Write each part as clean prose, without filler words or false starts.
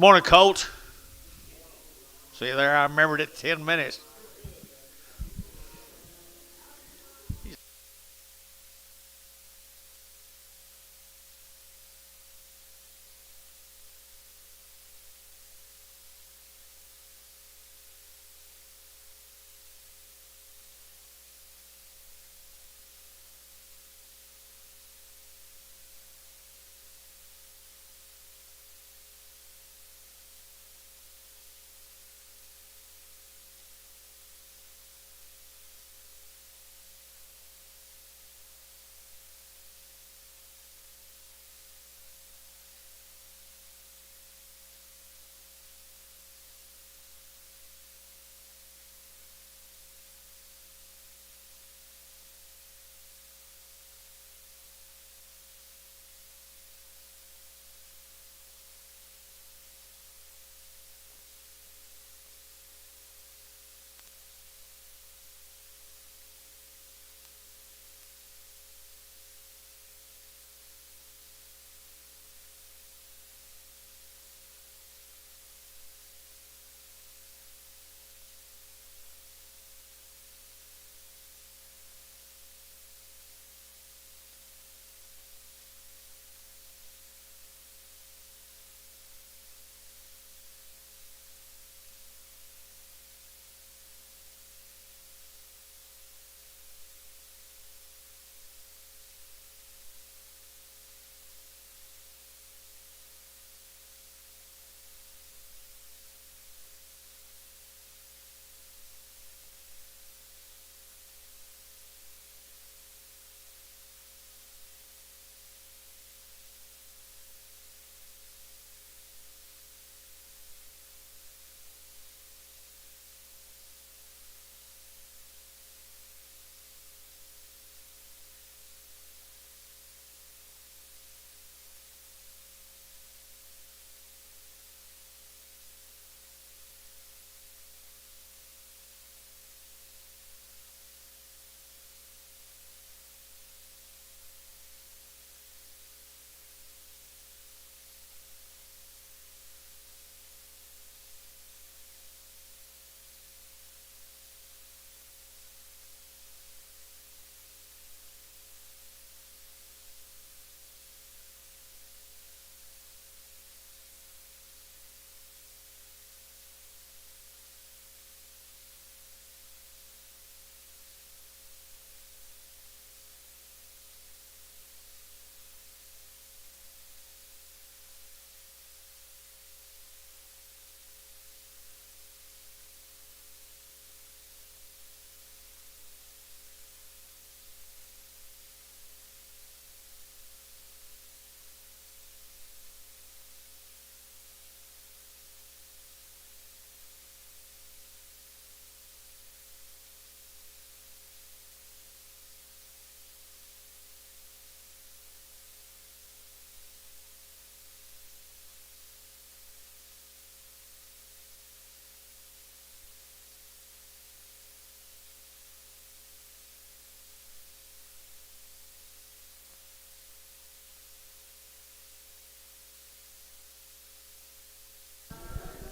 Good morning, Colt. See there, I remembered it 10 minutes.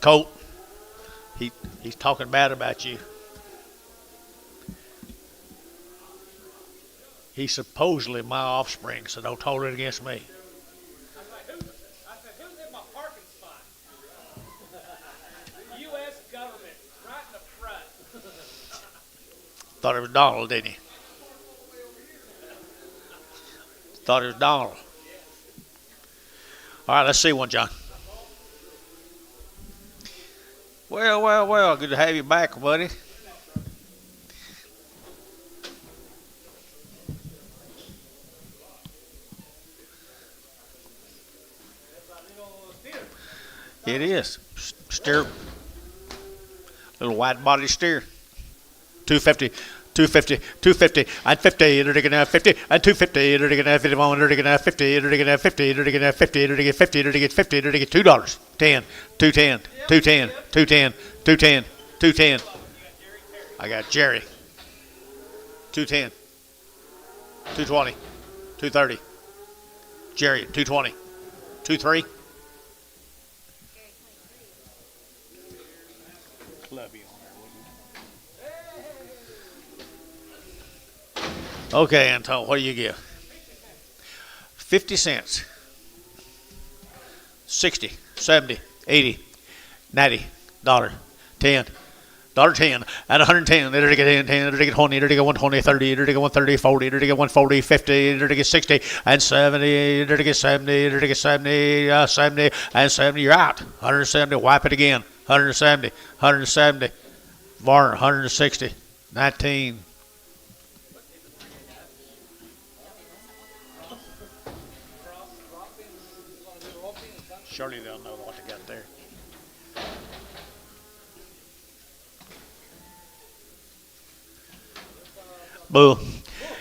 Colt, he's talking bad about you. He's supposedly my offspring, so don't hold it against me. I said, who's in my parking spot? The U.S. government, right in the front. Thought it was Donald, didn't he? Thought it was Donald. All right, let's see one, John. Well, well, well. Good to have you back, buddy. It is. Steer. Little wide body steer. 250. 250, 250, and 50, and they're going to have 50, and 250, and they're going to have 51, and they're going to have 50, and they're going to have 50, and they're going to have 50, and they're going to get 50, and they're going to get 50, and they're going to get $2, 10, 210, 210, 210, 210, 210. I got Jerry. 210, 220, 230. Jerry, 220, 23. Okay, Anton, what do you give? 50 cents. 60, 70, 80, 90, dollar, 10, dollar 10, at 110, it'll get 10, 10, it'll get 20, it'll get 120, 30, it'll get 130, 40, it'll get 140, 50, it'll get 60, and 70, it'll get 70, it'll get 70, 70, and 70, you're out. 170, wipe it again. 170, 170, Varner, 160, 19. Surely they'll know what they got there. Bull.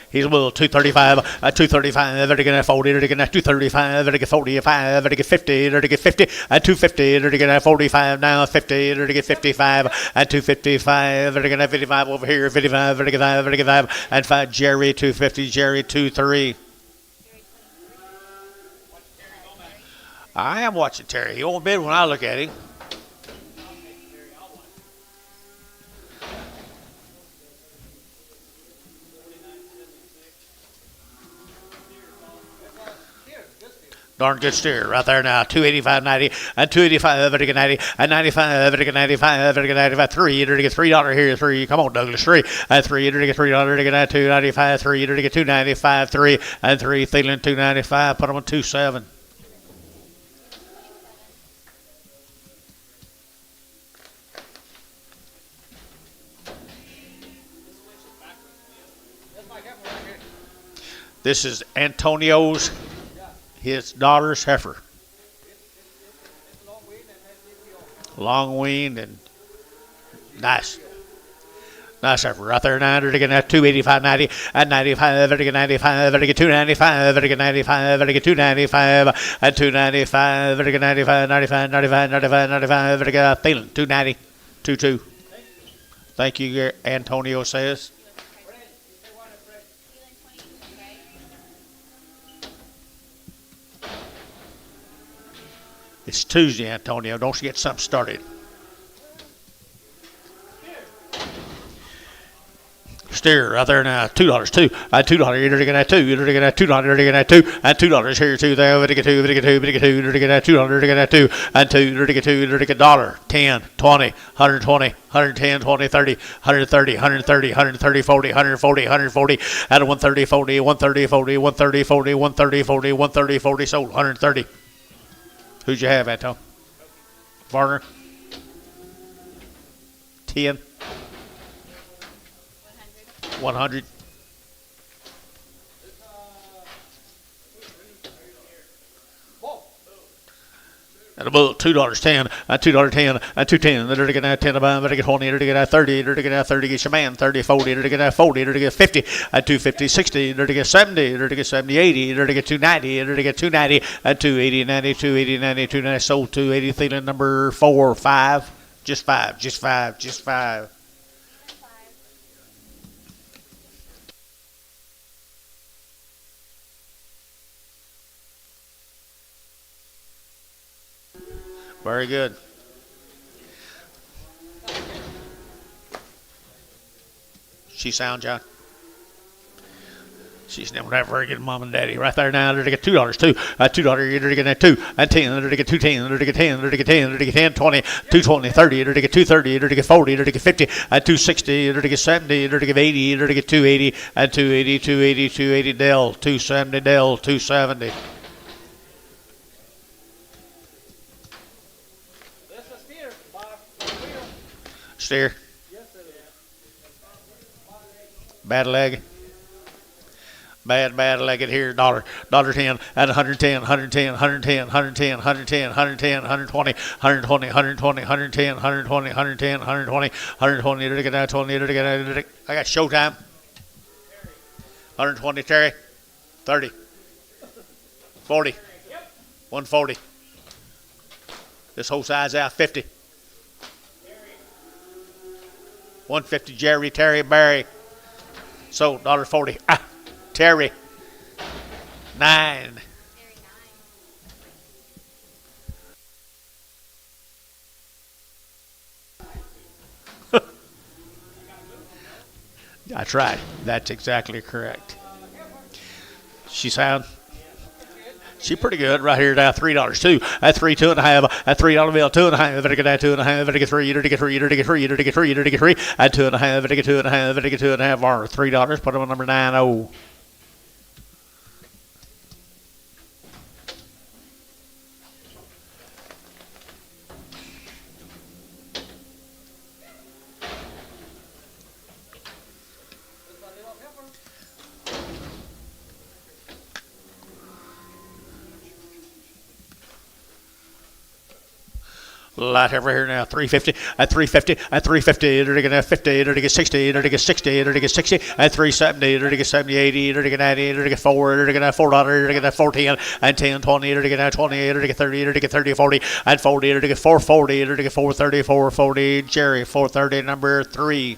He's a bull. 235. 235. They're going to 40. They're going to 235. They're going to 45. They're going to 50. They're going to 50. At 250. They're going to 45 now. 50. They're going to get 55. At 255. They're going to 55 over here. 55. They're going to 5. They're going to 5. And 5. Jerry 250. Jerry 23. I am watching Terry. He won't bid when I look at him. Darn good steer right there now. 285.90 and 285 90 and 95 95 95 3 to get $3 here 3. Come on, Douglas 3 and 3 to get $3 to get 295 3 to get 295 3 and 3 Thielen 295. Put them on 27. This is Antonio's, his daughter's heifer. Long weaned and nice. Nice heifer right there. 900 to get 285.90 and 95 to get 95 to get 295 to get 95 to get 295 and 295 to get 95 95 95 95 95 to get Thielen 290 22. Thank you, Antonio says. It's Tuesday, Antonio. Don't get something started. Steer right there now. $2 two. $2. You're gonna $2. You're gonna $2. You're gonna $2 and $2 here too. There. You're gonna $2. You're gonna $2. You're gonna $2. You're gonna $2 and $2. You're gonna $2. You're gonna $1. 10, 20, 120, 110, 20, 30, 130, 130, 130, 40, 140, 140, at 130, 40, 130, 40, 130, 40, 130, 40, 130, 40. Sold 130. Who'd you have, Anton? Varner? 10? 100? And a bull, $2.10, and $2.10, and $2.10. They're going to 10 about, they're going to 20, they're going to 30, they're going to 30, get your man, 30, 40, they're going to 40, they're going to 50, and 250, 60, they're going to 70, they're going to 70, 80, they're going to 290, they're going to 290, and 280, 90, 280, 90, 290, sold 280, Thielen number 4, 5, just 5, just 5, just 5. Very good. She sound, John? She's never that very good, Mom and Daddy. Right there now, they're to get $2 too. $2, you're to get 2 and 10, they're to get 210, they're to get 10, they're to get 10, they're to get 10, 20, 220, 30, they're to get 230, they're to get 40, they're to get 50, and 260, they're to get 70, they're to get 80, they're to get 280, and 280, 280, 280, Dell, 270, Dell, 270. Steer. Bad leg. Bad legged here. $10 at 110, 110, 110, 110, 110, 110, 120, 120, 120, 110, 120, 110, 120, 120, 120, I got showtime. 120, Terry. 30. 40. 140. This whole side's out 50. 150, Jerry, Terry, Barry. Sold, $1.40. Terry. 9. That's right. That's exactly correct. She sound. She pretty good right here now. $3 too. At three, two and a half. At $3 bill, two and a half. Better get that two and a half. Better get three. Better get three. Better get three. Better get three. Better get three. At two and a half. Better get two and a half. Better get two and a half. Or $3. Put them on number 90. Light over here now, 350, at 350, at 350, to get 50, to get 60, to get 60, to get 60, at 370, to get 70, 80, to get 90, to get 4, to get $4, to get 14, and 10, 20, to get 20, to get 30, to get 30, 40, and 40, to get 440, to get 430, 440, Jerry, 430, number 3.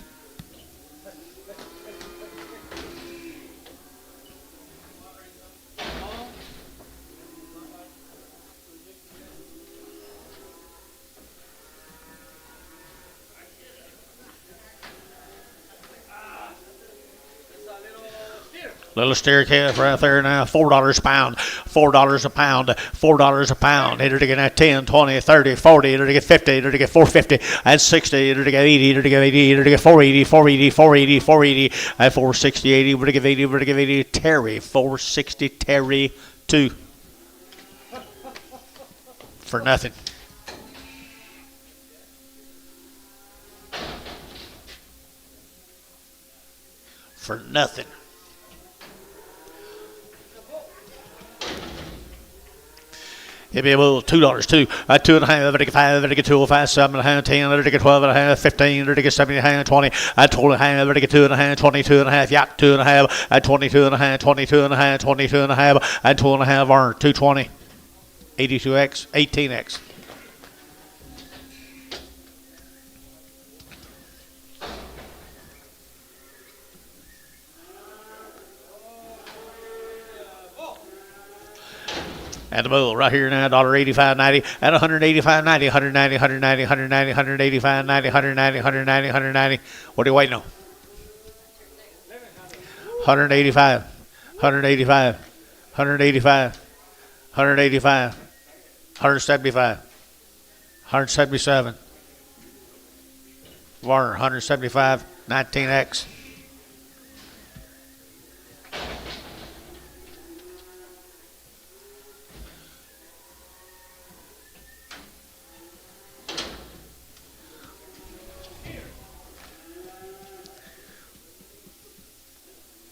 Little staircase right there now, $4 a pound, $4 a pound, $4 a pound. Enter to get 10, 20, 30, 40, enter to get 50, enter to get 450, and 60, enter to get 80, enter to get 80, enter to get 480, 480, 480, 480, and 460, 80, enter to get 80, enter to get 80, Terry, 460, Terry, 2. For nothing. For nothing. It'd be a little $2 too. At two and a half, I get 5, I get 2, 5, 7 and a half, 10, I get 12 and a half, 15, I get 7 and a half, 20, at 12 and a half, I get 2 and a half, 22 and a half, yak 2 and a half, at 22 and a half, 22 and a half, 22 and a half, at 2 and a half, or 220, 82x, 18x. And the bull right here now, $1.85.90 at 185.90, 190, 190, 190, 185.90, 190, 190, 190. What are you waiting on? 185, 185, 185, 185, 175, 177. Warner, 175, 19x.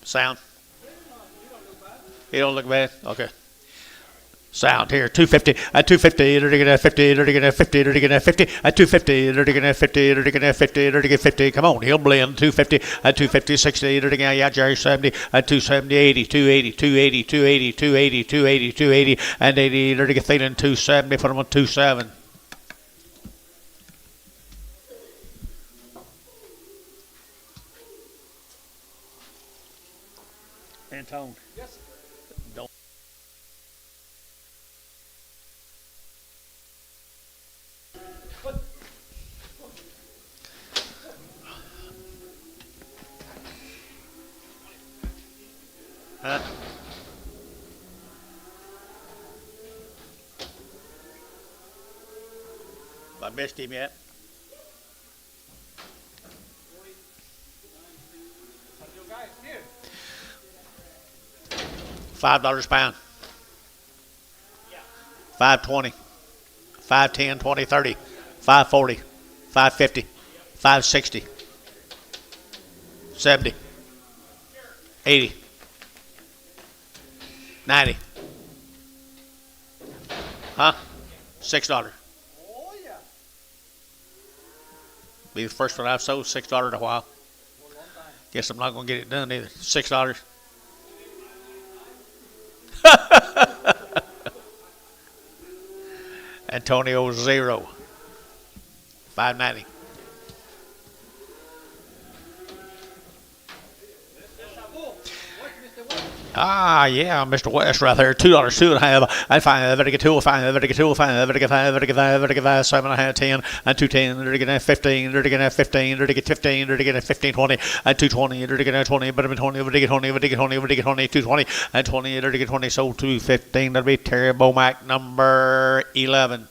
Sound? You don't look bad? Okay. Sound here, 250, at 250, they're going to 50, they're going to 50, they're going to 50, at 250, they're going to 50, they're going to 50, they're going to 50. Come on, he'll blend, 250, at 250, 60, they're going to, yeah, Jerry, 70, at 270, 80, 280, 280, 280, 280, 280, 280, and 80, they're going to get 270, put them on 27. Antone. Yes. Don't. Huh? I missed him yet. $5 a pound. 520, 510, 20, 30, 540, 550, 560, 70, 80, 90. Huh? $6. Oh, yeah. Be the first one I've sold $6 in a while. Guess I'm not going to get it done either. $6. Antonio 0. 590. Ah, yeah, Mr. West right there. $2, 2.5. I five. I get 2.05. I get 2.05. I get 5. I get 5. I get 5. 7.5. 10. And 2.10. I get 15. I get 15. I get 15. I get 15. 20. And 2.20. I get 20. But I'm 20. I get 20. I get 20. I get 20. 2.20. And 20. I get 20. So 2.15. That'll be Terrible Mac number 11.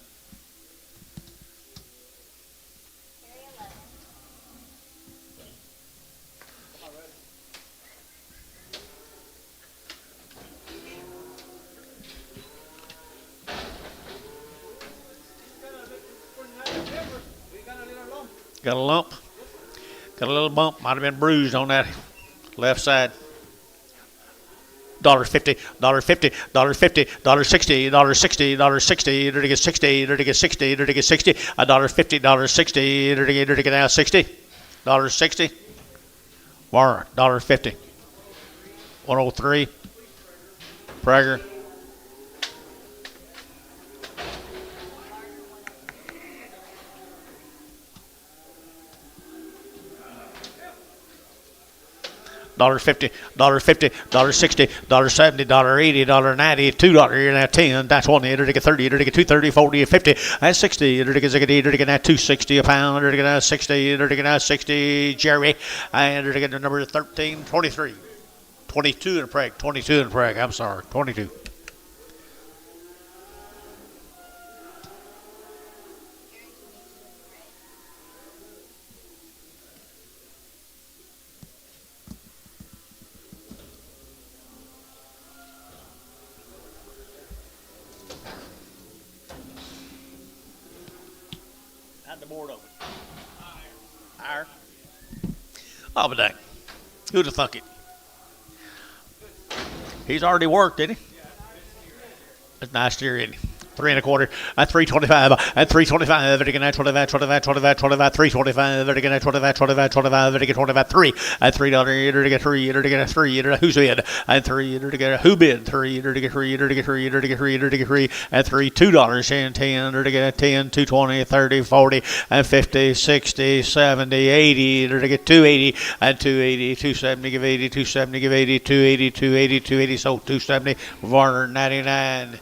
Got a lump. Got a little bump. Might have been bruised on that left side. $1.50, $1.50, $1.50, $1.60, $1.60, $1.60, to get 60, to get 60, to get 60, $1.50, $1.60, to get now 60, $1.60, Warner, $1.50, 103, Prager. $1.50, $1.50, $1.60, $1.70, $1.80, $1.90, $2, $10, that's 20, to get 30, to get 230, 40, 50, and 60, to get 60, to get 260 a pound, to get 60, to get 60, Jerry, and to get the number 13, 23, 22 in Prague, 22 in Prague, I'm sorry, 22. The board open. Higher. Oh, but dang. Who'd have thunk it? He's already worked, didn't he? That's nice steer, isn't he? 3 1/4, at 325, at 325, at again 25, 25, 25, 25, 325, at again 25, 25, 25, at again 25, 3, at $3, at again 3, at again 3, at who's bid, at 3, at again who bid, 3, at again 3, at again 3, at again 3, at again 3, at 3, $2, and 10, at again 10, 220, 30, 40, and 50, 60, 70, 80, at again 280, and 280, 270, give 80, 270, give 80, 280, 280, 280, so 270, Varner 99.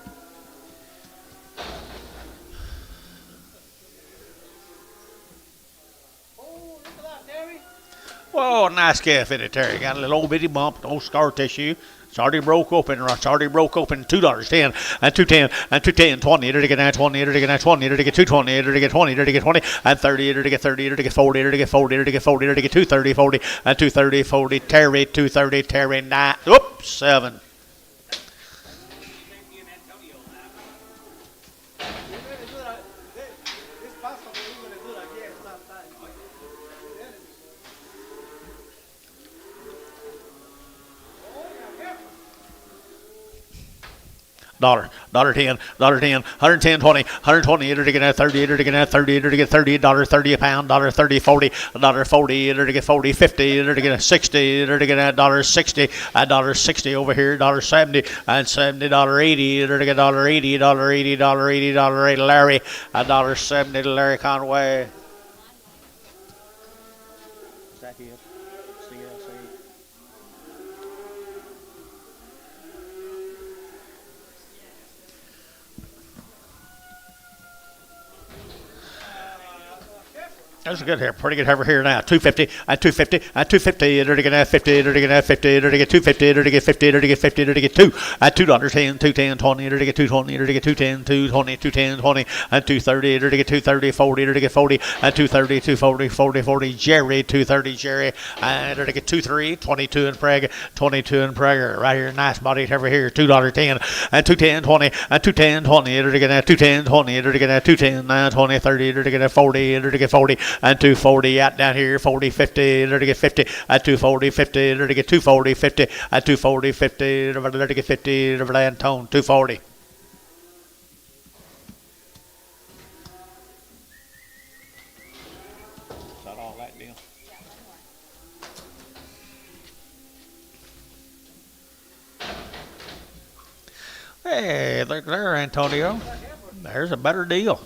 Whoa, nice calf in it, Terry. Got a little old bitty bump, no scar tissue. It's already broke open. It's already broke open. $2, 10, and 210, and 210, 20, to get 20, to get 20, to get 220, to get 20, to get 20, and 30, to get 30, to get 40, to get 40, to get 40, to get 230, 40, and 230, 40, Terry, 230, Terry, 9, oops, 7. $1, $1.10, $1.10, 110, 20, 120, to get 30, to get 30, to get 30, $30 a pound, $30, 40, $40, to get 40, 50, to get 60, to get $60, $60 over here, $70, and $70, $80, to get $80, $80, $80, $80, Larry, $70 to Larry Conway. That's a good hair. Pretty good hair here now. 250, at 250, at 250, to get 50, to get 50, to get 250, to get 50, to get 50, to get 2, at $2, 10, 210, 20, to get 220, to get 210, 220, 210, 20, at 230, to get 230, 40, to get 40, at 230, 240, 40, 40, Jerry, 230, Jerry, and to get 23, 22 in Prague, 22 in Prague, right here, nice body over here, $2, 10, and 210, 20, at 210, 20, to get 210, 20, to get 210, 20, 30, to get 40, to get 40, and 240 out down here, 40, 50, to get 50, at 240, 50, to get 240, 50, at 240, 50, to get 50, to Antone, 240. Is that all that deal? Hey, there, Antonio. There's a better deal.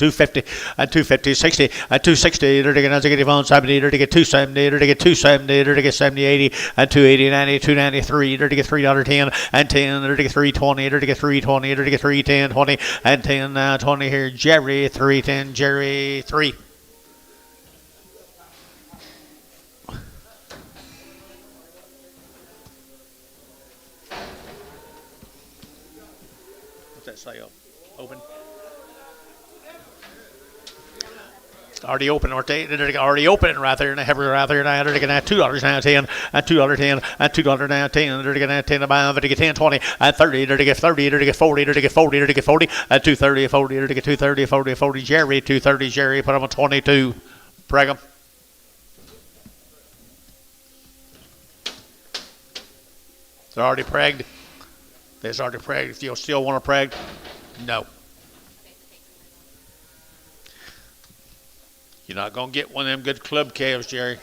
250 and 250, 60 and 260, 170, 270, 270, 70, 80 and 280, 90, 293, $3.10 and 10, 320, 320, 310, 20 and 10, 20 here, Jerry, 310, Jerry, 3. What's that say? Open. Already open, aren't they? They're already open right there, and they have it right there now. They're going to have $2 now, 10, and $2.10, and $2 now, 10. They're going to have 10 to buy, but they get 10, 20, and 30. They're going to get 30, they're going to get 40, they're going to get 40, they're going to get 40, and 230, 40, they're going to get 230, 40, 40. Jerry, 230, Jerry, put them on 22. Preg them. They're already pregged. They're already pregged. If you still want to preg, no. You're not going to get one of them good club calves, Jerry.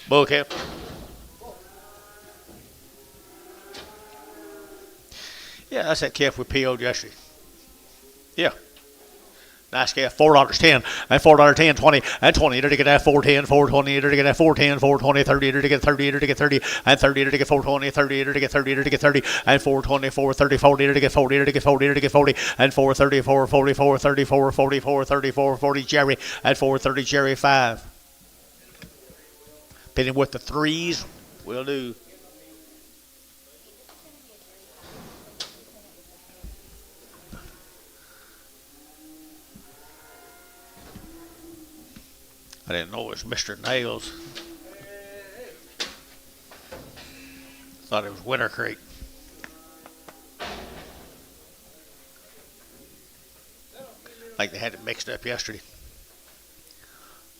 Bull calf. Yeah, that's that calf we PO'd yesterday. Yeah. Nice calf. $4.10 and $4.10, 20 and 20. They're to get that 410, 420. They're to get that 410, 420, 30. They're to get 30. They're to get 30 and 30. They're to get 420, 30. They're to get 30. They're to get 30 and 420, 430, 40. They're to get 40. They're to get 40. They're to get 40 and 434, 44, 34, 44, 34, 40. Jerry at 430. Jerry 5. Pinning with the threes. Will do. I didn't know it was Mr. Nails. Thought it was Winter Creek. Like they had it mixed up yesterday.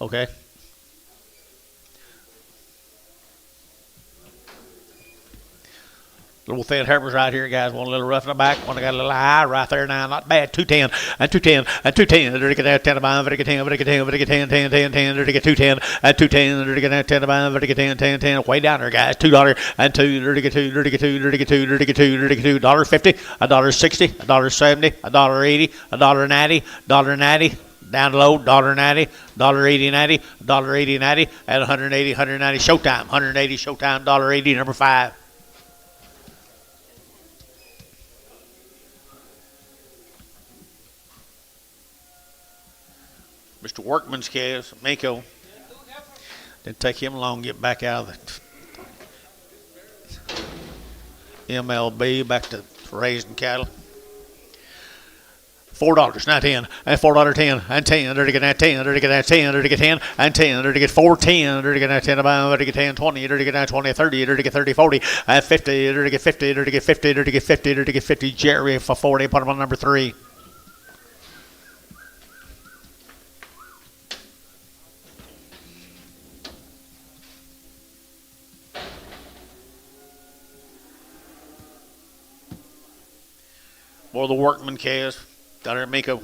Okay. Little thin Herbers right here, guys. One a little rough in the back. One got a little high right there now. Not bad. 210 and 210 and 210. They're to get 10 to buy. They're to get 10. They're to get 10. They're to get 10, 10, 10, 10. They're to get 210 and 210. They're to get 10 to buy. They're to get 10, 10, 10. Way down there, guys. $2 and 2. They're to get 2. They're to get 2. They're to get 2. They're to get 2. They're to get 2. $1.50, $1.60, $1.70, $1.80, $1.90, $1.90. Down low, $1.90, $1.80, $90, $1.80, $90, at 180, 190. Showtime, 180, Showtime, $1.80, number 5. Mr. Workman's calves, Mako. Didn't take him long to get back out of the MLB, back to raising cattle. $4, not 10, and $4.10, and 10. They're to get that 10. They're to get that 10. They're to get 10, and 10. They're to get 410. They're to get that 10 about. They're to get 10, 20. They're to get that 20, 30. They're to get 30, 40, and 50. They're to get 50. They're to get 50. They're to get 50. They're to get 50. Jerry for 40. Put him on number 3. More of the Workman calves down there at Mako.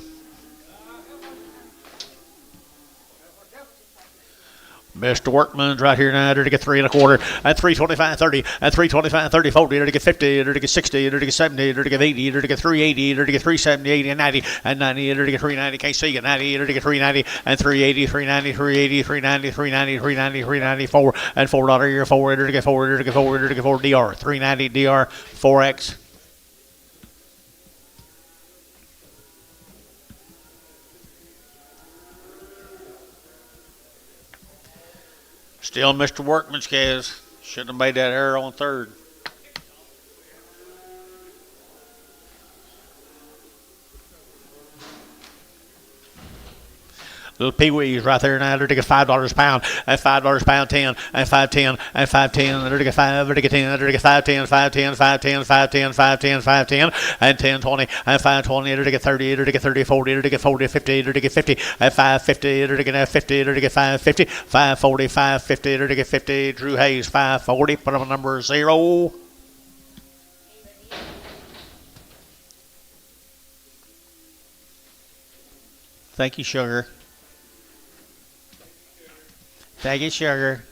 Mr. Workman's right here now. They're to get 3 1/4 and 325, 30 and 325, 30, 40. They're to get 50. They're to get 60. They're to get 70. They're to get 80. They're to get 380. They're to get 370, 80 and 90 and 90. They're to get 390. Can't see you. 90. They're to get 390 and 380, 390, 380, 390, 390, 390, 394 and $4 here. 4. They're to get 4. They're to get 4. They're to get 4. DR 390. DR 4X. Still Mr. Workman's calves. Shouldn't have made that error on 3rd. Little peewees right there now. They're to get $5 a pound and $5 a pound, 10 and 510 and 510. They're to get 5. They're to get 10. They're to get 510, 510, 510, 510, 510, 510 and 10, 20 and 520. They're to get 30. They're to get 30, 40. They're to get 40, 50. They're to get 50 and 550. They're to get 50. They're to get 550, 540, 550. They're to get 50. Drew Hayes 540. Put him on number 0. Thank you, sugar. Thank you, sugar.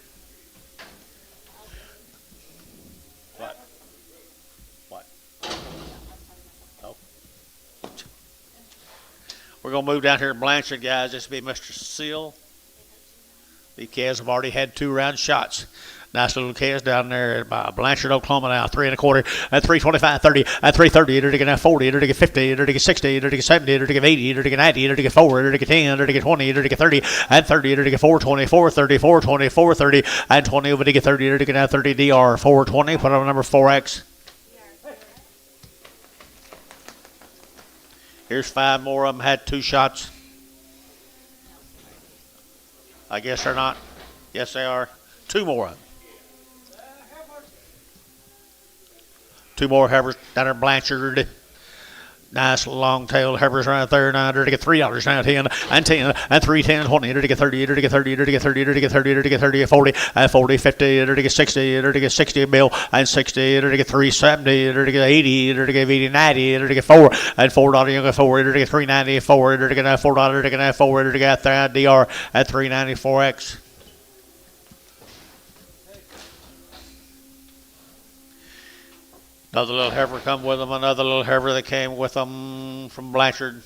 What? What? Oh. We're going to move down here to Blanchard, guys. This will be Mr. Seal. The calves have already had 2 round shots. Nice little calves down there by Blanchard, Oklahoma now. 3 1/4 at 325, 30 at 330. It'll get 40, it'll get 50, it'll get 60, it'll get 70, it'll get 80, it'll get 90, it'll get 4, it'll get 10, it'll get 20, it'll get 30 and 30, it'll get 420, 430, 420, 430 and 20. It'll get 30, it'll get 30 DR 420. Put on number 4X. Here's 5 more of them had 2 shots. I guess they're not. Yes, they are. 2 more of them. 2 more Herbers down there, Blanchard. Nice long-tailed Herbers right there. Now to get $3 now, 10 and 10 and 3, 10, 20. To get 30, to get 30, to get 30, to get 30, to get 30, 40 and 40, 50. To get 60, to get 60 bill and 60. To get 370, to get 80, to get 80, 90. To get 4 and $4. You get 4. To get 390, 4. To get $4. To get 4. To get that DR at 394X. Another little heifer come with them. Another little heifer that came with them from Blanchard.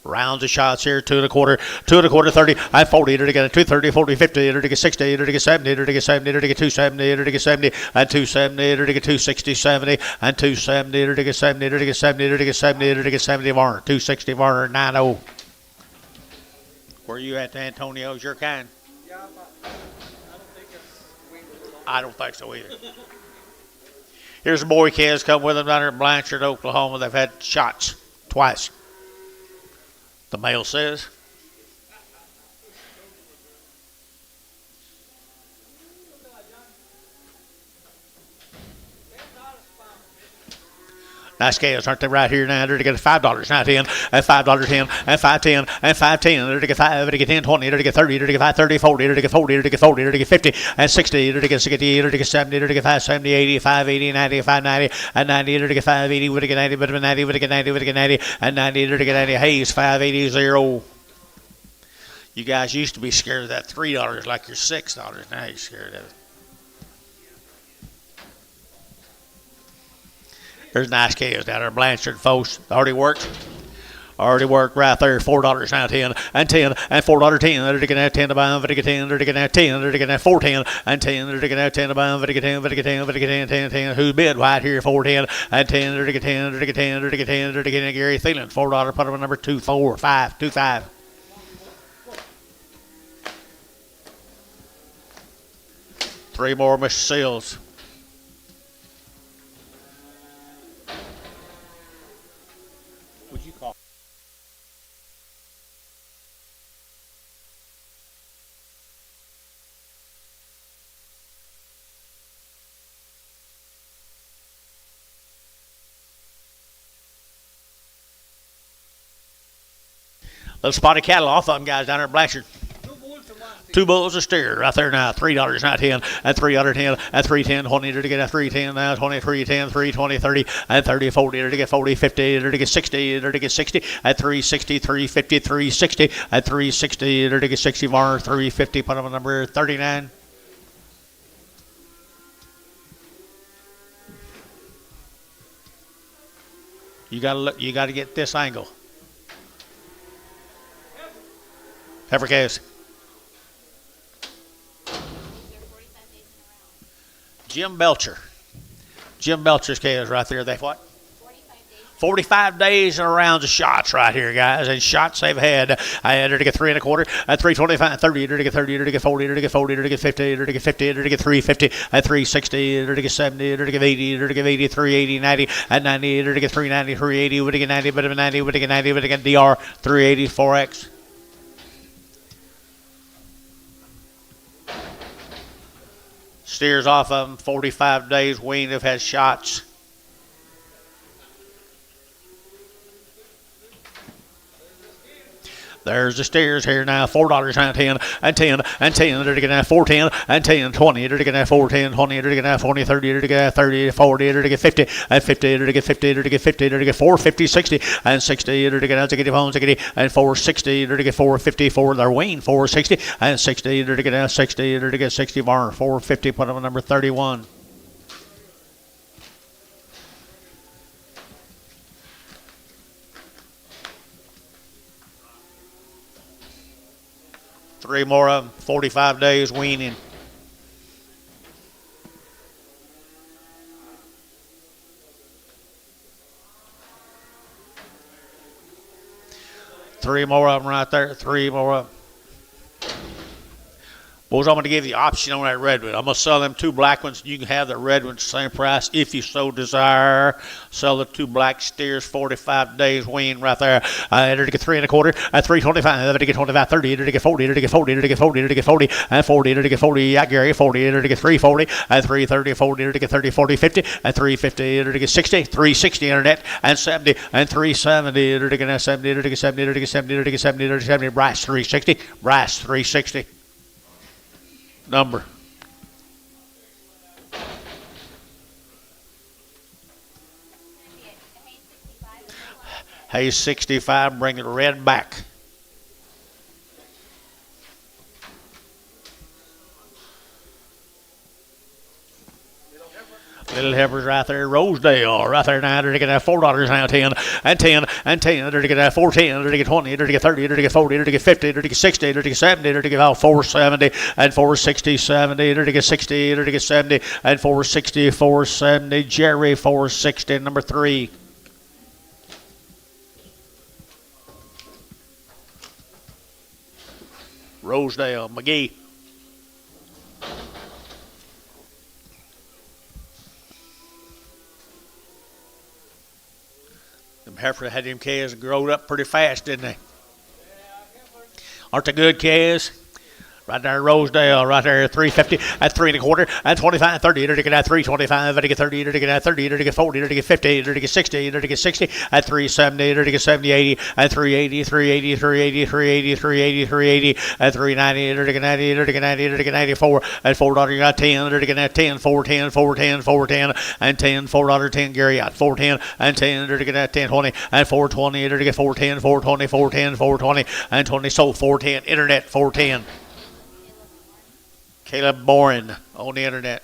Rounds of shots here. 2 1/4, 2 1/4, 30 and 40. To get 230, 40, 50. To get 60. To get 70. To get 70. To get 270. To get 70 and 270. To get 260, 70 and 270. To get 70. To get 70. To get 70. To get 70 Varner. 260 Varner 90. Where you at, Antonio's your kind? Yeah, I don't think it's weaned. I don't think so either. Here's a boy calves come with them down here in Blanchard, Oklahoma. They've had shots twice. The male says. Nice calves, aren't they, right here now? They're to get $5 now, 10 and $5, 10 and 5, 10 and 5, 10. They're to get 5, to get 10, 20, they're to get 30, they're to get 5, 30, 40, they're to get 40, they're to get 40, they're to get 50 and 60, they're to get 60, they're to get 70, they're to get 5, 70, 80, 5, 80, 90, 5, 90 and 90, they're to get 5, 80, would get 90, would get 90, would get 90, would get 90 and 90, they're to get 90. Hayes 580 0. You guys used to be scared of that $3 like you're $6. Now you're scared of it. There's nice calves down there, Blanchard, folks. Already worked right there. $4 now, 10 and 10 and $4, 10. They're to get 10 to buy them, to get 10, they're to get 10, they're to get 4, 10 and 10, they're to get 10 to buy them, to get 10, to get 10, to get 10, 10, 10. Who's bid right here? 4, 10 and 10, they're to get 10, they're to get 10, they're to get 10, they're to get Gary Thielen. $4, put him on number 2, 4, 5, 2, 5. Three more, Mr. Seals. Would you call? Little spotted cattle off of them, guys, down there at Blanchard. Two bulls a steer right there now. $3 now, 10 and $3, 10 and 3, 10, 20 to get a 3, 10 now, 23, 10, 3, 20, 30 and 30, 40 to get 40, 50 to get 60 to get 60 at 360, 350, 360 at 360 to get 60 more, 350. Put them on number 39. You gotta get this angle. Heifer calves. Jim Belcher. Jim Belcher's calves right there. They what? 45 days and rounds of shots right here, guys. And shots they've had. I had her to get 3 1/4 at 325, 30, to get 30, to get 40, to get 40, to get 50, to get 50, to get 350 at 360, to get 70, to get 80, to get 80, 380, 90 at 90, to get 390, 380, would get 90, but 90, would get 90, would get DR 380 4X. Steers off of them, 45 days weaned, have had shots. There's the steers here now. $4 now, 10 and 10 and 10. They're to get 4, 10 and 10, 20. They're to get 4, 10, 20. They're to get 40, 30. They're to get 30, 40. They're to get 50 and 50. They're to get 50. They're to get 50. They're to get 4, 50, 60 and 60. They're to get out to get homes and 460. They're to get 450. 4. They're weaned 460 and 60. They're to get 60. They're to get 60 bar 450. Put them on number 31. 3 more of them. 45 days weaning. Three more of them right there. 3 more of them. Boys, I'm going to give you the option on that red one. I'm going to sell them 2 black ones. You can have the red ones same price if you so desire. Sell the 2 black steers, 45 days wean right there. Enter to get 3 1/4, 3.25. Enter to get 25, 30. Enter to get 40. Enter to get 40. Enter to get 40. Enter to get 40. And 40. Enter to get 40. Yeah, Gary, 40. Enter to get 340. And 330, 40. Enter to get 30, 40, 50. And 350. Enter to get 60. 360 internet. And 70. And 370. Enter to get 70. Enter to get 70. Enter to get 70. Enter to get 70. Enter to get 70. Bryce 360. Bryce 360. Number. Hayes 65, bring the red back. Little heifers right there, Rosedale, right there now. They're going to have $4 now, 10 and 10 and 10. They're going to have 410. They're going to get 20. They're going to get 30. They're going to get 40. They're going to get 50. They're going to get 60. They're going to get 70. They're going to get 470 and 460, 70. They're going to get 60. They're going to get 70 and 460, 470. Jerry 460, number 3. Rosedale, McGee. Them heifers had them calves growed up pretty fast, didn't they? Aren't they good calves? Right there, Rosedale, right there, 350 at 3 1/4 at 25, 30. They're to get at 325. They're to get 30. They're to get at 30. They're to get 40. They're to get 50. They're to get 60. They're to get 60 at 370. They're to get 70, 80 at 380, 380, 380, 380, 380, 380 at 390. They're to get 90. They're to get 90. They're to get 94 at $4. You got 10. They're to get at 10, 410, 410, 410 and 10, $4, 10. Gary out 410 and 10. They're to get at 10, 20 and 420. They're to get 410, 420, 410, 420 and 20. Sold 410. Internet 410. Caleb Boren on the internet.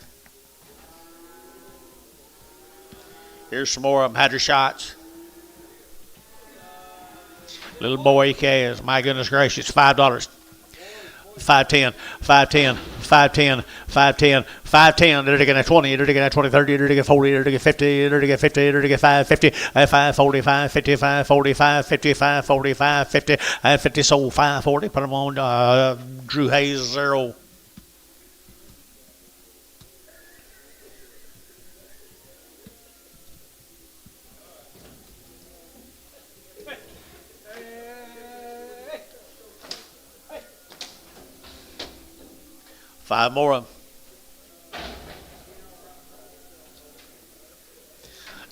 Here's some more of them. Had your shots. Little boy calves. My goodness gracious. $5. 510, 510, 510, 510, 510. They're to get 20. They're to get 20, 30. They're to get 40. They're to get 50. They're to get 50. They're to get 550. 545, 55, 45, 55, 45, 50. 50 sold 540. Put them on Drew Hayes 0. Five more of them.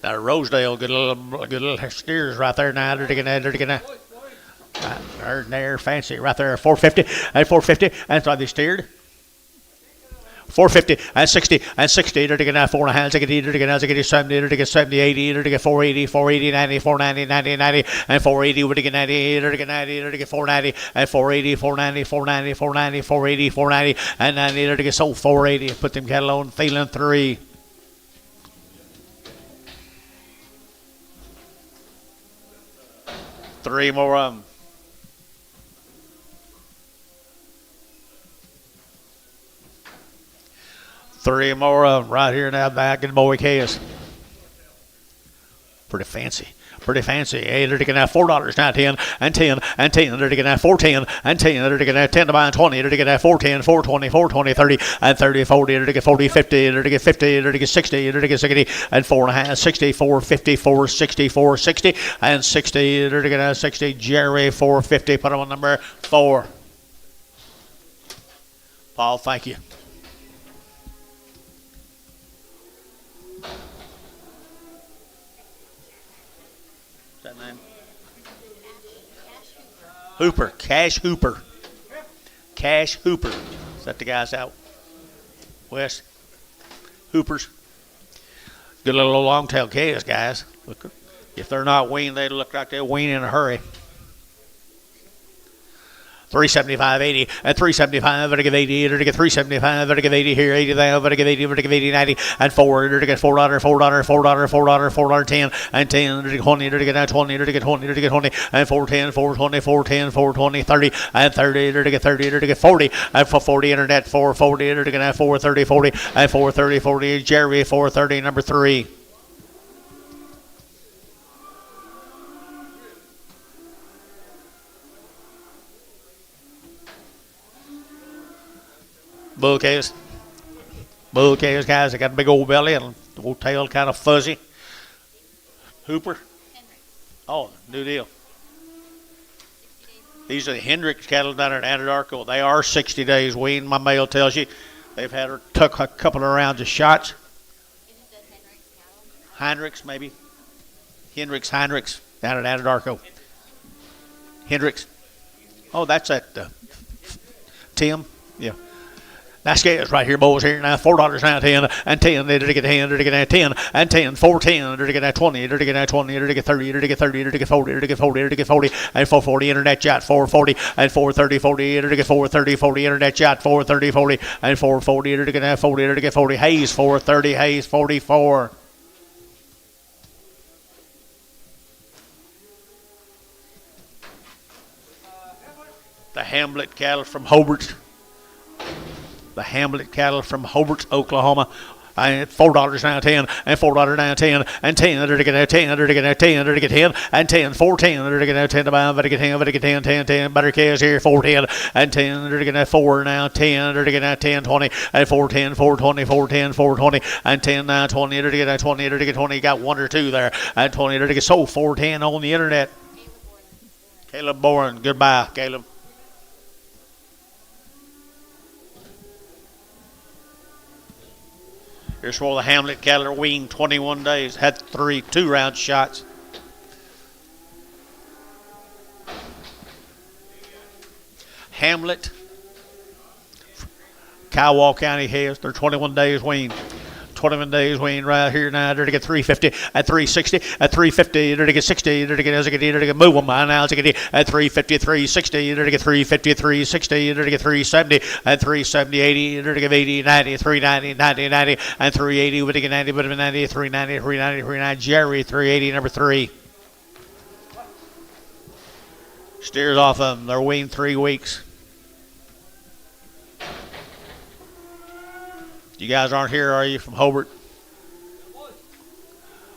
Now Rosedale, good little steers right there now. They're getting they're fancy right there. 450 and 450 and so they steered. 450 and 60 and 60. They're to get 4.5. They're to get 70. They're to get 70, 80. They're to get 480, 480, 90, 490, 90, 90 and 480. We're to get 90. They're to get 90. They're to get 490 and 480, 490, 490, 490, 480, 490 and 90. They're to get sold 480. Put them cattle on feeling 3. Three more of them. Three more of them right here now back in boy calves. Pretty fancy. Pretty fancy. Hey, they're taking out $4 now, 10 and 10 and 10. They're taking out 410 and 10. They're taking out 10 to buy 20. They're taking out 410, 420, 420, 30 and 30, 40. They're taking 40, 50. They're taking 50. They're taking 60. They're taking 60 and 4.5, 60, 450, 460, 460 and 60. They're taking out 60. Jerry 450. Put them on number 4. Paul, thank you. Hooper, Cash Hooper. Cash Hooper. Is that the guys out west? Hoopers. Good little long-tail calves, guys. Look, if they're not weaned, they look like they're weaned in a hurry. 375.80 and 375 to give 80 to get 375 to give 80 here 80 there to give 80 to give 80 90 and 4 to get $4 $10 and 10 to get 20 to get 20 to get 20 to get 20 and 410 420 410 420 30 and 30 to get 30 to get 40 and for 40 internet 440 to get 430 40 and 430 40 Jerry 430 number 3. Bull calves, guys. They got a big old belly and old tail, kind of fuzzy. Hooper. Oh, new deal. These are the Hendricks cattle down at Anadarko. They are 60 days weaned. My mail tells you they've had her took a couple of rounds of shots. Hendricks, maybe. Hendricks down at Anadarko. Hendricks. Oh, that's at Tim. Yeah. That's scales right here, boys. Here now, $4 now, 10 and 10. They get 10, they get 10 and 10, 410. They get 20, they get 20, they get 30, they get 30, they get 40, they get 40, they get 40, and 440 internet chat 440 and 430 40. They get 430 40 internet chat 430 40 and 440. They get 40, they get 40. Hayes 430, Hayes 44. The Hamlet cattle from Hobart. The Hamlet cattle from Hobart, Oklahoma. And $4 now 10 and $4 now 10 and 10 to get 10 to get 10 to get 10 and 10 410 to get 10 to buy to get 10 to get 10 10 10 better cash here 410 and 10 to get 4 now 10 to get 10 20 and 410 420 410 420 and 10 now 20 to get 20 to get 20. You got 1 or 2 there and 20 to get sold 410 on the internet. Caleb Bourne, goodbye, Caleb. Here's where the Hamlet cattle are weaned 21 days. Had 2-round shots. Hamlet, Kiowa County has. They're 21 days weaned. 21 days weaned right here now. They're to get 350 at 360 at 350. They're to get 60. They're to get as I get move them now. As I get at 350 360. They're to get 350 360. They're to get 370 at 370 80. They're to get 80 90 390 90 90 and 380 would get 90 would have 90 390 390 390. Jerry 380 number 3. Steers off of them. They're weaned 3 weeks. You guys aren't here, are you, from Hobart?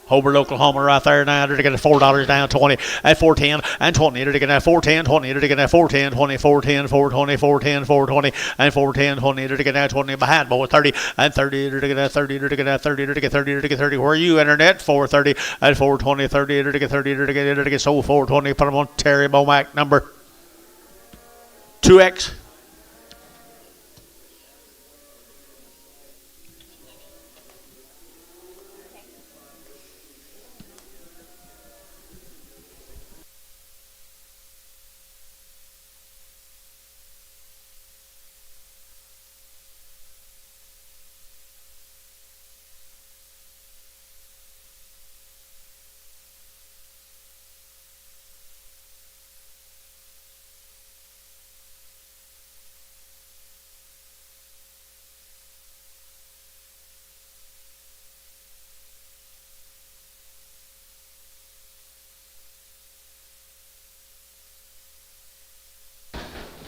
Hobart, Oklahoma, right there now. They're getting $4 down, 20 at 410 and 20. They're getting 410, 20. They're getting 410, 20, 410, 420, 410, 420, and 410, 20. They're getting 20 behind, boy, 30 and 30. They're getting 30. They're getting 30. They're getting 30. They're getting 30. Where are you, internet? 430 and 420, 30. They're getting 30. They're getting sold 420. Put them on Terry Bomack number 2X.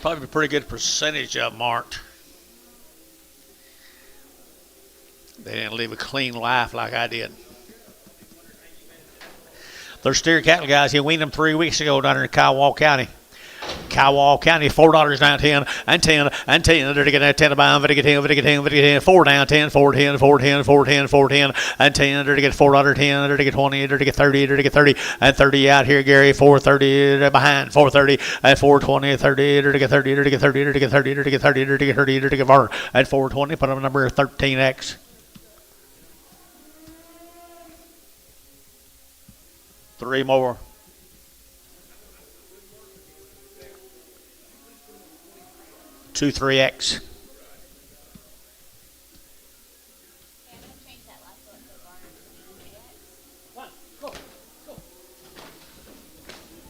Probably a pretty good percentage of them aren't. They didn't live a clean life like I did. They're steer cattle guys. He weaned them 3 weeks ago down in Kiowa County. Kiowa County, $4 down 10 and 10 and 10. They're getting 10 to buy them. They're getting 10, 4 down 10, 410, 410, 410, 410 and 10. They're getting $4 10. They're getting 20. They're getting 30. They're getting 30 and 30 out here, Gary. 430 they're behind 430 and 420, 30. They're getting 30. They're getting 30. They're getting 30. They're getting 30. They're getting 30. They're getting 30 at 420. Put them number 13X. Three more. Two 3X.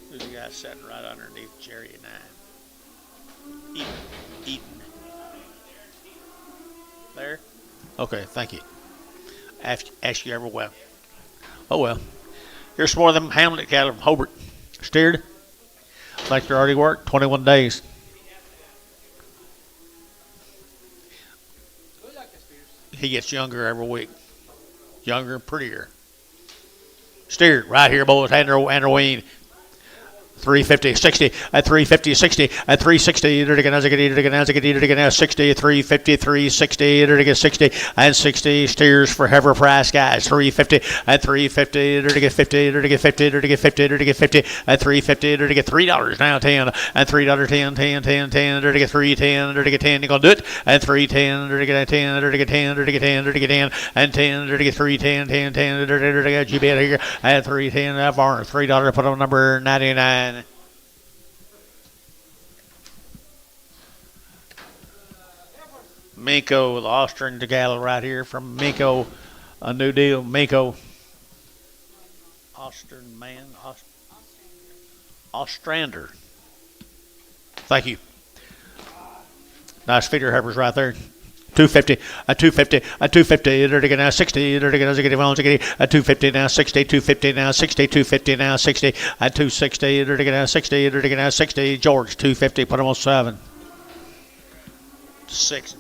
Who's the guy sitting right underneath Jerry and I? Eaton. There? Okay, thank you. Ask you ever well. Oh well. Here's some more of them Hamlet cattle from Hobart. Steered. Like they're already worked. 21 days. He gets younger every week. Younger and prettier. Steered right here, boys. Andreween. 350, 60, at 350, 60, at 360, 60, 350, 360, 60, and 60 steers for Hever Price, guys. 350, at 350, 50, 50, 50, 50, at 350, $3 now, 10, and $3, 10, 10, 10, 10, 3, 10, 10, you're going to do it, and 3, 10, 10, 10, 10, and 10, 3, 10, 10, 10, you bet here, at 3, 10, $3, put on number 99. Minko, the Austrian cattle right here from Minko, a new deal. Minko, Austrian man, Ostrander. Thank you. Nice feeder heifers right there. 250, a 250, a 250, they're now 60, they're going to a 250 now 60, 250 now 60, 250 now 60, a 260, they're now 60, they're now 60. George, 250, put them on 7. 6.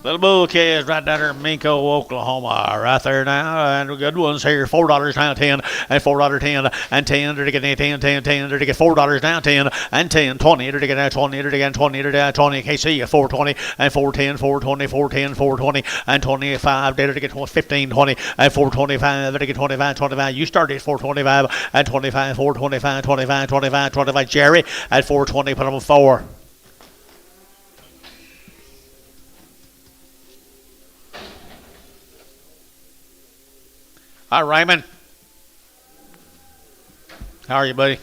Little bull calves right down there in Minko, Oklahoma, right there now, and good ones here. $4 now, 10, and $4, 10, and 10. They're getting 10, 10, 10. They're getting $4 now, 10, and 10, 20. They're getting 20. They're getting 20. They're getting 20. KC 420 and 410, 420, 410, 420, and 25. They're getting 15, 20, and 425. They're getting 25, 25. You started at 425 and 25, 425, 25, 25, 25. Jerry at 420. Put them on 4. Hi, Raymond. How are you, buddy?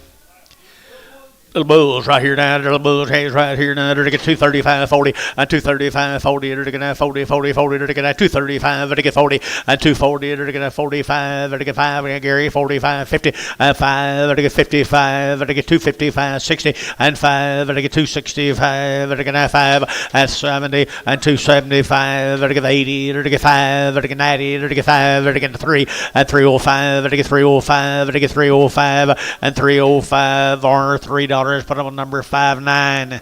Little bulls right here now. Little bulls right here now. They're going to get 235, 40, and 235, 40. They're going to get 40, 40, 40. They're going to get 235. They're going to get 40, and 240. They're going to get 45. They're going to get 5. They're Gary 45, 50, and 5. They're going to get 55. They're going to get 255, 60, and 5. They're going to get 265. They're going to get 5, and 70, and 275. They're going to get 80. They're going to get 5. They're going to get 90. They're going to get 5. They're going to get 3, and 305. They're going to get 305. They're going to get 305, and 305 are $3. Put them on number 59.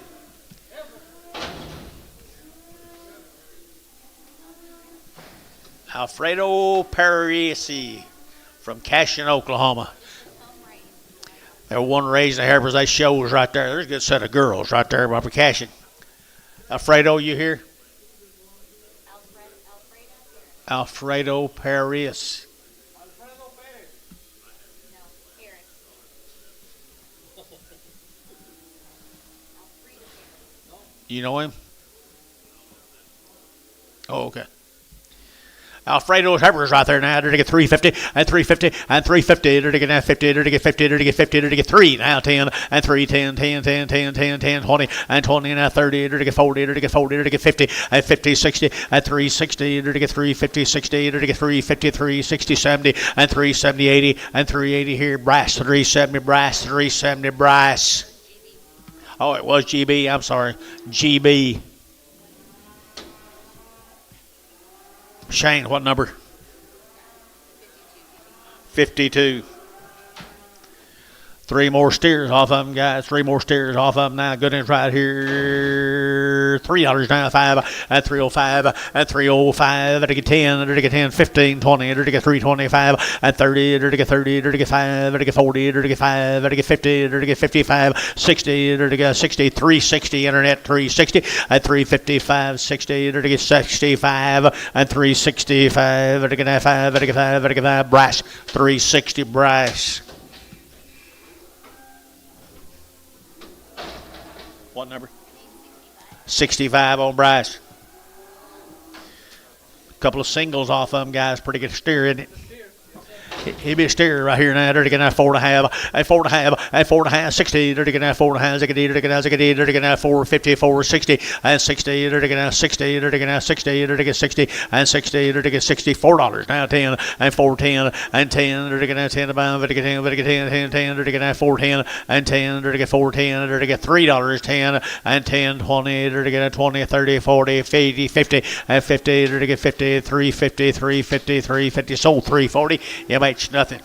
Alfredo Parisi from Cashin, Oklahoma. They're one raising the heifers. They shows right there. There's a good set of girls right there by Cashin. Alfredo, you here? Alfredo Paris. You know him? Oh, okay. Alfredo's heifers right there now. They're to get 350 and 350 and 350. They're to get 50. They're to get 50. They're to get 50. They're to get 3 now. 10 and 3, 10, 10, 10, 10, 10, 10, 20 and 20 now 30. They're to get 40. They're to get 40. They're to get 50 and 50, 60 and 360. They're to get 350, 60. They're to get 350, 360, 70 and 370, 80 and 380 here. Brass 370, brass 370, brass. Oh, it was GB. I'm sorry. GB. Shane, what number? 52. 3 more steers off of them, guys. 3 more steers off of them now. Good ones right here. $3 now, 5 and 305 and 305. They're to get 10. They're to get 10, 15, 20. They're to get 325 and 30. They're to get 30. They're to get 5. They're to get 40. They're to get 5. They're to get 50. They're to get 55, 60. They're to get 60, 360. Internet 360 and 355, 60. They're to get 65 and 365. They're to get 5. They're to get 5. They're to get 5. Brass 360 brass. What number? 65 on Bryce. A couple of singles off of them, guys. Pretty good steer, isn't it? He be a steer right here now. Dirty now 4.5 and 4.5 and 4.5. 60. Dirty now 4.5. Ziggity. Dirty now 450, 460 and 60. Dirty now 60. Dirty now 60. Dirty 60 and 60. Dirty $64 now 10 and 410 and 10. Dirty now 10 about. Dirty 10. Dirty 10. Dirty now 410 and 10. Dirty 410. Dirty $3 10 and 10 20. Dirty 20 30 40 50 and 50. Dirty 50 350 350 350. Sold 340. MH nothing.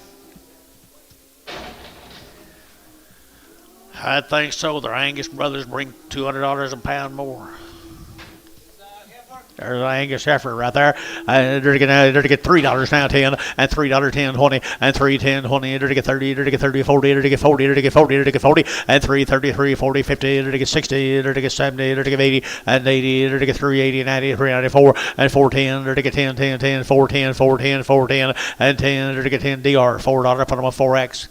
I think so. The Angus brothers bring $200 a pound more. There's an Angus heifer right there. They're going to get $3 now 10 and $3 10 20 and 3 10 20. They're to get 30. They're to get 30 40. They're to get 40. They're to get 40. They're to get 40 and 3 33 40 50. They're to get 60. They're to get 70. They're to get 80 and 80. They're to get 380 90 394 and 410. They're to get 10 10 10 410 410 410 and 10. They're to get 10 DR $4. Put them on 4X.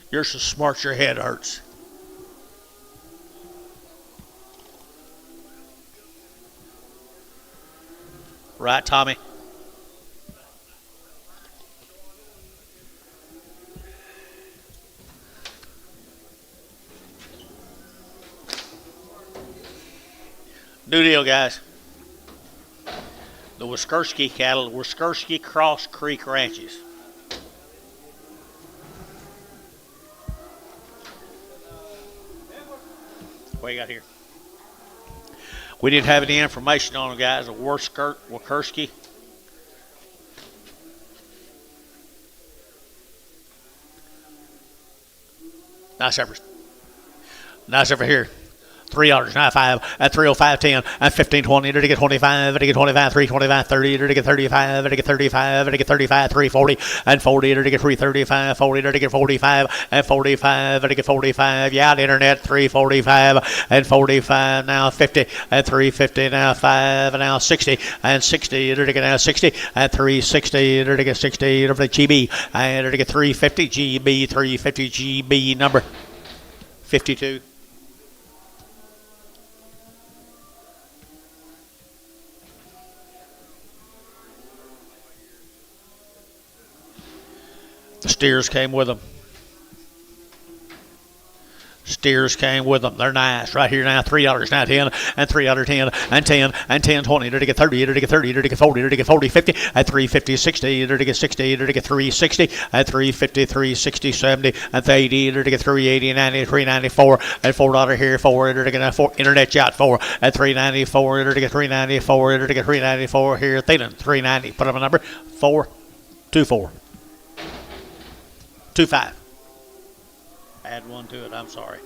You're so smart your head hurts. Right, Tommy? New deal, guys. The Wiskursky cattle, Wiskursky Cross Creek Ranches. What you got here? We didn't have any information on them, guys. A Wikursky. Nice effort. Nice over here. $3.95 at 305.10 at 15.20. Did it get 25? Did it get 25? 325, 30. Did it get 35? Did it get 35? Did it get 35? 340 and 40. Did it get 335? 40. Did it get 45 and 45? Did it get 45? Yeah, the internet 345 and 45. Now 50 and 350. Now 5 and now 60 and 60. Did it get now 60 at 360? Did it get 60? Over the GB and did it get 350? GB 350 GB number 52. The steers came with them. Steers came with them. They're nice. Right here now, $3 now 10 and $3.10 and 10 and 10 20. Did it get 30? Did it get 30? Did it get 40? Did it get 40 50 at 350 60? Did it get 60? Did it get 360 at 350 360 70 and 80? Did it get 380 90 394 and $4 here 4? Did it get 4? Internet yacht 4 at 394? Did it get 394? Did it get 394 here? Thielen 390. Put up a number 424. 25. Add one to it. I'm sorry.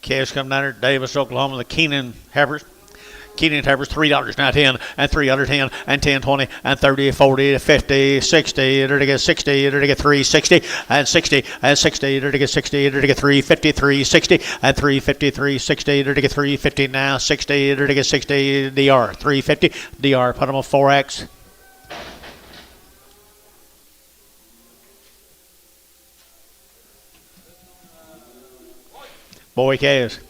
Calves come down here, Davis, Oklahoma, the Keenan heifers. Keenan heifers $3 now 10 and $3.10 and 10 20 and 30 40 50 60. Did it get 60? Did it get 360 and 60 and 60? Did it get 60? Did it get 350 360 and 350 360? Did it get 350 now 60? Did it get 60? DR 350 DR. Put them on 4X. Boy calves.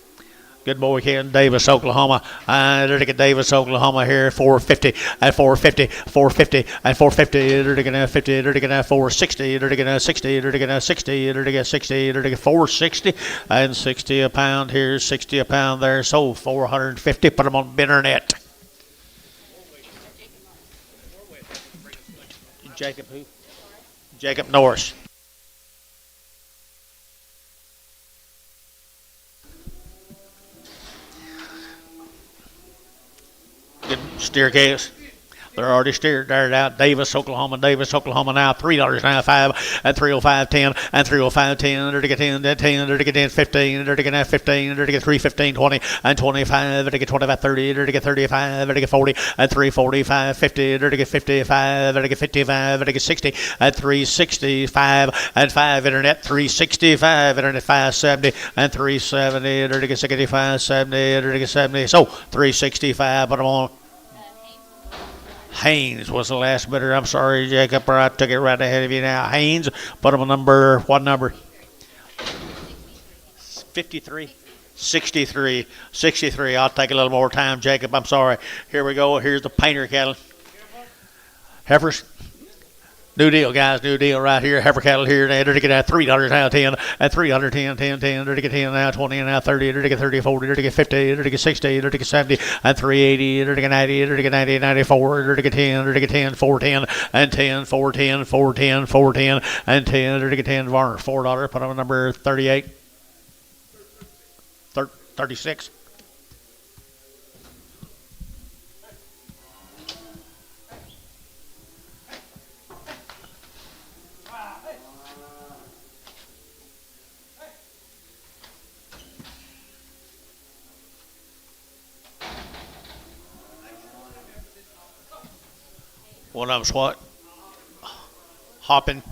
Good boy, Ken. Davis, Oklahoma. They're to get Davis, Oklahoma here. 450 at 450, 450 at 450. They're to get 50. They're to get 460. They're to get 60. They're to get 60. They're to get 60. They're to get 460 and 60 a pound here. 60 a pound there. Sold 450. Put them on internet. Jacob who? Jacob Norris. Good steer calves. They're already steered there out. Davis, Oklahoma now $3 now 5 and 305.10 and 305.10. They're to get 10, 10. They're to get 10, 15. They're to get 15. They're to get 315, 20 and 25. They're to get 25, 30. They're to get 35. They're to get 40 and 345, 50. They're to get 55. They're to get 55. They're to get 60 and 365 and 5 internet 365 internet 570 and 370. They're to get 65, 70. They're to get 70. So 365. Put them on. Haynes was the last bidder. I'm sorry, Jacob, or I took it right ahead of you now. Haynes, put him a number. What number? 53? 63. 63. I'll take a little more time, Jacob. I'm sorry. Here we go. Here's the painter cattle. Heifers. New deal, guys. New deal right here. Heifer cattle here. They're to get at $3 now 10 and 310, 10, 10. They're to get 10 now 20 and now 30. They're to get 30, 40. They're to get 50. They're to get 60. They're to get 70 and 380. They're to get 90. They're to get 90, 94. They're to get 10. They're to get 10, 410 and 10, 410, 410, 410 and 10. They're to get 10. Varner $4. Put on number 38. 36. One of them's what? Hopping.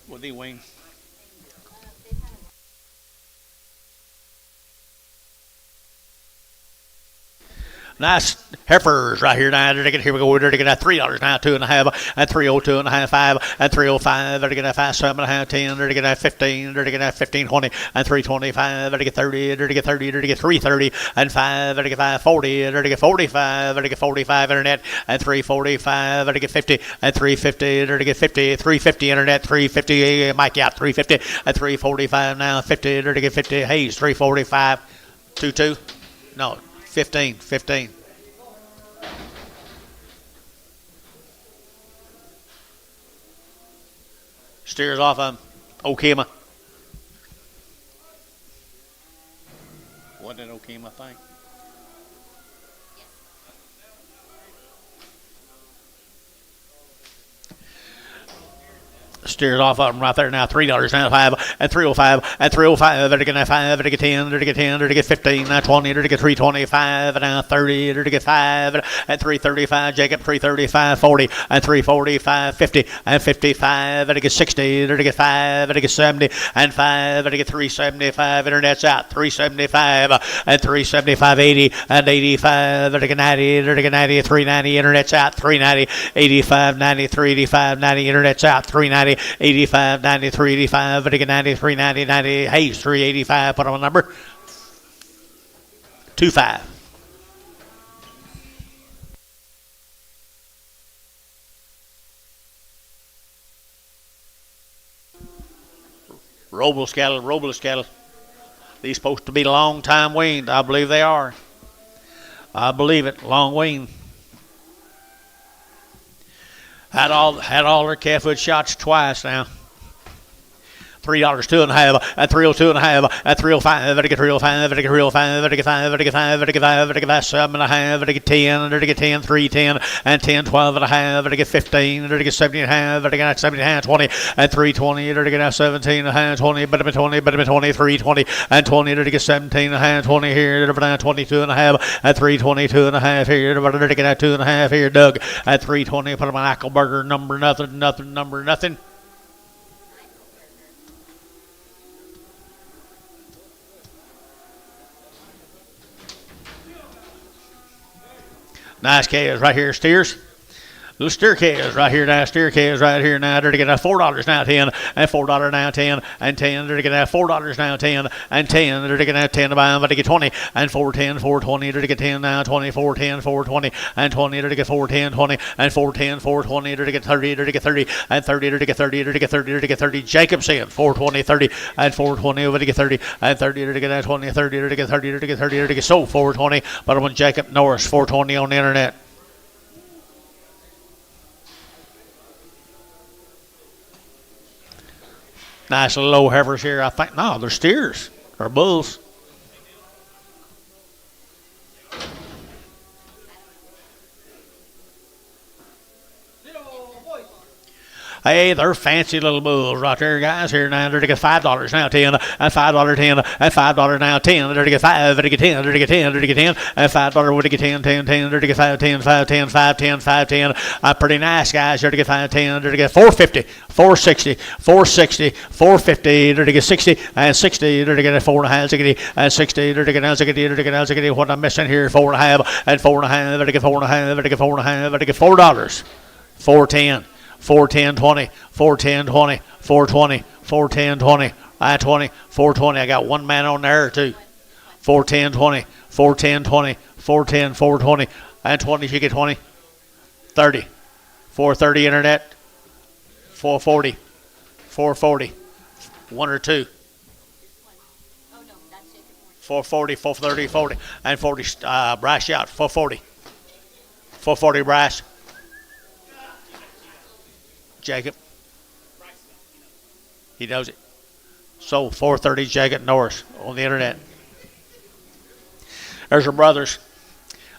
With the wing. Nice heifers right here now. They're to get, here we go. They're to get at $3 now, 2.5 and 302 and a half, 5 and 305. They're to get at 5, 7 and a half, 10. They're to get at 15. They're to get at 15, 20 and 325. They're to get 30. They're to get 30. They're to get 330 and 5. They're to get 540. They're to get 45. They're to get 45 internet and 345. They're to get 50 and 350. They're to get 50, 350 internet, 350. Mike out 350 and 345 now, 50. They're to get 50. Hayes 345, 22. No. 15. Steers off of Okema. What did Okema think? Steers off of them right there now. $3 now 5 and 305 and 305. They're to get 5. They're to get 10. They're to get 10. They're to get 15. Now 20. They're to get 325 and now 30. They're to get 5 and 335. Jacob 335, 40 and 345, 50 and 55. They're to get 60. They're to get 5. They're to get 70 and 5. They're to get 375. Internet's out. 375 and 375, 80 and 85. They're to get 90. They're to get 90, 390. Internet's out. 390, 85, 90, 385, 90. Internet's out. 390. 85, 90, 385, but again 93, 90, 90. Hayes 385. Put on a number 25. Robles cattle. These supposed to be long time weaned. I believe they are. I believe it. Long weaned. Had all their calf foot shots twice now. $3, 2.5, at 302 and a half, at 305, at 305, at 305, at 5, at 5, at 5, at 7 and a half, at 10, at 10, 310, and 10, 12 and a half, at 15, at 17 and a half, at 17 and a half, 20, and 320, at 17 and a half, 20, but 20, 320, and 20, at 17 and a half, 20 here, at 22 and a half, at 322 and a half here, at 2 and a half here, Doug, at 320, put him on Eichelberger, number nothing. Nice calves right here, steers. Little steer calves right here now. Steer calves right here now. They're to get $4 now 10 and $4 now 10 and 10. They're to get $4 now 10 and 10. They're to get 10 to buy them, but they get 20 and 410, 420. They're to get 10 now 20, 410, 420 and 20. They're to get 410, 20 and 410, 420. They're to get 30. They're to get 30 and 30. They're to get 30. They're to get 30. They're to get 30. Jacobson 420, 30 and 420. Over to get 30 and 30. They're to get 20, 30. They're to get 30. They're to get 30. They're to get sold 420. But I'm on Jacob Norris 420 on the internet. Nice little low heifers here. I think, no, they're steers or bulls. Hey, they're fancy little bulls right there, guys. Here now, they're to get $5 now, 10, and $5, 10, and $5 now, 10. They're to get 5, they're to get 10, they're to get 10, they're to get 10, and $5 would get 10, 10, 10. They're to get 5, 10, 5, 10, 5, 10, 5, 10. Pretty nice, guys. They're to get 5, 10. They're to get 450, 460, 460, 450. They're to get 60 and 60. They're to get 4.5 ziggity and 60. They're to get ziggity. They're to get ziggity. What I'm missing here, 4.5 and 4.5. They're to get 4.5. They're to get 4.5. They're to get $4. 410. 410 20 410 20 420 410 20 I 20 420. I got one man on there too. 410 20 410 20 410 420 and 20. You get 20 30 430 internet 440 440 one or two 440 430 40 and 40 brass out 440 440 brass. Jacob. He knows it. So 430 Jacob Norris on the internet. There's your brothers.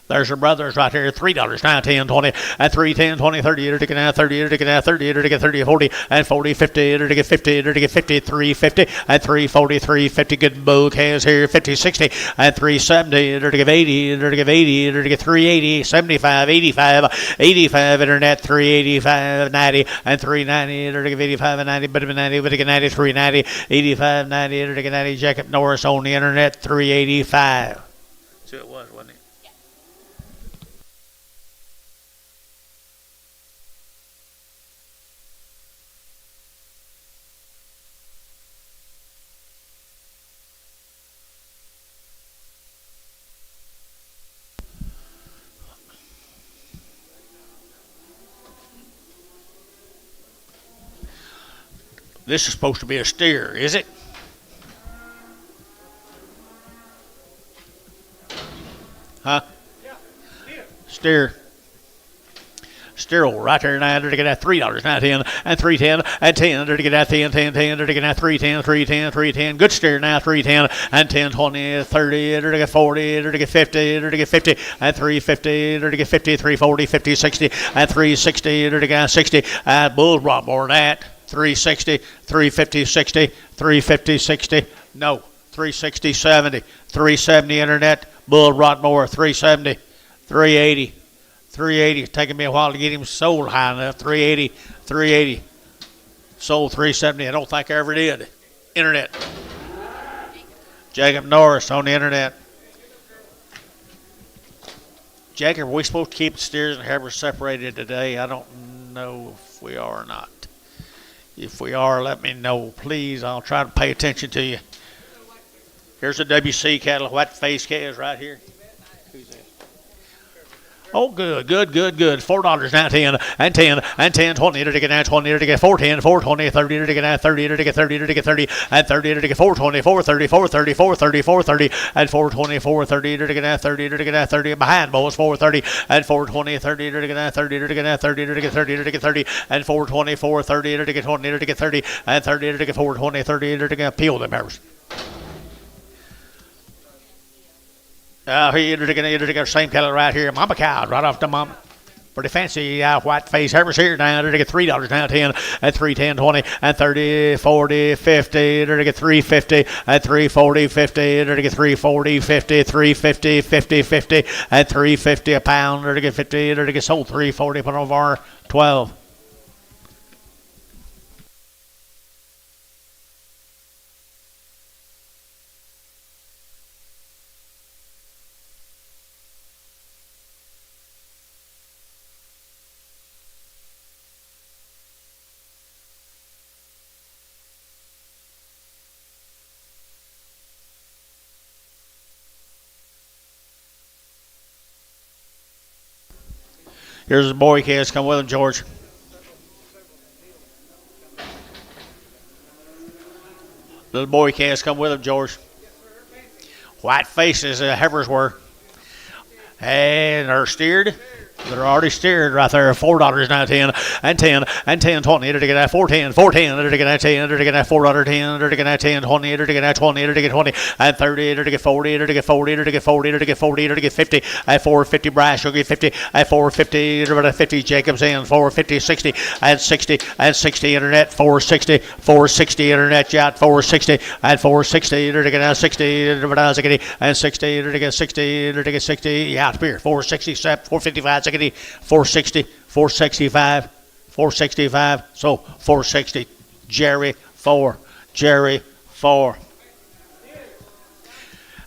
There's your brothers right here. $3 now, 10, 20, and 3, 10, 20, 30, to get now, 30, to get now, 30, to get 30, 40, and 40, 50, to get 50, to get 50, 350, and 340, 350. Good bull calves here, 50, 60, and 370, to get 80, to get 80, to get 380, 75, 85, 85, internet, 385, 90, and 390, to get 85 and 90, but 90, but get 90, 390, 85, 90, to get 90. Jacob Norris on the internet, 385. So it was, wasn't it? This is supposed to be a steer, is it? Huh? Yeah. Steer. Steer right there now. They're to get that $3 now, 10, and 310, and 10. They're to get that 10, 10, 10. They're to get that 310, 310, 310. Good steer now, 310, and 10, 20, 30. They're to get 40. They're to get 50. They're to get 50, and 350. They're to get 50, 340, 50, 60, and 360. They're to get 60. Bulls brought more than that. 360, 350, 60, 350, 60. No, 360, 70. 370 internet. Bull Rottmore, 370, 380. 380. It's taking me a while to get him sold high enough. 380, 380. Sold 370. I don't think I ever did. Internet. Jacob Norris on the internet. Jacob, are we supposed to keep the steers and heifers separated today? I don't know if we are or not. If we are, let me know, please. I'll try to pay attention to you. Here's a WC cattle, white face calves right here. Who's that? Oh, good. $4 now, 10, and 10, and 10, 20, to get now, 20, to get 410, 420, 30, to get now, 30, to get 30, to get 30, and 30, to get 420, 430, 430, 430, 430, and 420, 430, to get now, 30, to get now, 30, behind boys, 430, and 420, 30, to get now, 30, to get now, 30, to get 30, to get 30, and 420, 430, to get 20, to get 30, and 30, to get 420, 30, to get peel them members. Here, you're going to get the same cattle right here. Mama cow, right off the mama. Pretty fancy white face heifers here now. They're to get $3 now, 10, and 3, 10, 20, and 30, 40, 50. They're to get 350, and 340, 50. They're to get 340, 50, 350, 50, 50, and 350 a pound. They're to get 50. They're to get sold 340, put over 12. Here's the boy calves. Come with him, George. Little boy calves. Come with him, George. White faces, heifers were. And they're steered. They're already steered right there. $4 now, 10 and 10 and 10, 20. They're to get at 410, 410. They're to get at 10. They're to get at $4.10. They're to get at 10, 20. They're to get at 20. They're to get 20 and 30. They're to get 40. They're to get 40. They're to get 40. They're to get 40. They're to get 50 at 450. Brash will get 50 at 450. They're at 50. Jacobs in 450, 60 and 60 and 60. Internet 460, 460. Internet yacht 460 and 460. They're to get at 60. And 60. They're to get 60. They're to get 60. Yacht beer 460, 455. 460, 465, 465. So 460. Jerry 4. Jerry 4.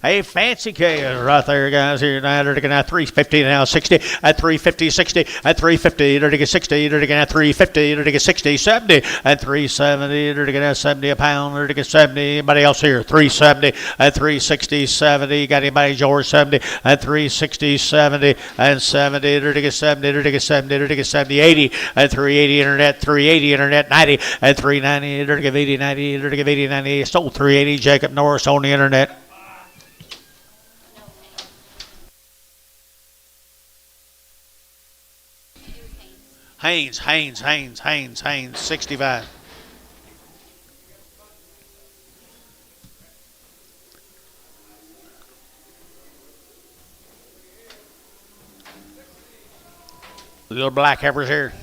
Hey, fancy calves right there, guys. Here now, they're looking at 350 now, 60 at 350, 60 at 350. They're looking at 60. They're looking at 350. They're looking at 60, 70 at 370. They're looking at 70 a pound. They're looking at 70. Anybody else here? 370 at 360, 70. Got anybody, George? 70 at 360, 70 and 70. They're looking at 70. They're looking at 70. They're looking at 70, 80 at 380. Internet 380. Internet 90 at 390. They're looking at 80, 90. They're looking at 80, 90. Stole 380. Jacob Norris on the internet. Haynes, 65. Little black heifers here.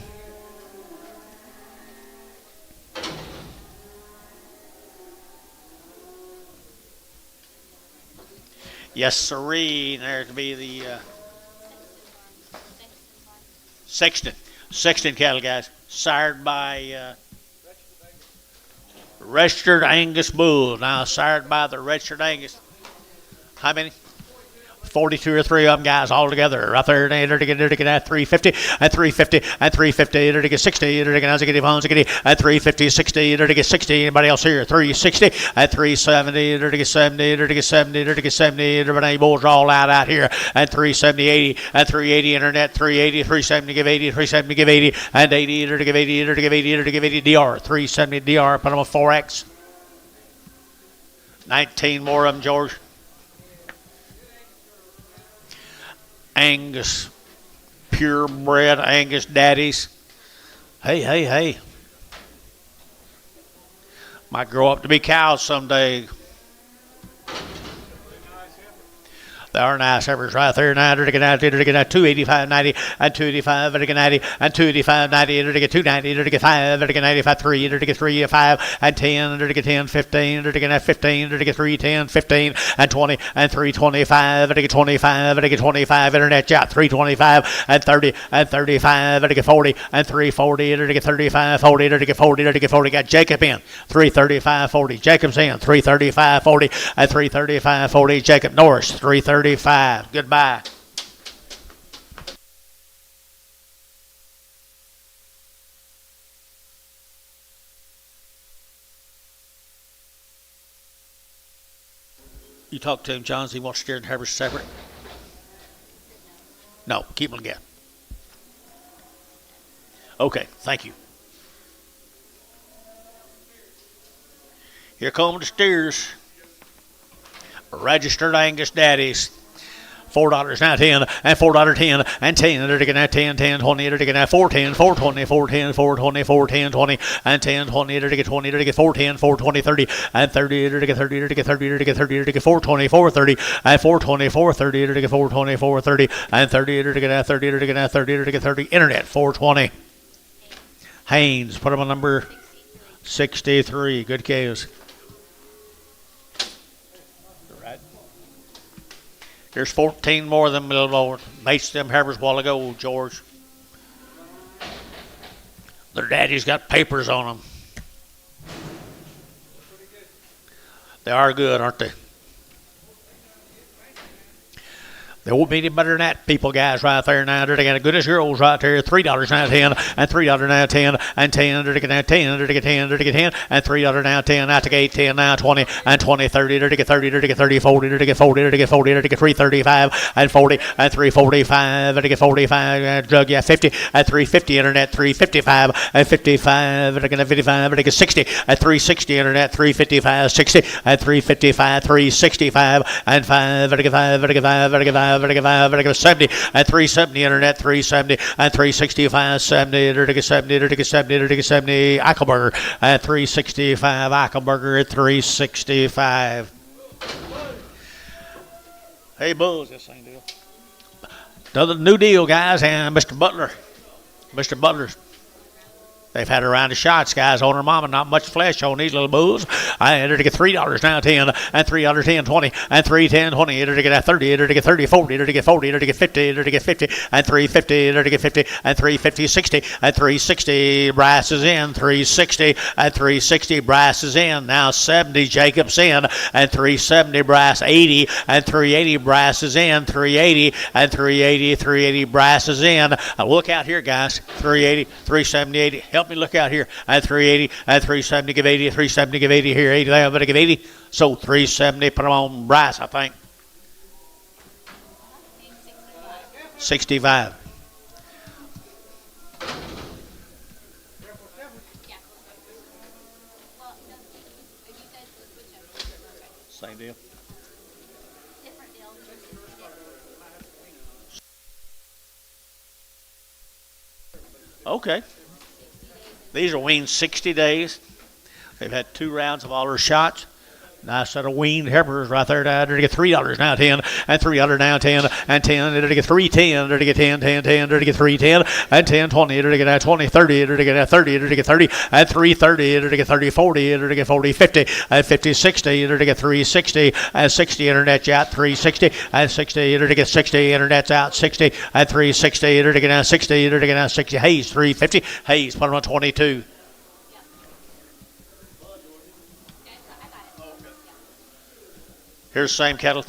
Yes, sirree. There to be the Sexton cattle, guys. Sired by registered Angus bull. Now sired by the registered Angus. How many? 42 or 3 of them, guys, all together. Right there, they're to get at 350, at 350, at 350. They're to get 60. They're to get at 350, 60. They're to get 60. Anybody else here? 360, at 370. They're to get 70. They're to get 70. They're to get 70. Everybody bulls are all out here at 370, 80, at 380. Internet 380, 370 give 80, 370 give 80, and 80. They're to give 80. They're to give 80. They're to give 80. DR 370 DR. Put them on 4X. 19 more of them, George. Angus, purebred Angus daddies. Hey. Might grow up to be cows someday. They are nice heifers right there now. They're looking at 285, 90, and 285, and 90, and 285, 90, they're to get 290, they're to get 5, they're to get 95, 3, they're to get 3, 5, and 10, they're to get 10, 15, they're to get 15, they're to get 3, 10, 15, and 20, and 325, they're to get 25, they're to get 25, internet yacht, 325, and 30, and 35, they're to get 40, and 340, they're to get 35, 40, they're to get 40, they're to get 40, got Jacob in, 335, 40, Jacob's in, 335, 40, and 335, 40, Jacob Norris, 335. Goodbye. You talk to him, John. He wants steer and heifers separate. No, keep them together. Okay, thank you. Here come the steers. Registered Angus daddies. $4 now, 10, and $4.10, and 10, they're taking at 10, 10, 20, they're taking at 410, 420, 410, 420, 410, 20, and 10, 20, they're taking 20, they're taking 410, 420, 30, and 30, they're taking 30, they're taking 30, they're taking 30, they're taking 420, 430, and 420, 430, they're taking 420, 430, and 30, they're taking at 30, they're taking at 30, they're taking 30, internet, 420. Haynes, put them on number 63, good calves. There's 14 more of them little mates them heifers a while ago, George. Their daddy's got papers on them. They are good, aren't they? They won't be any better than that, people, guys, right there now. They're taking as good as girls right there. $3 now, 10, and $3 now, 10, and 10. They're taking now 10, they're taking 10, they're taking 10, and $3 now, 10. I take 8, 10 now, 20, and 20, 30. They're taking 30, they're taking 30, 40, they're taking 40, they're taking 40, they're taking 335, and 40, and 345. They're taking 45, drug, yeah, 50, and 350, internet, 355, and 55. They're taking 55, they're taking 60, and 360, internet, 355, 60, and 355, 365, and 5. They're taking 5, they're taking 5, they're taking 5. 70, and 370 internet, 370, and 365, 70, 70, 70, 70, Eichelberger, and 365, Eichelberger at 365. Hey, Bulls, this thing deal. Another new deal, guys, and Mr. Butler's. They've had a round of shots, guys, on her mama. Not much flesh on these little bulls. I entered to get $3 now, 10, and $3, 10, 20, and 3, 10, 20. Entered to get 30, entered to get 30, 40, entered to get 40, entered to get 50, entered to get 50, and 350, entered to get 50, and 350, 60, and 360. Brass is in, 360, and 360. Brass is in. Now 70, Jacobs in, and 370. Brass 80, and 380. Brass is in, 380, and 380, 380. Brass is in. Now look out here, guys. 380, 370, 80. Help me look out here. At 380, at 370, give 80, 370, give 80 here, 80 there, I'm going to give 80. So 370, put them on Bryce, I think. 65. Same deal. Okay. These are weaned 60 days. They've had 2 rounds of all their shots. Nice set of weaned heifers right there. They're to get $3 now, 10, and $3 now, 10, and 10. They're to get 310. They're to get 10, 10, 10. They're to get 310, and 10, 20. They're to get 20, 30. They're to get 30. They're to get 30, and 330. They're to get 30, 40. They're to get 40, 50, and 50, 60. They're to get 360, and 60. Internet's out, 360, and 60. They're to get 60. Internet's out, 60, and 360. They're to get down 60. They're to get down 60. Hayes, 350. Hayes, put them on 22. Here's the same cattle,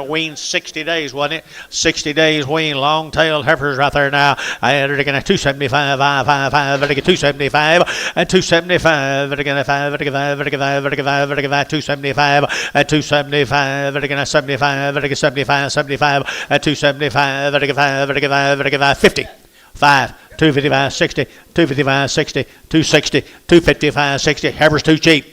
weaned 60 days, wasn't it? 60 days weaned, long-tailed heifers right there now. I entered again at 275, 5, but again 275, and 275, but again 5, but again 5, but again 5, but again 5, but again 275, at 275, but again 75, but again 75, 75, at 275, but again 5, but again 5, but again 5, 50, 5. 255, 60, 255, 60, 260, 255, 60. Heifers too cheap.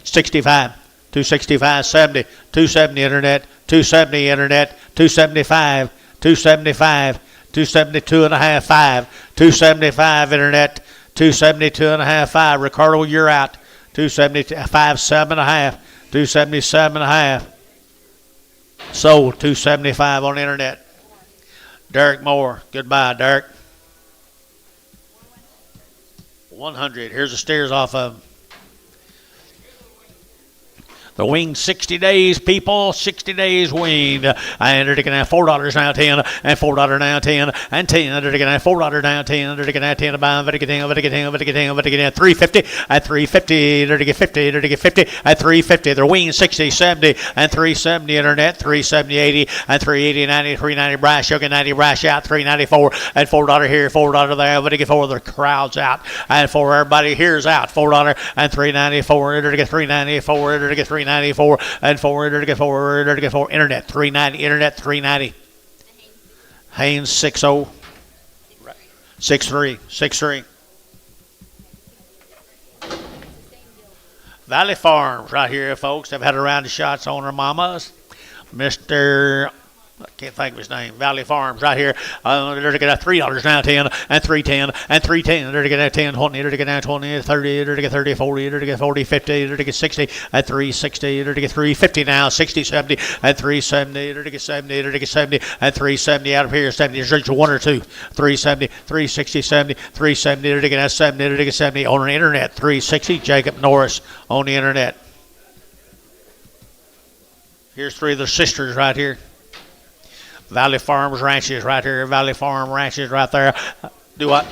65. 265, 70, 270 internet, 270 internet, 275, 275, 272 and a half, 5, 275 internet, 272 and a half, 5. Ricardo, you're out. 275, 7 and a half, 277 and a half. Sold 275 on internet. Derek Moore, goodbye, Derek. 100. Here's the steers off of them. The weaned 60 days, people, 60 days weaned. I entered again at $4 now, 10, and $4 now, 10, and 10. Entered again at $4 now, 10, entered again at 10, about, but again, but again, but again, but again, at 350, at 350, entered to get 50, entered to get 50, at 350. They're weaned 60, 70, and 370 internet, 370, 80, and 380, 90, 390, brash, sugar, 90, brash out, 394, and $4 here, $4 there, but again, 4 of the crowds out, and for everybody here's out, $4, and 394, entered to get 394, entered to get 394, and 4, entered to get 4, entered to get 4, internet, 390, internet, 390. Haynes, 60, 63, 63. Valley Farms right here, folks. They've had a round of shots on their mamas. Mr. I can't think of his name. Valley Farms right here. They're to get at $3 now, 10, and 310, and 310. They're to get at 10, 20, they're to get at 20, 30, they're to get 30, 40, they're to get 40, 50, they're to get 60, at 360, they're to get 350 now, 60, 70, at 370, they're to get 70, they're to get 70, at 370 out of here, 70, there's 1 or 2, 370, 360, 70, 370, they're to get at 70, they're to get 70 on the internet, 360, Jacob Norris on the internet. Here's 3 of the sisters right here. Valley Farms Ranches right here. Valley Farm Ranches right there. Do what?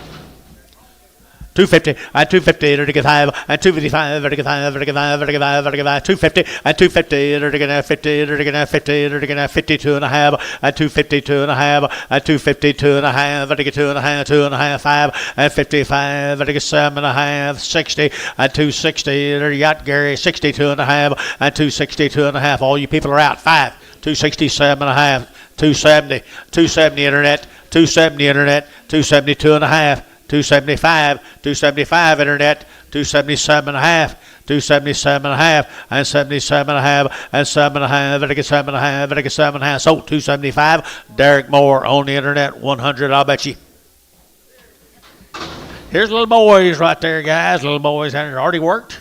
250, and 250, they're to get 5, and 255, they're to get 5, they're to get 5, they're to get 5, they're to get 5, 250, and 250, they're to get 50, they're to get 50, they're to get 52 and a half, and 252 and a half, and 252 and a half, they're to get 2 and a half, 2 and a half, 5, and 55, they're to get 7 and a half, 60, and 260, they're got Gary, 62 and a half, and 262 and a half. All you people are out. 5, 267 and a half, 270, 270 internet, 270 internet, 272 and a half. 275, 275 internet, 277 and a half, 277 and a half, and 77 and a half, and 7 and a half, and I get 7 and a half, and I get 7 and a half. So 275. Derek Moore on the internet, 100. I'll bet you. Here's little boys right there, guys. Little boys already worked.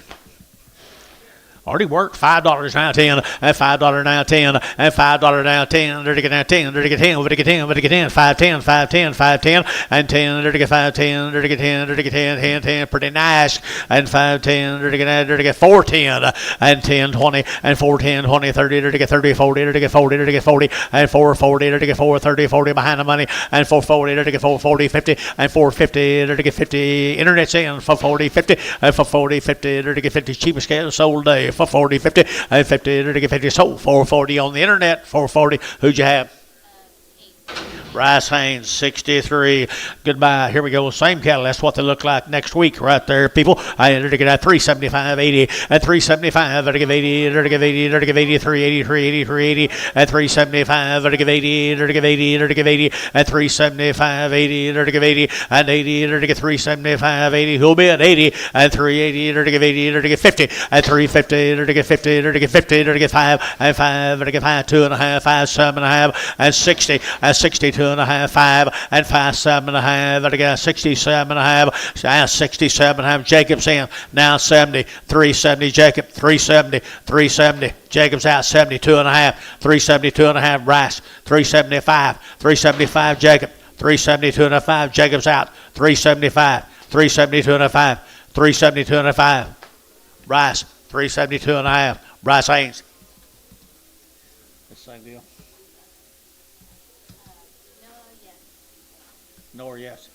Already worked. $5 now 10, and $5 now 10, and $5 now 10. There to get now 10. There to get 10. There to get 10. There to get 10. 510, 510, 510, and 10. There to get 510. There to get 10. There to get 10. 10, 10. Pretty nice. And 510. There to get 410, and 10, 20, and 410, 20, 30. There to get 30, 40. There to get 40. There to get 40, and 440. There to get 430, 40 behind the money, and 440. There to get 440, 50, and 450. There to get 50. Internet's in 440, 50, and 440, 50. There to get 50. Cheapest scale sold day. 440, 50, and 50, to get 50, sold 440 on the internet, 440. Who'd you have? Rice Haynes, 63. Goodbye. Here we go. Same cattle. That's what they look like next week right there, people. I entered to get at 375, 80, at 375, to give 80, to give 80, to give 80, 380, 380, 380, at 375, to give 80, to give 80, to give 80, at 375, 80, to give 80, and 80, to get 375, 80. Who'll be at 80, and 380, to give 80, to get 50, at 350, to get 50, to get 50, to get 5, and 5, to get 5, 2.5, 5, 7.5, and 60, at 62 and a half, 5, and 5, 7 and a half, and again 67 and a half, 67 and a half. Jacob's in now 70, 370. Jacob 370, 370. Jacob's out 72 and a half, 372 and a half. Bryce 375, 375. Jacob 372 and a half. Jacob's out 375, 372 and a half, 372 and a half. Bryce 372 and a half. Bryce Haynes. Same deal. No or yes?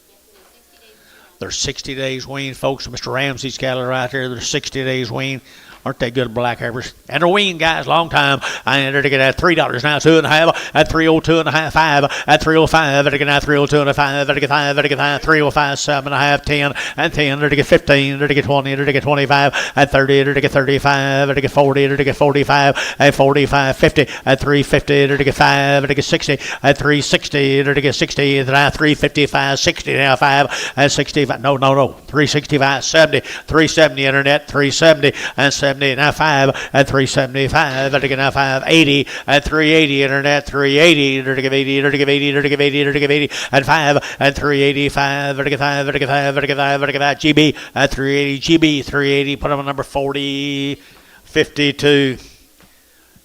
They're 60 days weaned, folks. Mr. Ramsey's cattle right there. They're 60 days weaned. Aren't they good black heifers? And they're weaned, guys, long time. I entered to get at $3 now, 2.5, at 302 and a half, 5, at 305, at now 302 and a 5, at 5, at 5, 305, 7.5, 10, and 10, to get 15, to get 20, to get 25, at 30, to get 35, to get 40, to get 45, at 45, 50, at 350, to get 5, to get 60, at 360, to get 60, at 355, 60 now 5, at 65, no, 365, 70, 370 internet, 370, and 70. Now 5 at 375, to get now 580 at 380 internet, 380 to give 80, to give 80, to give 80, to give 80 at 5 at 385, to get 5, to get 5, to get 5, to get 5 GB at 380, GB 380. Put them on number 40, 52.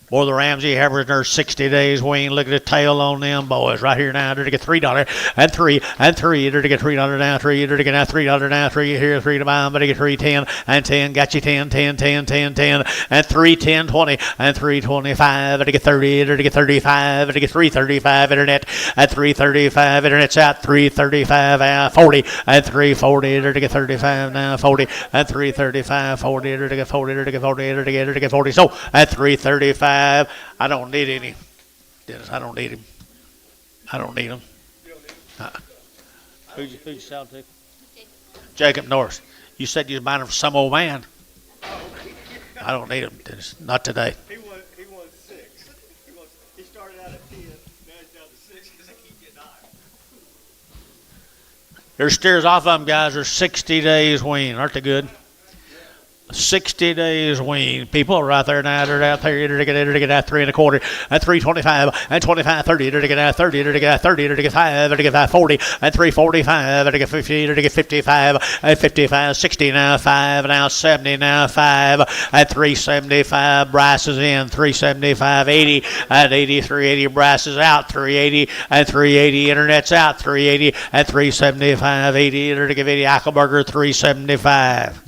Boy, the Ramsey heifers are 60 days weaned. Look at the tail on them boys right here now. They're to get $3 and 3 and 3. They're to get $3 now, 3. They're to get now $3 now, 3 here, 3 to buy. But to get 3, 10 and 10. Got you 10, 10, 10, 10, 10 and 3, 10, 20 and 325. To get 30. They're to get 35. To get 335 internet at 335. Internet's out 335 out 40 and 340. They're to get 35 now, 40 and 335, 40. They're to get 40. They're to get 40. They're to get 40. So at 335. I don't need any. Dennis, I don't need him. I don't need him. Who'd you sell to? Jacob Norris. You said you was buying him from some old man. I don't need him, Dennis. Not today. He won 6. He started out at 10. Now he's down to 6 because they keep getting higher. There's steers off of them, guys. They're 60 days weaned. Aren't they good? 60 days weaned. People right there now. They're out there. They're to get at 3 1/4, at 325, and 25, 30. They're to get at 30. They're to get at 30. They're to get 5. They're to get 540, and 345. They're to get 50. They're to get 55, and 55, 60 now 5, now 70 now 5, at 375. Bryce is in 375, 80, at 80, 380. Bryce is out 380, and 380. Internet's out 380, at 375, 80. They're to give 80. Eichelberger 375.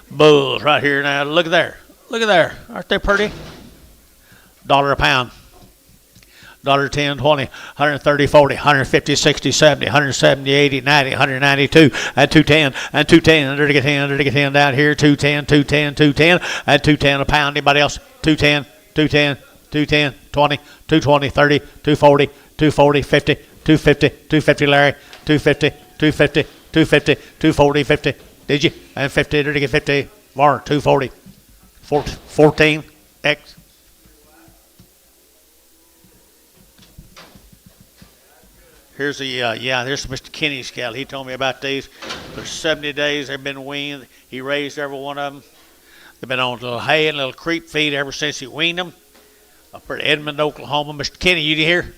Bulls right here now. Look at there. Look at there. Aren't they pretty? $1 a pound. $10, 20, 130, 40, 150, 60, 70, 170, 80, 90, 192, and 210, and 210. They're to get 10. They're to get 10 down here. 210, 210, 210, and 210 a pound. Anybody else? 210, 210, 210, 20, 220, 30, 240, 240, 50, 250, 250, Larry, 250, 250, 250, 240, 50. Did you? And 50, to get 50. More, 240. 14, X. Here's the, there's Mr. Kenny's cattle. He told me about these. For 70 days they've been weaned. He raised every one of them. They've been on a little hay and a little creep feed ever since he weaned them. Up at Edmond, Oklahoma. Mr. Kenny, you here?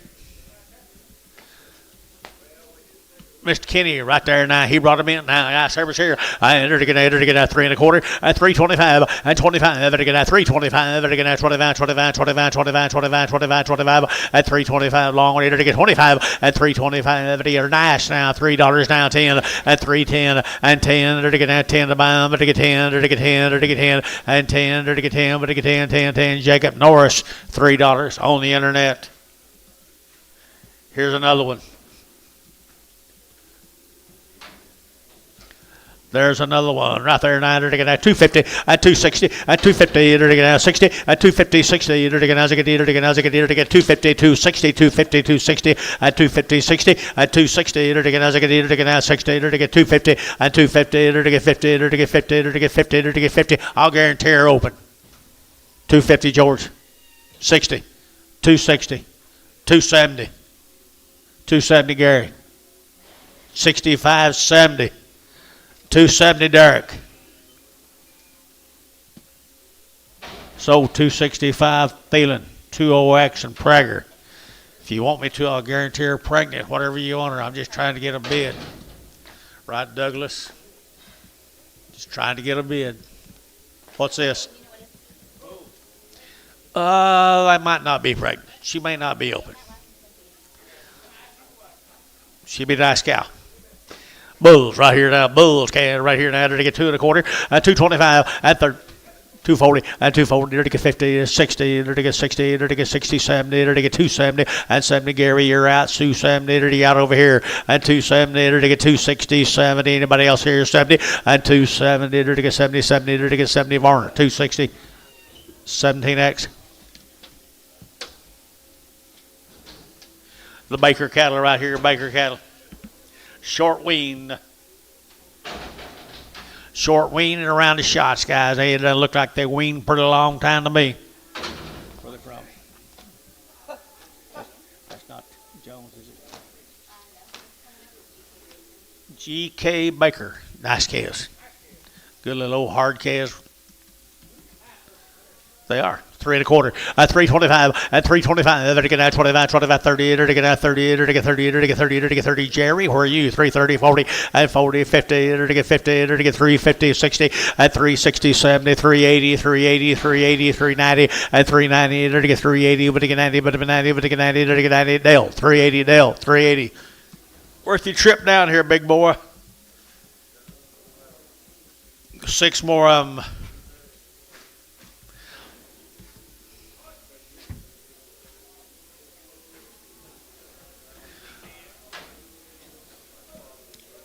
Mr. Kenny right there now. He brought him in. Now, service here. I entered again at 3 1/4 at 325 and 25 again at 325 again at 25 at 325 long entered again 25 at 325 at nice now $3 now 10 at 310 and 10 entered again at 10 to buy but to get 10 to get 10 to get 10 and 10 to get 10 but to get 10 Jacob Norris $3 on the internet. Here's another one. There's another one right there. Now they're at 250, at 260, at 250. They're at 60, at 250, 60. They're at 250, 260, 250, 260, at 250, 60, at 260. They're at 60. They're at 250, at 250. They're at 50. They're at 50. They're at 50. They're at 50. I'll guarantee her open. 250 George, 60, 260, 270, 270 Gary, 65, 70. 270 Derek. Sold 265 Thielen, 2OX and Prager. If you want me to, I'll guarantee her pregnant, whatever you want her. I'm just trying to get a bid. Right, Douglas? Just trying to get a bid. What's this? I might not be pregnant. She may not be open. She'll be a nice cow. Bulls right here now. Bulls can right here now. They're to get 2 1/4 at 225 at 240 at 240. They're to get 50 60. They're to get 60. They're to get 60 70. They're to get 270 and 70. Gary, you're out. 270. They're to get out over here at 270. They're to get 260 70. Anybody else here? 70 and 270. They're to get 70 70. They're to get 70. Varner 260 17X. The Baker cattle right here. Baker cattle. Short wean and around the shots, guys. They look like they weaned pretty long time to me. Where they from? That's not Jones, is it? G.K. Baker. Nice calves. Good little old hard calves. They are. 3 1/4 at 325 at 325. They're getting at 25, 25, 30. They're getting at 30. They're getting 30. They're getting 30. They're getting 30. Jerry, where are you? 330, 40 and 40, 50. They're getting 50. They're getting 350, 60 at 360, 70, 380, 380, 380, 390 at 390. They're getting 380, but they get 90, but they get 90, but they get 90. They're getting 90. Dale, 380. Dale, 380. Worth your trip down here, big boy. 6 more of them.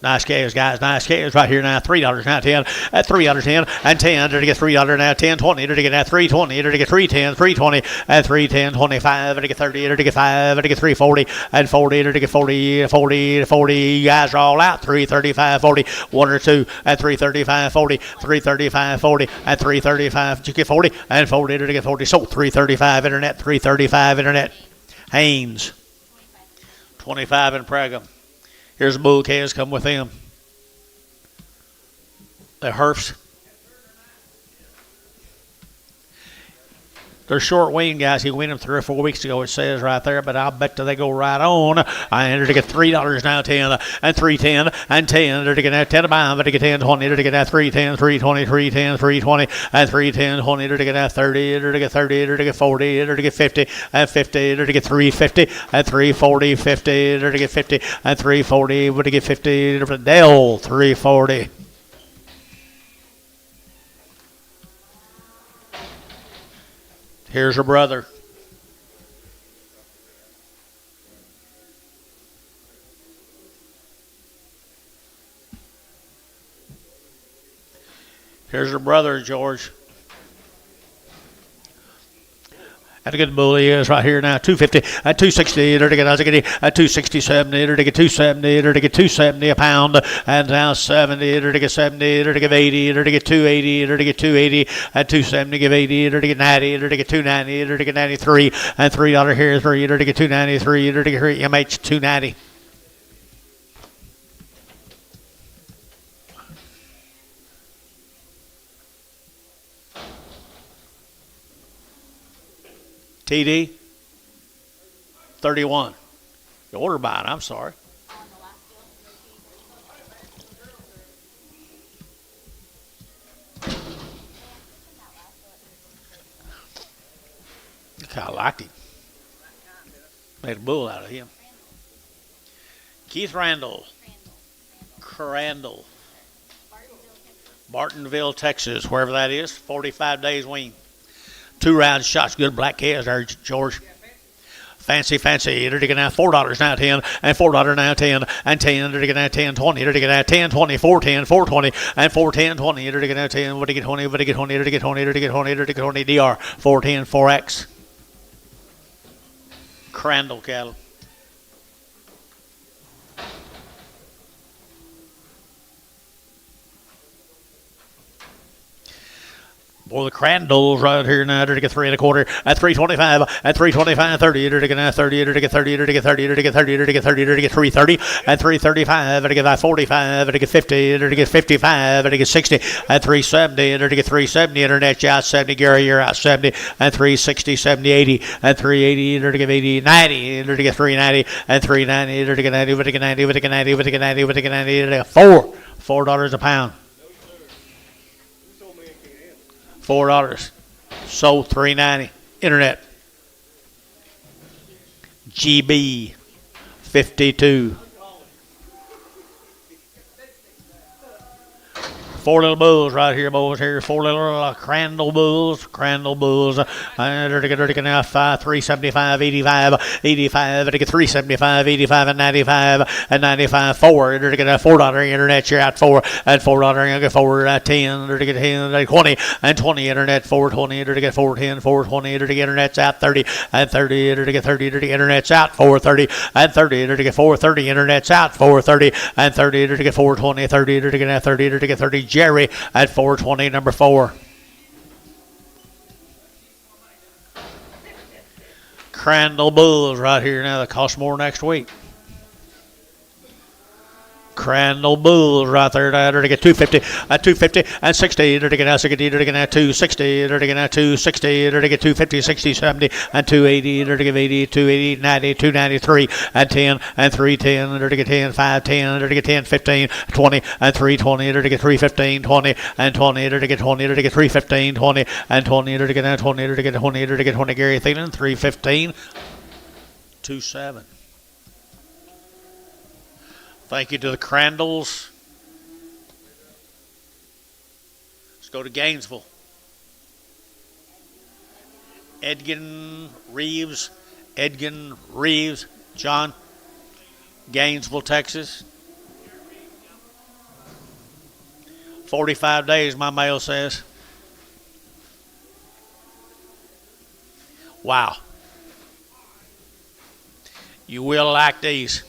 Nice calves, guys. Nice calves right here now. $3 now, 10 at 310 and 10. They're to get $3 now, 10, 20. They're to get at 320. They're to get 310, 320 at 310, 25. They're to get 30. They're to get 5. They're to get 340 and 40. They're to get 40, 40, 40. You guys are all out. 335, 40. 1 or 2 at 335, 40. 335, 40 at 335. Did you get 40 and 40? They're to get 40. So 335 internet, 335 internet. Haynes, 25 in Praga. Here's the bull calves, come with them. The Herfs. They're short weaned, guys. He weaned them 3 or 4 weeks ago, it says right there, but I'll bet they go right on. I entered to get $3 now, 10 and 310 and 10. They're to get 10 to buy, but to get 10, 20. They're to get 310, 320, 310, 320 and 310, 20. They're to get 30. They're to get 30. They're to get 40. They're to get 50 and 50. They're to get 350 and 340, 50. They're to get 50 and 340. But to get 50. Dell 340. Here's her brother. Here's her brother, George. And a good bull he is right here now. 250 at 260. They're to get at 260, 70. They're to get 270. They're to get 270 a pound. And now 70. They're to get 70. They're to get 80. They're to get 280. They're to get 280 at 270. Give 80. They're to get 90. They're to get 290. They're to get 93 and $3 here. 3. They're to get 293. They're to get MH 290. TD, 31. The order buying, I'm sorry. Look how I liked him. Made a bull out of him. Keith Randall. Crandall. Bartonville, Texas, wherever that is. 45 days wean. 2 round shots. Good black calves there, George. Fancy. They're taking out $4 now, 10, and $4 now, 10, and 10. They're taking out 10, 20. They're taking out 10, 20, 410, 420, and 410, 20. They're taking out 10. What do you get 20? What do you get 20? They're taking 20. They're taking 20. They're taking 20. DR 410, 4X. Crandall cattle. Boy, the Crandalls right here now. They're to get 3 1/4 at 325, at 325, 30. They're to get 30. They're to get 30. They're to get 30. They're to get 30. They're to get 30. They're to get 330 at 335. They're to get 45. They're to get 50. They're to get 55. They're to get 60 at 370. They're to get 370. Internet out 70. Gary, you're out 70 at 360, 70, 80 at 380. They're to get 80, 90. They're to get 390 at 390. They're to get 90. They're to get 90. They're to get 90. They're to get 90. They're to get 90. They're to get $4 a pound. $4. Sold $3.90. Internet. GB 52. 4 little bulls right here, boys. Here, 4 little Crandall bulls. They're taking now 375, 85, 85. They get 375, 85, and 95, and 95. 4. They're taking $4 internet. You're out 4 at $4. You get 4 at 10. They're taking 10, 20, and 20 internet. 420. They're taking 410, 420. They're taking internet's out 30 and 30. They're taking 30. They're taking internet's out 430 and 30. They're taking 430. Internet's out 430 and 30. They're taking 420, 30. They're taking 30. They're taking 30. Jerry at 420, number 4. Crandall bulls right here now that cost more next week. Crandall bulls right there. They're to get 250 at 250 and 60. They're to get 60. They're to get 260. They're to get 260. They're to get 250, 60, 70 and 280. They're to get 80, 280, 90, 293 and 10 and 310. They're to get 10, 510. They're to get 10, 15, 20 and 320. They're to get 315, 20 and 20. They're to get 20. They're to get 315, 20 and 20. They're to get 20. They're to get 20. They're to get 20. Gary Thielen 315, 27. Thank you to the Crandalls. Let's go to Gainesville. Edgin Reeves, John, Gainesville, Texas. 45 days, my mail says. Wow. You will like these.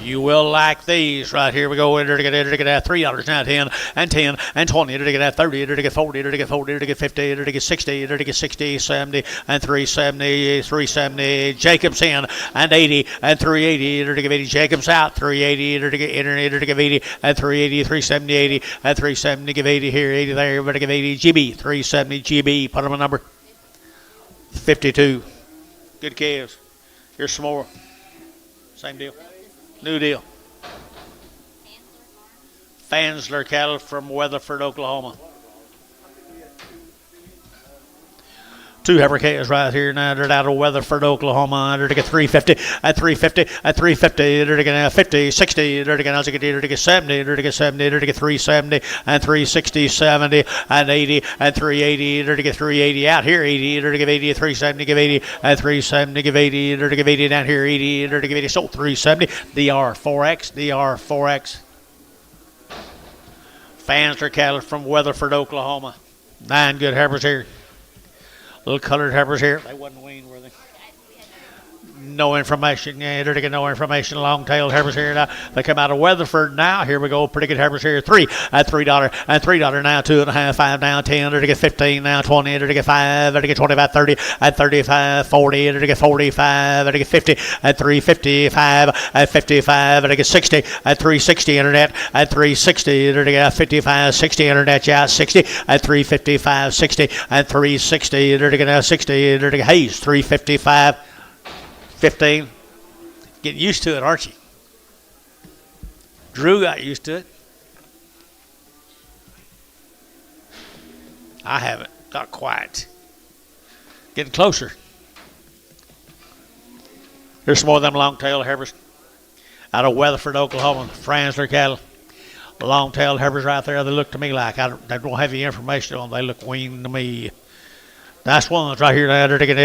You will like these right here. We go in there to get $3 now, 10 and 10 and 20. To get 30. To get 40. To get 40. To get 50. To get 60. To get 60, 70 and 370, 370. Jacobs in and 80 and 380. To get 80. Jacobs out 380. To get internet. To get 80 and 380, 370, 80 and 370. Give 80 here, 80 there. But to give 80 GB, 370 GB. Put them a number 52. Good calves. Here's some more. Same deal. New deal. Fansler cattle from Weatherford, Oklahoma. 2 heifer calves right here now. They're out of Weatherford, Oklahoma. They're to get 350 at 350 at 350. They're to get 50, 60. They're to get 70. They're to get 70. They're to get 70. They're to get 370 and 360, 70 and 80 and 380. They're to get 380 out here. 80. They're to give 80 at 370. Give 80 at 370. Give 80. They're to give 80 down here. 80. They're to give 80. Sold 370. DR 4X. DR 4X. Fansler cattle from Weatherford, Oklahoma. 9 good heifers here. Little colored heifers here. They wasn't weaned, were they? No information. Yeah, they're getting no information. Long-tailed heifers here now. They come out of Weatherford now. Here we go. Pretty good heifers here. $3 at $3 and $3 now. 2.5, 5 now. 10. They're to get 15 now. 20. They're to get 5. They're to get 25, 30 at 35, 40. They're to get 45. They're to get 50 at 355 at 55. They're to get 60 at 360 internet at 360. They're to get 55, 60 internet. Yeah, 60 at 355, 60 at 360. They're to get 60. They're to get Hayes 355. 15. Getting used to it, aren't you? Drew got used to it. I haven't. Not quite. Getting closer. Here's some more of them long-tailed heifers out of Weatherford, Oklahoma. Franzler cattle. Long-tailed heifers right there. They look to me like they don't have any information on them. They look weaned to me. Nice ones right here. They're to get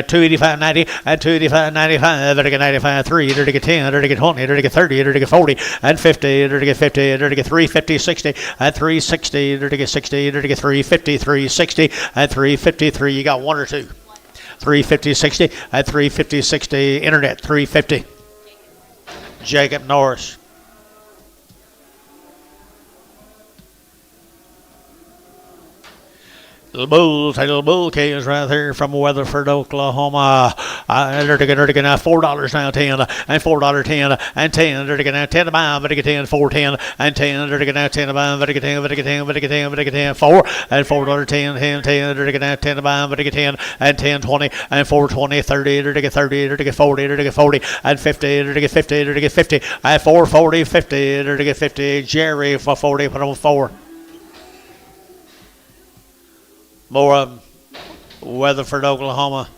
285.90 and 285.95. They're to get 95.3. They're to get 10. They're to get 20. They're to get 30. They're to get 40 and 50. They're to get 50. They're to get 350, 60 and 360. They're to get 60. They're to get 350, 360 and 353. You got one or two. 350, 60 and 350, 60. Internet 350. Jacob Norris. Little bulls, little bull calves right there from Weatherford, Oklahoma. They're to get $4 now, 10 and $4, 10 and 10. They're to get 10 to buy, but to get 10, 4, 10 and 10. They're to get 10 to buy, but to get 10, but to get 10, but to get 10, but to get 10, 4 and $4, 10, 10, 10. They're to get 10 to buy, but to get 10 and 10, 20 and 4, 20, 30. They're to get 30. They're to get 40. They're to get 40 and 50. They're to get 50. They're to get 50 and 4, 40, 50. They're to get 50. Jerry for 40, put on 4. More of them. Weatherford, Oklahoma.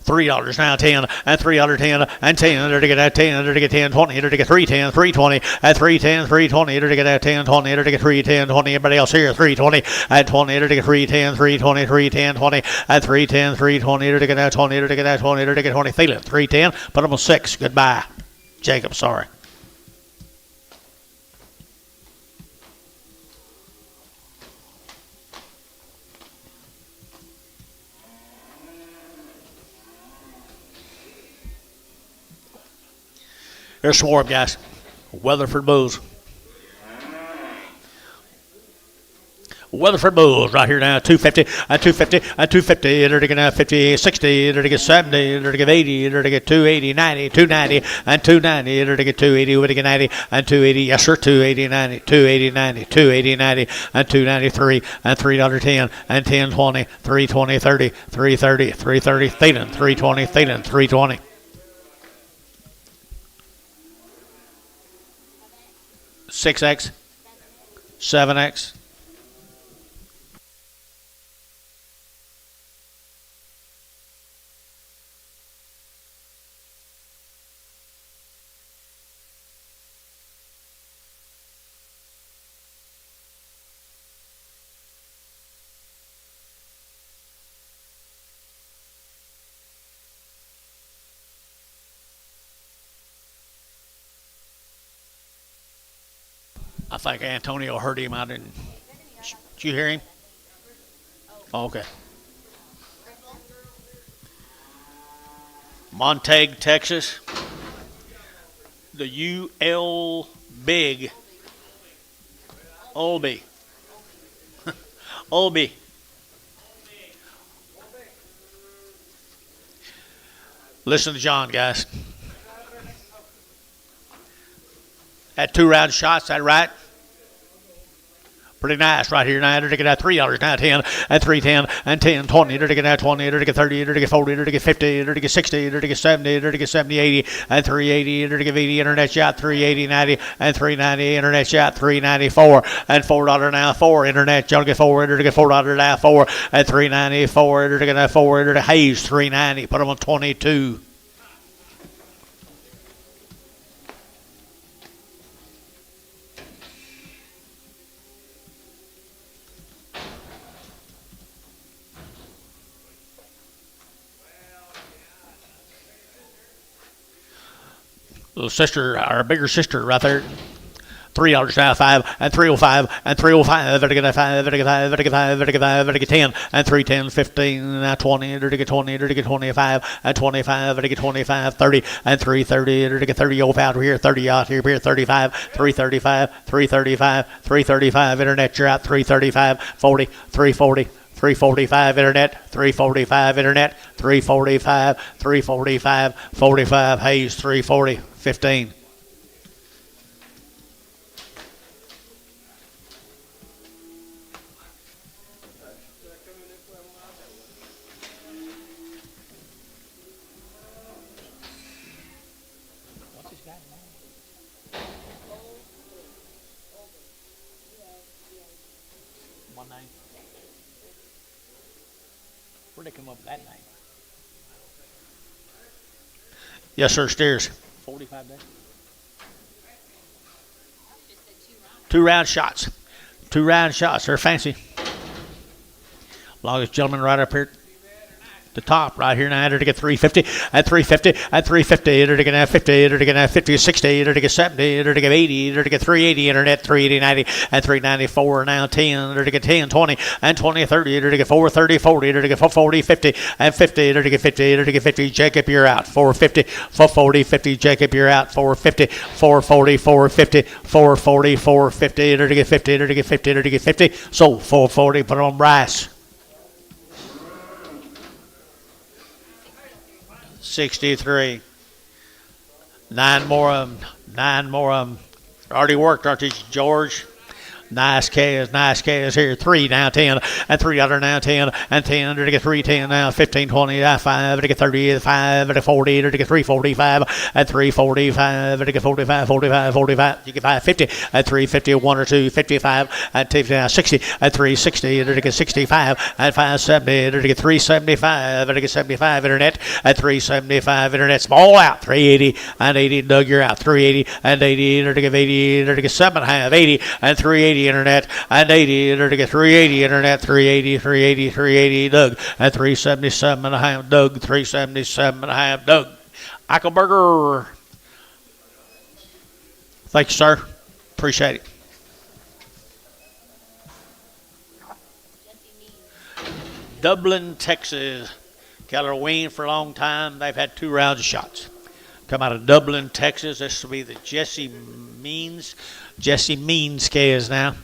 $3 now, 10 and $3, 10 and 10. They're to get 10. They're to get 10, 20. They're to get 310, 320 at 310, 320. They're to get 10, 20. They're to get 310, 20. Everybody else here 320 at 20. They're to get 310, 320, 310, 20 at 310, 320. They're to get 20. They're to get 20. They're to get 20. Thielen 310. Put them on 6. Goodbye. Jacob, sorry. There's some more of them, guys. Weatherford Bulls. Weatherford Bulls right here now. 250 and 250 and 250. They're to get 50, 60. They're to get 70. They're to get 80. They're to get 280, 90, 290 and 290. They're to get 280. We're to get 90 and 280. Yes, sir. 280, 90, 280, 90, 280, 90 and 293 and $3.10 and 10, 20, 320, 30, 330, 330. Thielen 320. Thielen 320. 6X, 7X. I think Antonio heard him. I didn't. Did you hear him? Oh, okay. Montague, Texas. The UL Big. Olby. Olby. Listen to John, guys. Had 2 round shots, is that right? Pretty nice right here now. They're to get $3 now, 10 and 310 and 10, 20. They're to get 20. They're to get 30. They're to get 40. They're to get 50. They're to get 60. They're to get 70. They're to get 70, 80 and 380. They're to get 80. Internet shot 380, 90 and 390. Internet shot 394 and $4 now, 4. Internet you're to get 4. They're to get $4 now, 4 and 394. They're to get 4. They're to Hayes 390. Put them on 22. Little sister, our bigger sister right there. $3 now, 5 and 305 and 305, vertical 5, vertical 5, vertical 5, vertical 5, vertical 10 and 310, 15 now 20, vertical 20, vertical 25 and 25, vertical 25, 30 and 330, vertical 30 over out here, 30 out here, 35, 335, 335, 335, internet you're out, 335, 40, 340. 345 internet, 345 internet, 345, 345, 45 Hayes, 340, 15. Where'd they come up with that name? Yes, sir, steers. 45 days. Two round shots. Two round shots. They're fancy. Longest gentleman right up here. The top right here now, enter to get 350 and 350 and 350, enter to get 50, enter to get 50, 60, enter to get 70, enter to get 80, enter to get 380, internet 380, 90 and 394 now 10, enter to get 10, 20 and 20, 30, enter to get 430, 40, enter to get 440, 50 and 50, enter to get 50, enter to get 50, Jacob you're out, 450, 440, 50, Jacob you're out, 450, 440, 450, 440, 450, enter to get 50, enter to get 50, enter to get 50, so 440, put it on Bryce. 63. Nine more of them. Already worked, aren't you, George? Nice calves here. 3 now 10 and 3 other now 10 and 10 to get 310 now 15 20 5 to get 35 to 40 to get 345 and 345 to get 45 45 45 you get 550 and 350 1 or 2 55 and 60 and 360 to get 65 and 570 to get 375 to get 75 internet and 375 internet's all out 380 and 80 Doug you're out 380 and 80 to get 80 to get 7.5 80 and 380 internet and 80 to get 380 internet 380 Doug at 377.5 Doug 377.5 Doug Eichelberger. Thank you, sir. Appreciate it. Dublin, Texas. Keller Wayne for a long time. They've had 2 rounds of shots. Come out of Dublin, Texas. This will be the Jesse Means calves now.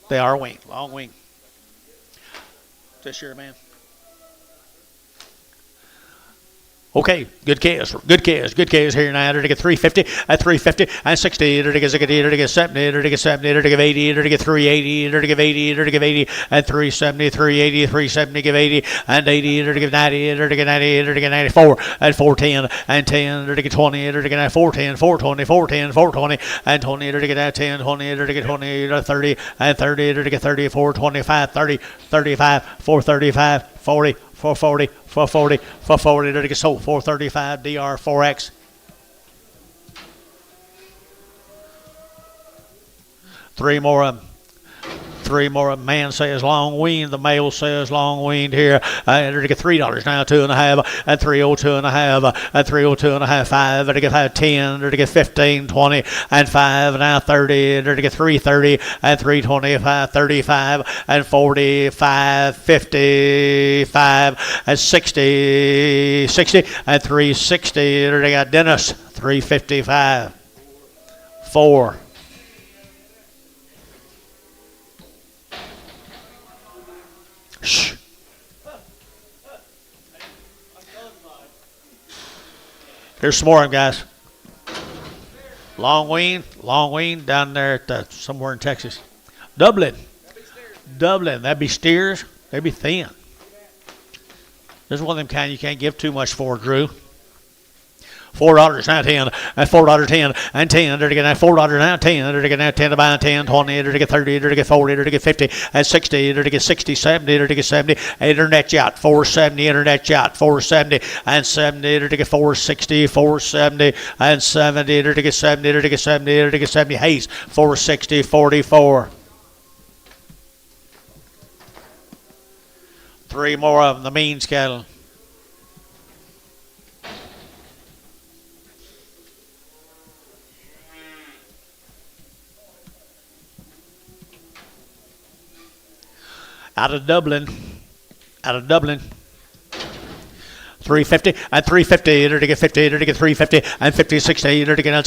They are wing, long wing. This year, man. Okay, good calves here now. To get 350 at 350 and 60. To get 70, to get 70, to get 80, to get 380, to get 80, to get 80 and 370, 380, 370, give 80 and 80, to get 90, to get 90, to get 94 and 410 and 10, to get 20, to get 410, 420, 410, 420 and 20, to get 10, 20, to get 20, 30 and 30, to get 30, 425, 30, 35, 435, 40. 440, 440, 440, to get sold, 435, DR, 4X. Three more of them. Man says long weaned. The male says long weaned here. To get $3 now, 2.5 and 302.5 and 302.5, 5. To get 10. To get 15, 20 and 5 now 30. To get 330 and 325, 35 and 45, 55 and 60 and 360. To got Dennis 355, 4. Shh. Here's some more of them, guys. Long wean down there at somewhere in Texas. Dublin. That'd be steers. They'd be thin. This is one of them kind you can't give too much for, Drew. $4 now 10 and $4.10 and 10 to get $4 now 10 to get 10 to buy 10 20 to get 30 to get 40 to get 50 and 60 to get 60 70 to get 70 internet yacht 470 internet yacht 470 and 70 to get 460 470 and 70 to get 70 to get 70 to get 70 Hayes 460 44. 3 more of them, the Means cattle. Out of Dublin. 350 and 350, enter to get 50, enter to get 350 and 50, 60, enter to get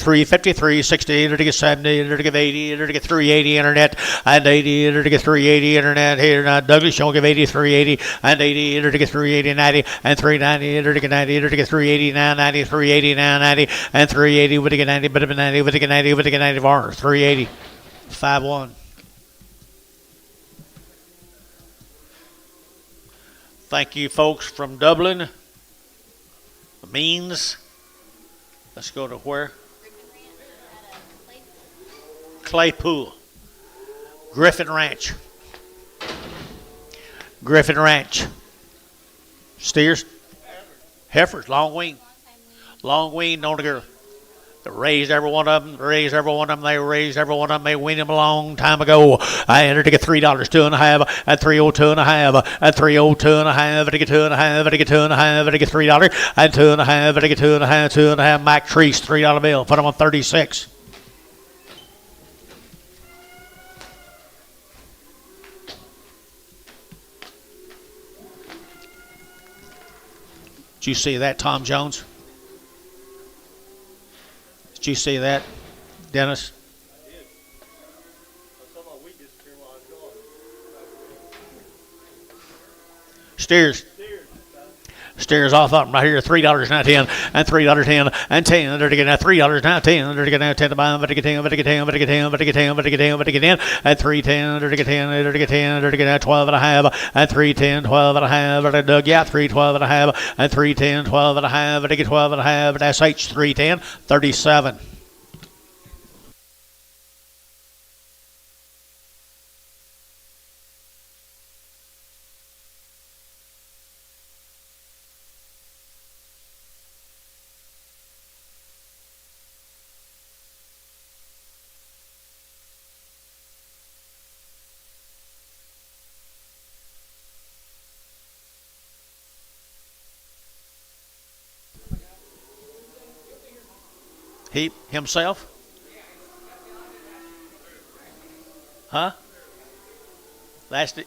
350, 360, enter to get 70, enter to get 80, enter to get 380 internet and 80, enter to get 380 internet here. Now Douglas, you'll give 80, 380 and 80, enter to get 380, 90 and 390, enter to get 90, enter to get 380, 990, 380, 990 and 380 with the get 90, but 90 with the get 90 with the get 90 var 380, 5-1. Thank you, folks from Dublin. The Means. Let's go to where? Claypool. Griffin Ranch. Griffin Ranch. Steers? Heifers. Long wean. Long wean. Don't go. They raised every one of them. They raised every one of them. They weaned them a long time ago. I entered to get $3, 2.5, and 302.5, and 302.5, to get 2.5, to get 2.5, to get $3, and 2.5, to get 2.5, 2.5. Mac Treese, $3 bill. Put them on 36. Did you see that, Tom Jones? Did you see that, Dennis? I did. I saw my wheat disappear while I was gone. Steers. Steers off up right here, $3 now 10, and $3.10, and 10. They're to get now $3 now 10. They're to get now 10 to buy them, but to get 10, but to get 10, but to get 10, but to get 10, but to get 10, but to get 10, and 3.10. They're to get 10, they're to get 10, they're to get now 12.5, and 3.10, 12.5. They're to Doug, yeah, 3.12.5, and 3.10, 12.5, but to get 12.5, but SH 3.10, 37. He himself? Huh? Last it.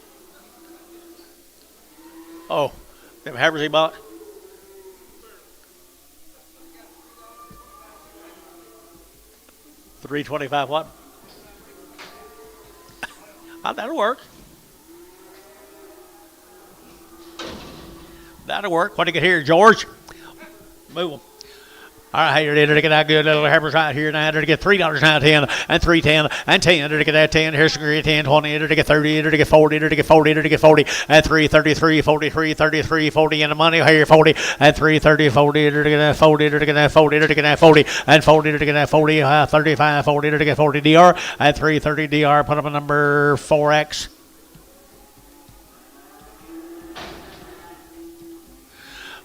Oh, them heifers he bought? $3.25 what? That'll work. That'll work. What do you get here, George? Move them. All right, here, they're to get that good little heifers right here now. They're to get $3 now 10, and 3.10, and 10. They're to get that 10. Here's some 10, 20. They're to get 30. They're to get 40. They're to get 40. They're to get 40, and 3.33, 43, 33, 40 in the money here, 40, and 3.30, 40. They're to get that 40. They're to get that 40. They're to get that 40, and 40. They're to get that 40, 35, 40. They're to get 40 DR, and 3.30 DR. Put up a number 4X.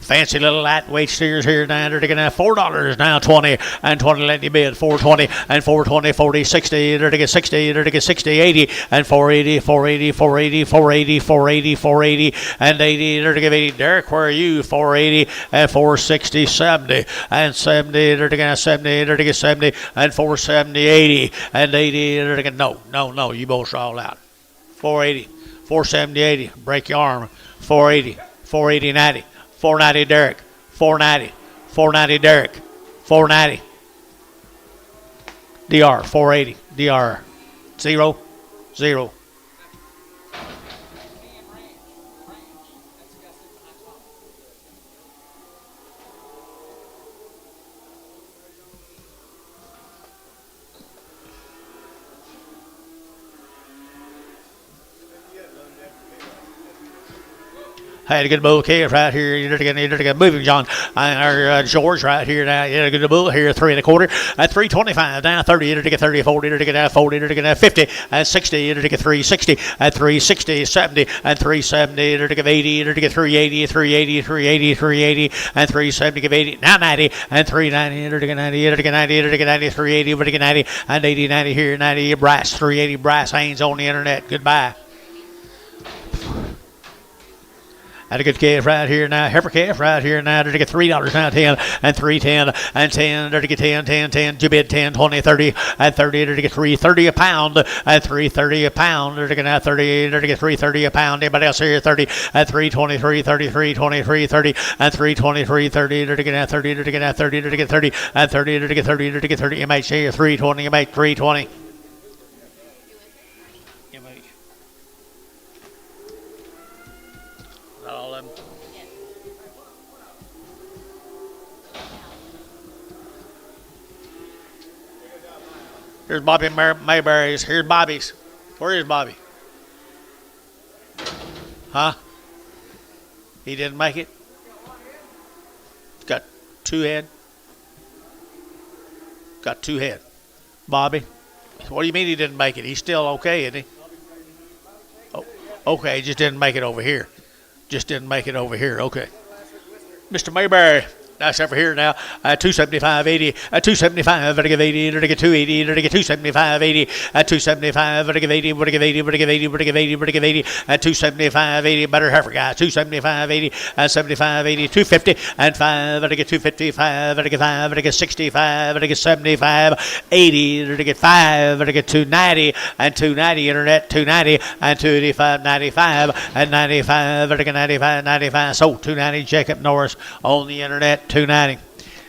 Fancy little lightweight steers here now. They're taking $4 now 20, and 20 let you bid 420, and 420, 40, 60. They're taking 60. They're taking 60, 80, and 480, 480, 480, 480, 480, 480, and 80. They're taking 80. Derek, where are you? 480 and 460, 70, and 70. They're taking 70. They're taking 70, and 470, 80, and 80. They're taking no. You both are all out. 480, 470, 80. Break your arm. 480, 480, 90. 490 Derek, 490, 490 Derek, 490. DR, 480, DR, 0, 0. Had a good bull calf right here. You're to moving John. George right here now. You had a good bull here, 3 1/4. At 325 now, 30. You're to get 30, 40. You're to get 40. You're to get 50. At 60. You're to get 360. At 360, 70. At 370. You're to get 80. You're to get 380, 380, 380, 380. And 370, give 80. Now 90. And 390. You're to get 90. You're to get 90. You're to get 90. 380. You're to get 90. And 80, 90 here. 90. Bryce. 380. Bryce Haynes on the internet. Goodbye. And a good calf right here now. Heifer calf right here now. They're to get $3 now, 10 and 3.10 and 10. They're to get 10, 10, 10. Jibid 10, 20, 30 and 30. They're to get $3.30 a pound and $3.30 a pound. They're to get now 30. They're to get $3.30 a pound. Anybody else here? 30 and 3.23, 33, 23, 30 and 3.23, 30. They're to get now 30. They're to get now 30. They're to get 30 and 30. They're to get 30. They're to get 30. MH here 3.20. MH 3.20. MH. Not all of them. Here's Bobby Mayberry's. Here's Bobby's. Where is Bobby? Huh? He didn't make it? He's got 2 head. Got 2 head. Bobby? What do you mean he didn't make it? He's still okay, isn't he? Oh, okay, he just didn't make it over here. Just didn't make it over here. Okay. Mr. Mayberry. That's over here now. 275.80. 275. Better give 80. Better get 280. Better get 275.80. 275. Better give 80. Better give 80. Better give 80. Better give 80. Better give 80. 275.80. Better heifer guys. 275.80. 75.80. 250 and 5. Better get 255. Better get 5. Better get 65. Better get 75. 80. Better get 5. Better get 290 and 290. Internet 290 and 285. 95 and 95. Better get 95. 95. So 290. Jacob Norris on the internet. 290.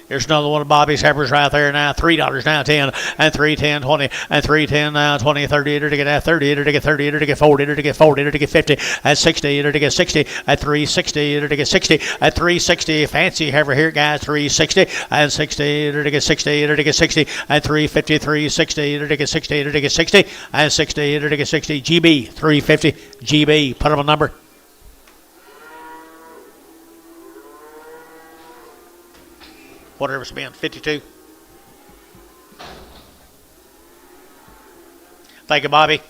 Here's another one of Bobby's heifers right there now. $3 now, 10 and 3.10, 20 and 3.10 now, 20, 30. To get at 30. To get 30. To get 40. To get 40. To get 50 at 60. To get 60 at 360. To get 60 at 360. Fancy heifer here, guys. 360 and 60. To get 60. To get 60 and 350. 360. To get 60. To get 60 and 60. To get 60. GB 350. GB. Put up a number. Whatever it's been, 52. Thank you, Bobby.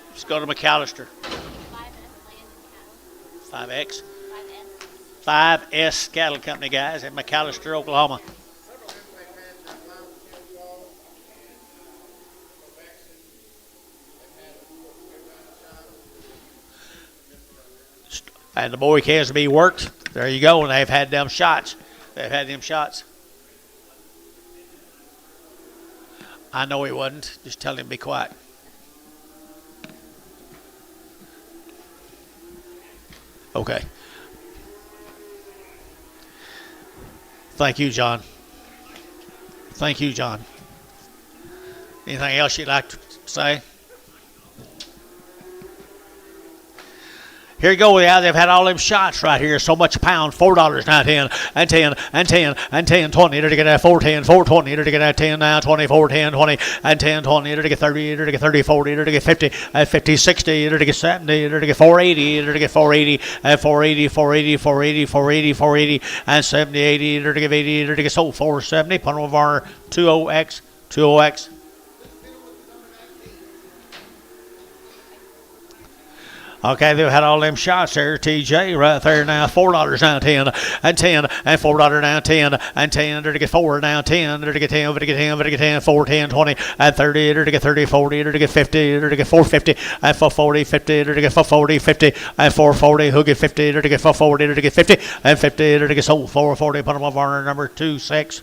Let's go to McAllister. 5X. 5S Cattle Company, guys, at McAllister, Oklahoma. And the boy calves to be worked. There you go. And they've had them shots. They've had them shots. I know he wasn't. Just tell him to be quiet. Okay. Thank you, John. Thank you, John. Anything else you'd like to say? Here you go. Yeah, they've had all them shots right here. So much a pound. $4 now, 10 and 10 and 10 and 10, 20. To get that 410, 420. To get that 10 now, 24, 10, 20 and 10, 20. To get 30. To get 30, 40. To get 50 and 50, 60. To get 70. To get 480. To get 480 and 480, 480, 480, 480, 480 and 70, 80. To get 80. To get so 470. Put over our 20X, 20X. Okay, they've had all them shots there, TJ, right there now. $4 now, 10 and 10 and $4 now, 10 and 10. To get 4 now, 10. To get 10, to get 10, to get 10, 4, 10, 20 and 30. To get 30, 40. To get 50. To get 450 and 440, 50. To get 440, 50 and 440. Who get 50? To get 440. To get 50 and 50. To get so 440. Put them over on number 26.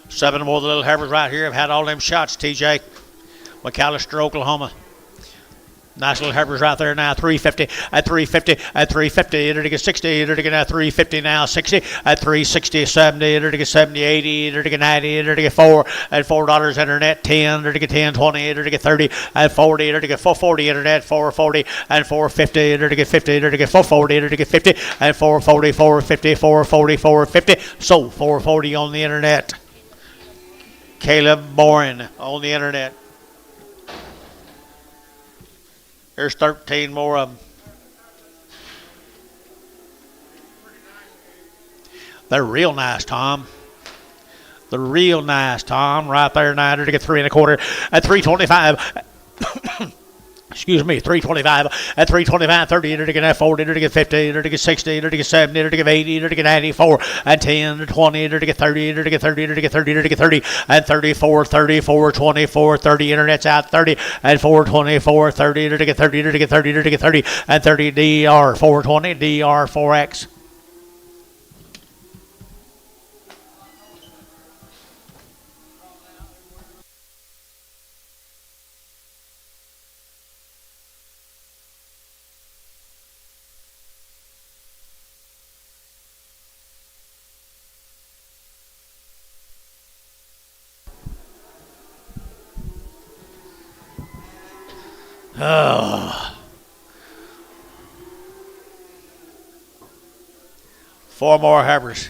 Seven more of the little heifers right here have had all them shots, TJ. McAllister, Oklahoma. Nice little heifers right there now. 350 at 350 at 350. To get 60. To get 350 now. 60 at 360. 70. To get 70. 80. To get 90. To get 4 at $4 internet. 10. To get 10. 20. To get 30 at 40. To get 440 internet. 440 and 450. To get 50. To get 440. To get 50 and 440. 450. 440. 450. So 440 on the internet. Caleb Boren on the internet. There's 13 more of them. They're real nice, Tom. They're real nice, Tom. Right there, 900 to get 3 1/4 at 325. Excuse me, 325 at 325, 30 to get 40 to get 50 to get 60 to get 70 to get 80 to get 94 and 10 to 20 to get 30 to get 30 to get 30 to get 30 and 34, 34, 24, 30. Internet's out 30 and 424, 30 to get 30 to get 30 to get 30 and 30 DR 420 DR 4X. Oh. 4 more heifers.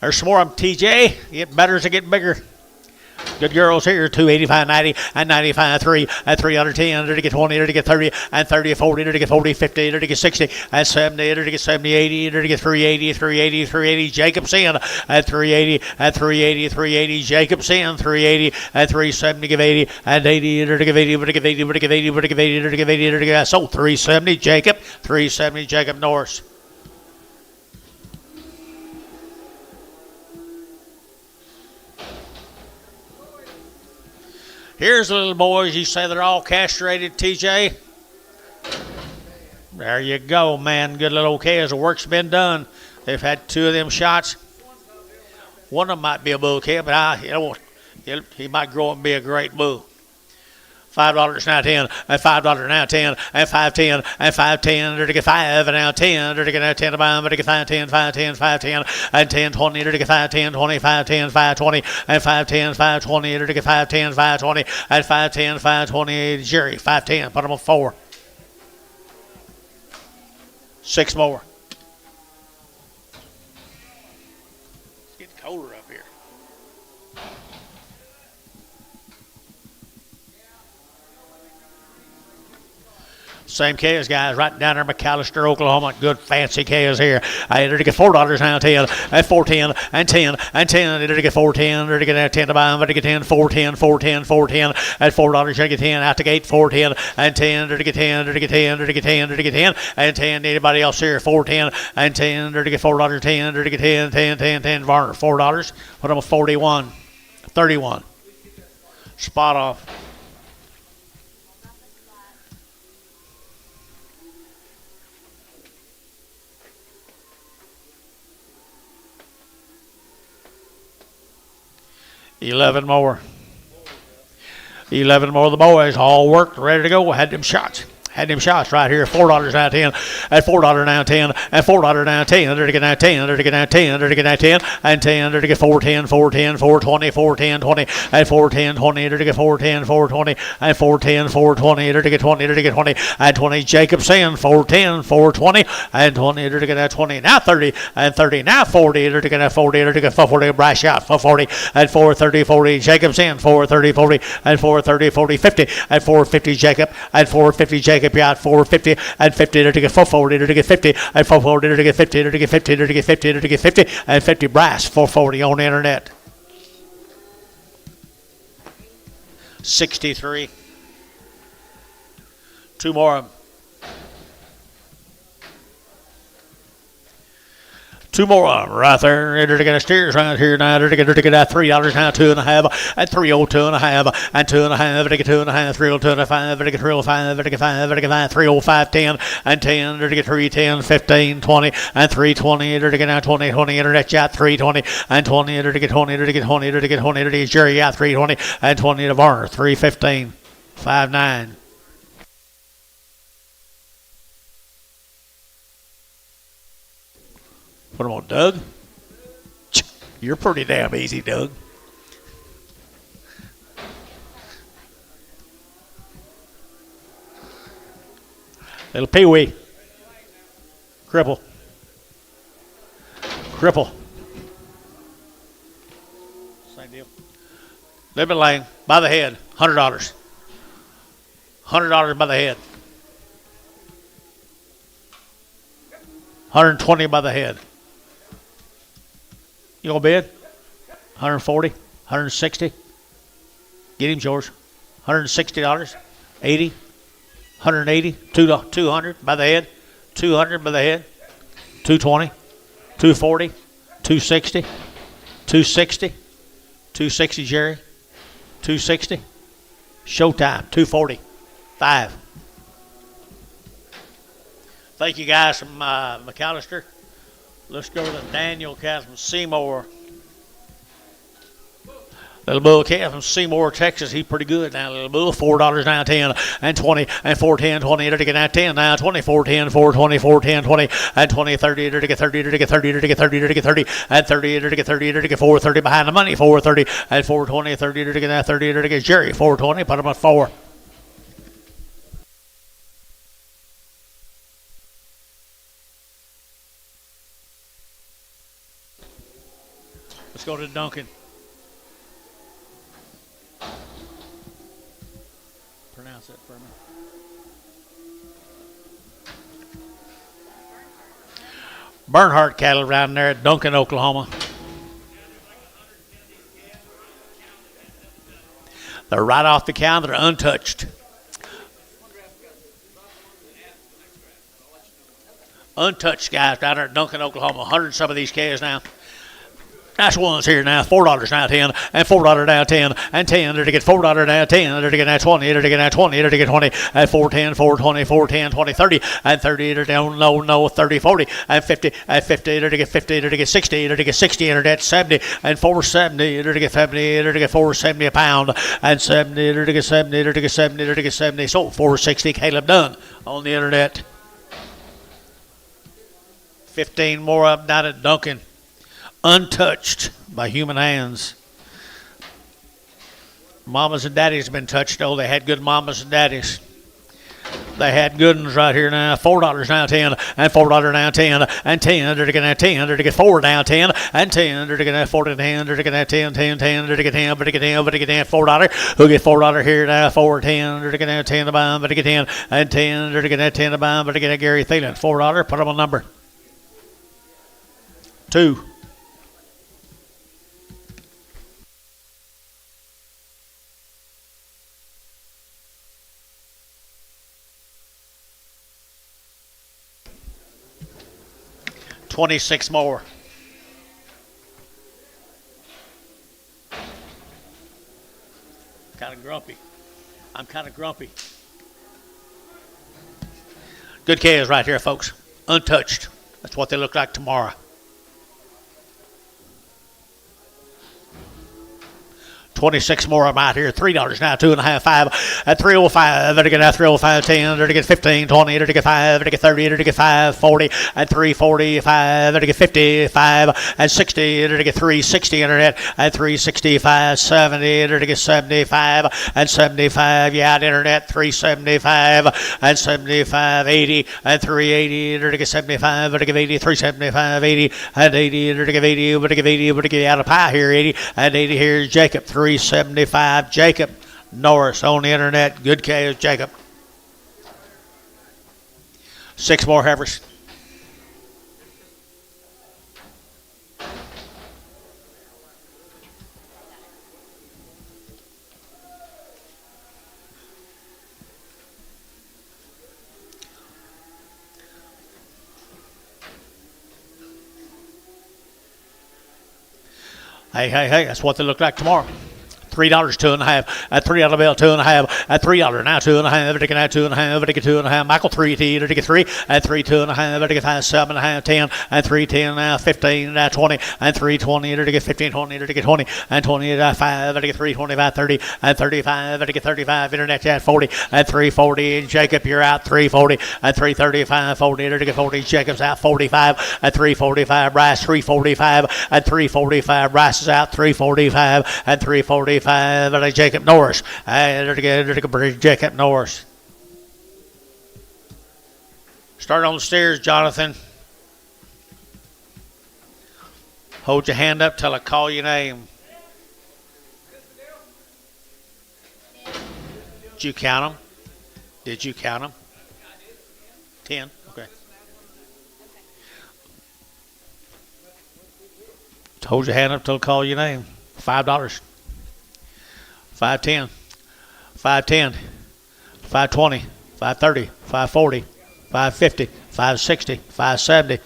There's some more of them, TJ. Get better as they get bigger. Good girls here, 285, 90, and 95, 3, and 310, to get 20, to get 30, and 30, 40, to get 40, 50, to get 60, and 70, to get 70, 80, to get 380, 380, 380, Jacobson, and 380, and 380, 380, Jacobson, 380, and 370, give 80, and 80, to give 80, to give 80, to give 80, to give 80, to give 80, to give 80, so 370, Jacob, 370, Jacob Norris. Here's the little boys. You say they're all castrated, TJ? There you go, man. Good little calves. The work's been done. They've had 2 of them shots. One of them might be a bull calf, but he might grow up and be a great bull. $5 now 10, and $5 now 10, and 510, and 510, to get 5, and now 10, to get now 10 to buy them, to get 510, 510, 510, and 10, 20, to get 510, 20, 510, 520, and 510, 520, to get 510, 520, and 510, 520, Jerry, 510, put them on 4. 6 more. It's getting colder up here. Same calves, guys, right down there in McAllister, Oklahoma. Good fancy calves here. I entered to get $4 now, 10, and 410, and 10, and 10. Entered to get 410, entered to get 10 to buy them, but to get 10, 410, 410, 410, and $4. You get 10 out the gate, 410, and 10, entered to get 10, entered to get 10, entered to get 10, entered to get 10, and 10. Anybody else here? 410, and 10, entered to get $4, 10, entered to get 10, 10, 10, 10. Varner, $4. Put them on 41, 31. Spot off. $11 more. 11 more of the boys, all worked, ready to go. Had them shots right here. $4 now 10, and $4 now 10, and $4 now 10. Under to get now 10, under to get now 10, under to get now 10, and 10, under to get 410, 410, 420, 410, 20, and 410, 20, under to get 410, 420, and 410, 420, under to get 20, under to get 20, and 20. Jacobson, 410, 420, and 20, under to get now 20, now 30, and 30, now 40, under to get now 40, under to get 440, Brash out, 440, and 430, 40. Jacobson, 430, 40, and 430, 40, 50, and 450, Jacob, and 450, Jacob. Out 450 and 50 to get 440 to get 50 and 440 to get 50 to get 50 to get 50 to get 50 and 50 brass 440 on the internet. 63. 2 more of them. 2 more of them right there. Enter to get a steers right here now. Enter to get $3 now, 2.5, and 302.5, and 2.5, to get 2.5, 302.5, to get 305, to get 5, to get 5, 305, 10, and 10, to get 310, 15, 20, and 320, to get now 20, 20, internet chat 320, and 20, to get 20, to get 20, to get 20, to get Jerry out 320, and 20 to Varner 315, 59. Put them on Doug. You're pretty damn easy, Doug. Little Pee-wee. Cripple. Same deal. Living Lane, by the head, $100. $100. $100 by the head. 120 by the head. You gonna bid? 140, 160. Get him, George. $160, 80, 180, 200 by the head, 200 by the head, 220, 240, 260, 260, 260, Jerry, 260. Showtime, 240, 5. Thank you guys from McAllister. Let's go to Daniel Calves from Seymour. Little bull calf from Seymour, Texas. He's pretty good now. Little bull, $4 now, 10 and 20 and 4, 10, 20. It'll get now 10 now, 20, 4, 10, 4, 20, 4, 10, 20 and 20, 30. It'll get 30. It'll get 30. It'll get 30. It'll get 30 and 30. It'll get 30. It'll get 4, 30 behind the money. 4, 30 and 4, 20, 30. It'll get now 30. It'll get Jerry 4, 20. Put him at 4. Let's go to Duncan. Pronounce that for me. Bernhardt cattle around there at Duncan, Oklahoma. They're right off the counter. They're untouched. Untouched guys down there at Duncan, Oklahoma. 100 some of these calves now. Nice ones here now. $4 now, 10 and $4 now, 10 and 10. They're to get $4 now, 10. They're to get now 20. They're to get now 20. They're to get 20 and 4, 10, 4, 20, 4, 10, 20, 30 and 30. They're down no 30, 40 and 50 and 50. They're to get 50. They're to get 60. They're to get 60. They're at 70 and 470. They're to get 70. They're to get 470 a pound and 70. They're to get 70. They're to get 70. They're to get 70. Sold 460. Caleb Dunn on the internet. 15 more up down at Duncan. Untouched by human hands. Mamas and daddies have been touched. Oh, they had good mamas and daddies. They had good ones right here now. $4 now, 10 and $4 now, 10 and 10. They're to get now 10. They're to get 4 now, 10 and 10. They're to get now 40 10. They're to get now 10, 10, 10. They're to get 10. But to get 10. But to get 10. $4. Who get $4 here now? 4, 10. They're to get now 10 to buy them. But to get 10 and 10. They're to get now 10 to buy them. But to get now Gary Thielen. $4. Put them on number 2. $26 more. Kind of grumpy. I'm kind of grumpy. Good calves right here, folks. Untouched. That's what they look like tomorrow. $26 more of them out here. $3 now, 2.5, 5 at 305. They're to get out 305, 10. They're to get 15, 20. They're to get 5. They're to get 30. They're to get 5, 40 at 345. They're to get 55 and 60. They're to get 360 internet at 365, 70. They're to get 75 and 75. Yeah, out internet 375 and 75, 80 and 380. They're to get 75. They're to get 80, 375, 80 and 80. They're to get 80. They're to get 80. They're to get out of pie here. 80 and 80 here. Jacob 375. Jacob Norris on the internet. Good calves, Jacob. 6 more heifers. Hey, that's what they look like tomorrow. $3, 2.5 at $3 bill, 2.5 at $3 now, 2.5. They get now 2.5. They get 2.5. Michael 3 T. They get 3 at 3, 2.5. They get 5, 7.5, 10 and 3, 10 now, 15 now, 20 and 3, 20. They get 15, 20. They get 20 and 20 at 5. They get 3, 25, 30 and 35. They get 35. Internet at 40 at 340. And Jacob, you're out 340 at 335, 40. They get 40. Jacob's out 45 at 345. Bryce 345 at 345. Bryce is out 345 at 345. Jacob Norris. Jacob Norris. Start on the stairs, Jonathan. Hold your hand up till I call your name. Did you count them? Did you count them? 10. Okay. Hold your hand up till I call your name. $5. 510. 510. 520. 530. 540. 550. 560. 570.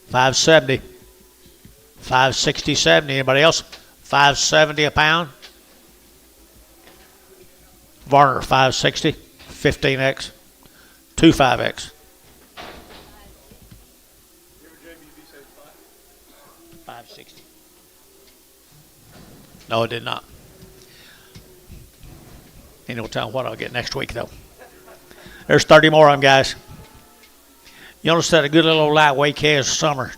570. 560. 70. Anybody else? 570 a pound. Varner 560. 15x. 25x. 560. No, it did not. Ain't no telling what I'll get next week, though. There's 30 more of them, guys. You notice that a good little lightweight calves summer.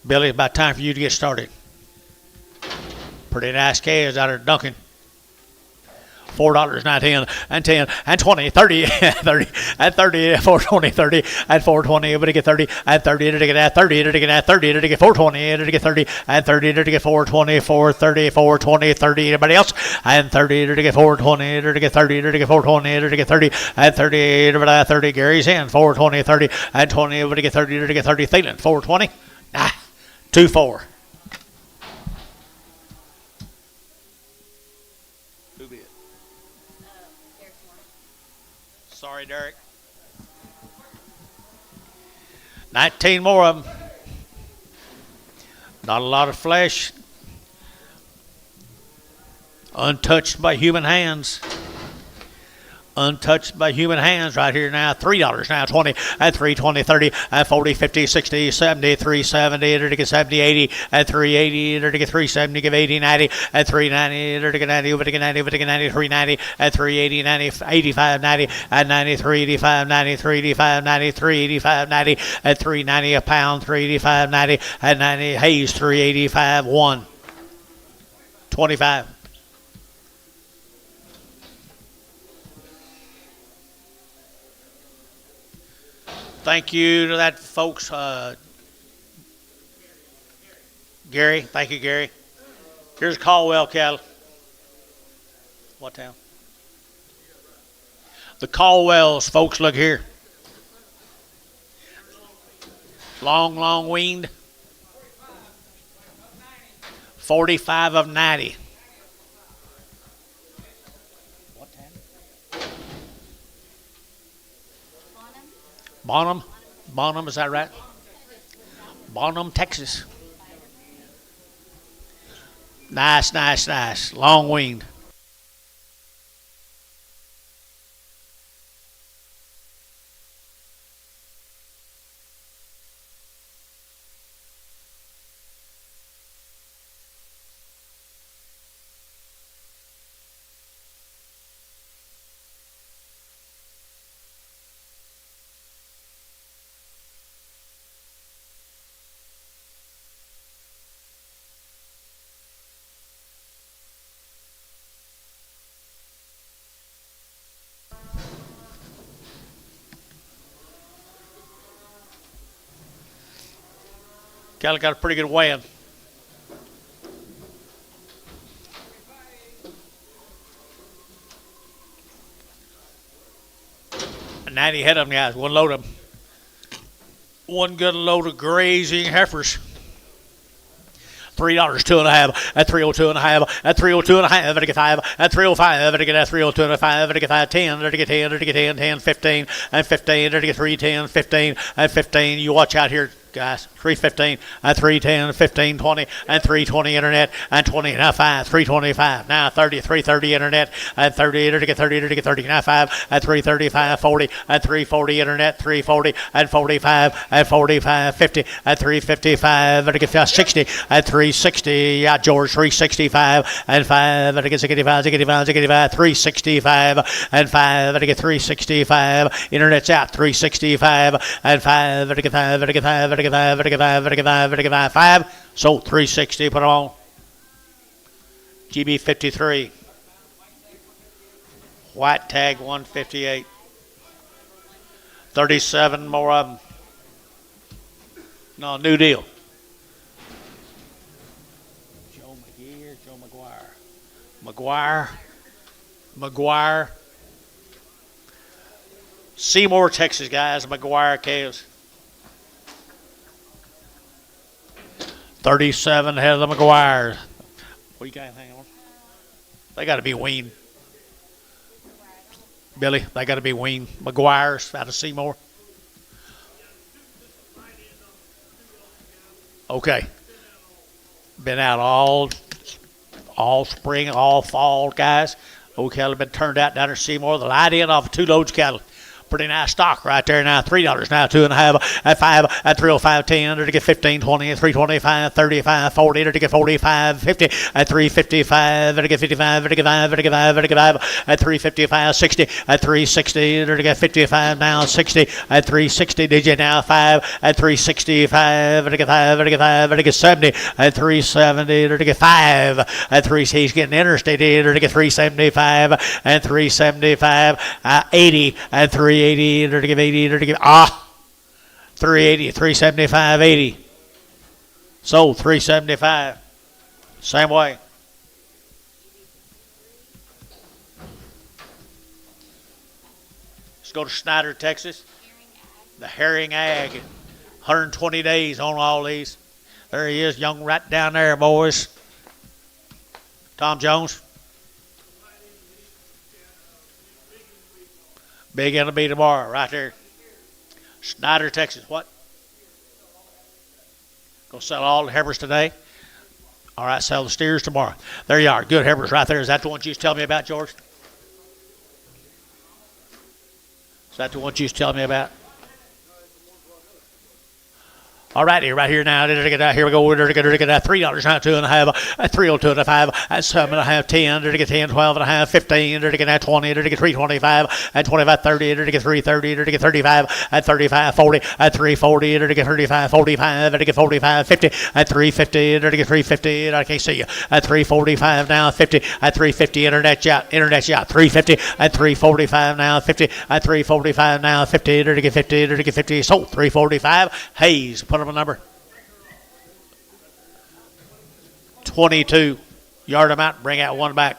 Billy, it's about time for you to get started. Pretty nice calves out of Duncan. $4, not 10, and 10, and 20, 30, 30, and 30, 420, 30, and 420, everybody get 30, and 30, to get 30, to get 30, to get 420, to get 30, and 30, to get 420, 430, 420, 30, anybody else, and 30, to get 420, to get 30, to get 420, to get 30, and 30, to 30, Gary's in, 420, 30, and 20, everybody get 30, to get 30, Thielen, 420, 2-4. Sorry, Derek. 19 more of them. Not a lot of flesh. Untouched by human hands. Untouched by human hands right here now. $3 now, 20, and 320, 30, and 40, 50, 60, 70, 370, to get 70, 80, and 380, to get 370, give 80, 90, and 390, to get 90, over to get 90, over to get 90, 390, and 380, 90, 85, 90, and 90, 385, 90, 385, 90, 385, 90, and 390 a pound, 385, 90, and 90, Hayes, 385, 1, 25. Thank you to that folks. Gary, thank you, Gary. Here's Caldwell cattle. What town? The Caldwells, folks, look here. Long weaned. 45 of 90. What town? Bonham, is that right? Bonham, Texas. Nice. Long weaned. Cattle got a pretty good weighing. And 90 head of them, guys. One load of them. One good load of grazing heifers. $3, 2.5, at 302.5, at 302.5, at 5, at 305, at 302.5, at 5, 10, at 10, 10, 15, and 15, at 310, 15, and 15. You watch out here, guys. 315, and 310, 15, 20, and 320 internet, and 20, now 5, 325, now 30, 330 internet, and 30, to get 30, to get 30, now 5, and 335, 40, and 340 internet, 340, and 45, and 45, 50, and 355, to get 60, and 360, yeah, George, 365, and 5, to get 65, 365, and 5, to get 365, internet's out, 365, and 5, to get 5, to get 5, to get 5, to get 5. So 360, put them on. GB 53. White tag 158. 37 more of them. No, new deal. Joe McGuire. Seymour, Texas, guys. McGuire calves. 37 head of the McGuire. What you got? Hang on. They got to be weaned. Billy, they got to be weaned. McGuire's out of Seymour. Okay. Been out all spring, all fall, guys. Old cattle have been turned out down at Seymour. The light in off of 2 loads of cattle. Pretty nice stock right there now. $3 now, 2.5 at 5 at 305 10 to get 15 20 at 325 35 40 to get 45 50 at 355 to get 55 to get 5 to get 5 to get 5 at 355 60 at 360 to get 55 now 60 at 360 digit now 5 at 365 to get 5 to get 5 to get 70 at 370 to get 5 at 3. He's getting interstate to get 375 and 375 80 and 380 to give 80 to give 380 375 80 sold 375 same way. Let's go to Snyder, Texas. The Herring Ag, 120 days on all these. There he is, young right down there, boys. Tom Jones. Big enemy tomorrow, right there. Snyder, Texas. What? Go sell all the heifers today. All right, sell the steers tomorrow. There you are. Good heifers right there. Is that the one you was telling me about, George? Is that the one you was telling me about? All right, right here now. Here we go. We're going to get $3 now, 2.5 at 302 and 5 at 7.5 10 to get 10 12 and a half 15 to get 20 to get 325 at 25 30 to get 330 to get 35 at 35 40 at 340 to get 35 45 to get 45 50 at 350 to get 350. I can't see you at 345 now 50 at 350. Internet's out 350 at 345 now 50 at 345 now 50 to get 50 to get 50. Sold 345. Hayes, put them a number. 22. Yard them out, bring out one back.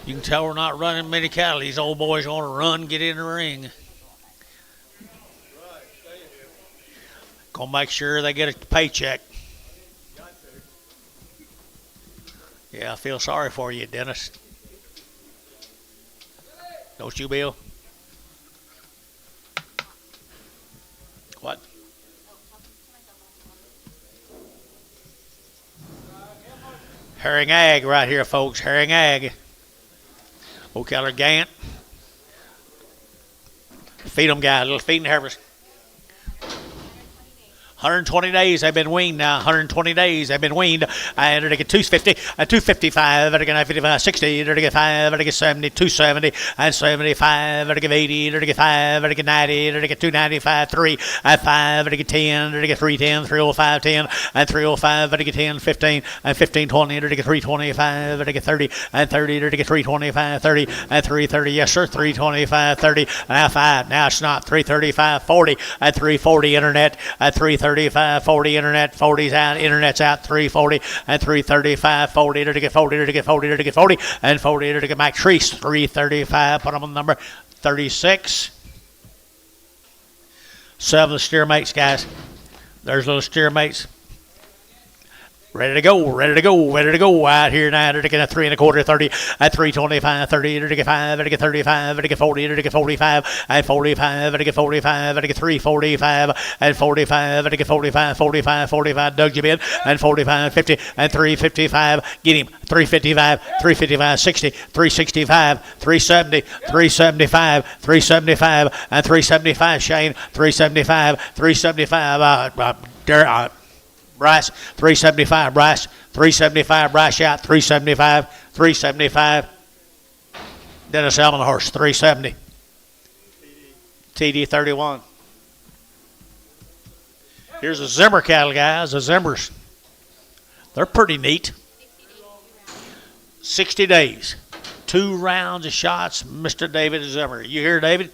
You can tell we're not running many cattle. These old boys want to run, get in the ring. Gonna make sure they get a paycheck. Yeah, I feel sorry for you, Dennis. Don't you, Bill? What? Herring Ag right here, folks. Herring Ag. O'Keller Gant. Feed them, guys. Little feeding heifers. 120 days they've been weaned now. 120 days they've been weaned. And they get 250, 255, they get 55, 60, they get 5, they get 70, 270, and 75, they get 80, they get 5, they get 90, they get 295, 3, at 5, they get 10, they get 310, 305, 10, and 305, they get 10, 15, and 15, 20, they get 325, they get 30, and 30, they get 325, 30, and 330, yes sir, 325, 30, now 5, now it's not, 335, 40, at 340 internet, at 335, 40 internet, 40's out, internet's out, 340 and 335, 40 to get 40 to get 40 to get 40, and 40 to get Mac Treese, 335, put them on the number 36. 7 steer mates, guys. There's little steer mates. Ready to go, ready to go, ready to go. Out here now, to get a 3 1/4, 30, at 325, 30, to get 5, to get 35, to get 40, to get 45, at 45, to get 45, to get 345, at 45, to get 45, 45, 45, dug you in, and 45, 50, and 355, get him, 355, 355, 60, 365, 370, 375, 375, and 375, Shane, 375, 375, Bryce, 375, Bryce, 375, Bryce out, 375, 375. Dennis Elmenhorst, 370. TD 31. Here's a Zimmer cattle, guys, the Zimmers. They're pretty neat. 60 days. 2 rounds of shots, Mr. David Zimmer. You hear, David?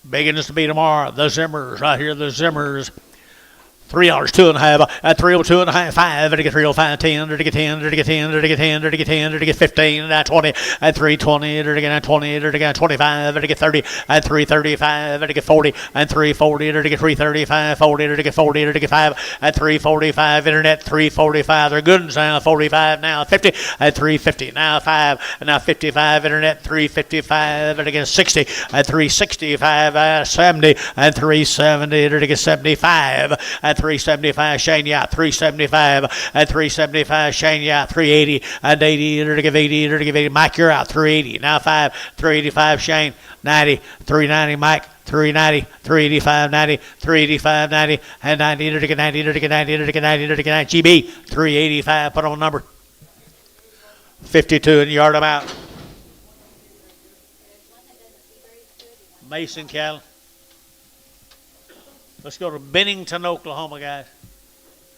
Biggest to be tomorrow. The Zimmers, right here, the Zimmers. $3, 2.5, at 302 and a half, 5, to get 305, 10, to get 10, to get 10, to get 10, to get 10, to get 15, at 20, at 320, to get 20, to get 25, to get 30, at 335, to get 40, and 340, to get 335, 40, to get 40, to get 5, at 345, internet 345, they're good now, 45 now, 50, at 350, now 5, and now 55, internet 355, to get 60, at 365, 70, and 370, to get 75, at 375, Shane Yacht, 375, at 375, Shane Yacht, 380, and 80, to give 80, to give 80, Mike, you're out, 380, now 5, 385, Shane, 90, 390, Mike, 390, 385, 90, 385, 90, and 90, to get 90, to get 90, to get 90, to get 90, GB, 385, put on a number, 52, and yard them out. Mason cattle. Let's go to Bennington, Oklahoma, guys.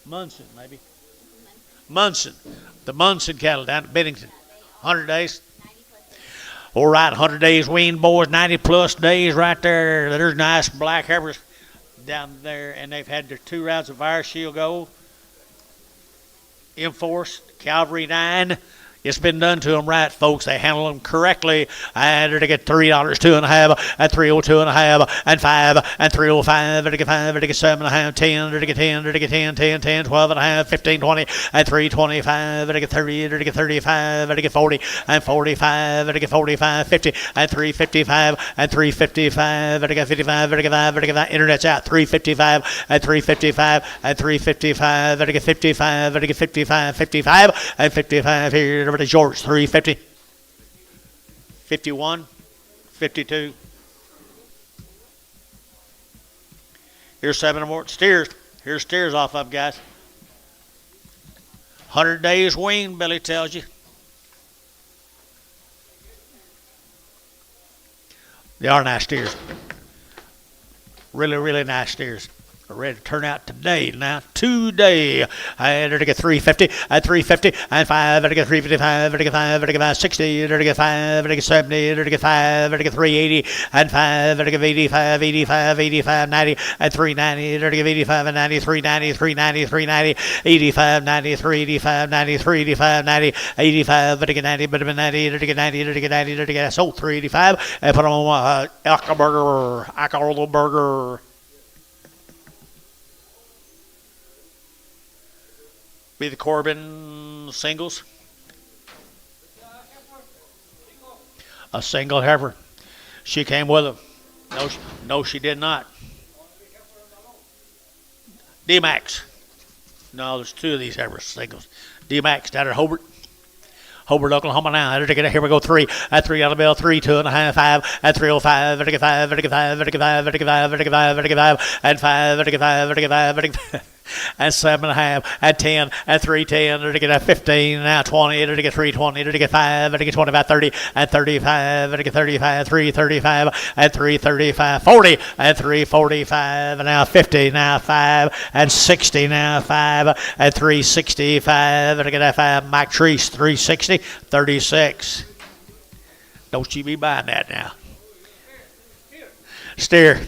Munson, maybe. Munson. The Munson cattle down at Bennington. 100 days. All right, 100 days weaned, boys. 90-plus days right there. There's nice black heifers down there, and they've had their 2 rounds of Fire Shield Gold. Enforced, Calvary 9. It's been done to them right, folks. They handle them correctly. And to get $3, 2.5, at 302 and a half, and 5, and 305, to get 5, to get 7.5, 10, to get 10, to get 10, 10, 10, 12 and a half, 15, 20, at 325, to get 30, to get 35, to get 40, and 45, to get 45, 50, and 355, and 355, to get 55, to get 5, to get 5. Internet's out, 355, and 355, and 355, to get 55, to get 55, 55, and 55 here. Over to George, 350, 51, 52. Here's 7 more steers. Here's steers off of, guys. 100 days wean, Billy tells you. They are nice steers. Really, really nice steers. Ready to turn out today. Now, today, I to get 350, at 350, and 5, to get 355, to get 5, to get 5, 60, to get 5, to get 70, to get 5, to get 380, and 5, to get 85, 85, 85, 90, and 390, to get 85, and 90, 390, 390, 390, 85, 90, 385, 90, 385, 90, 85, to get 90, but 90, to get 90, to get 90, to get so 385, and put them on Ackerburger. Be the Corbin singles. A single heifer. She came with him. No, she did not. D-Max. No, there's 2 of these heifers singles. D-Max down at Hobart, Oklahoma now. Here we go, 3. At 3 on the bill, 3, 2.5, 5. At 305, to get 5, to get 5, to get 5, to get 5, to get 5, to get 5, and 5, to get 5, to get 5, to get 5. And 7.5, at 10, at 310, to get a 15, now 20, to get 320, to get 5, to get 25, 30, at 35, to get 35, 335, at 335, 40, at 345, now 50, now 5, and 60, now 5, at 365, to get a 5, Mike Treese, 360, 36. Don't you be buying that now. Steer.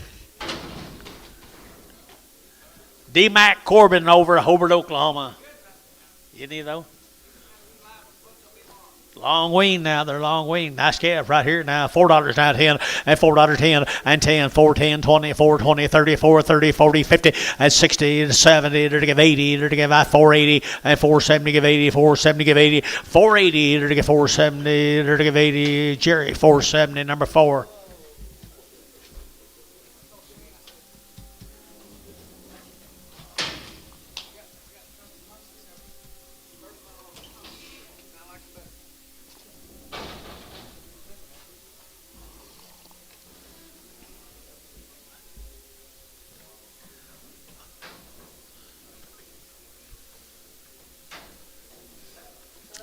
D-Mac Corbin over at Hobart, Oklahoma. Any of those? Long wean now. They're long wean. Nice calf right here now. $4 now, 10 and $4.10 and 10, 4, 10, 20, 4, 20, 30, 4, 30, 40, 50 and 60 and 70. They're to give 80. They're to give 480 and 470. Give 80. 470. Give 80. 480. They're to give 470. They're to give 80. Jerry 470. Number 4.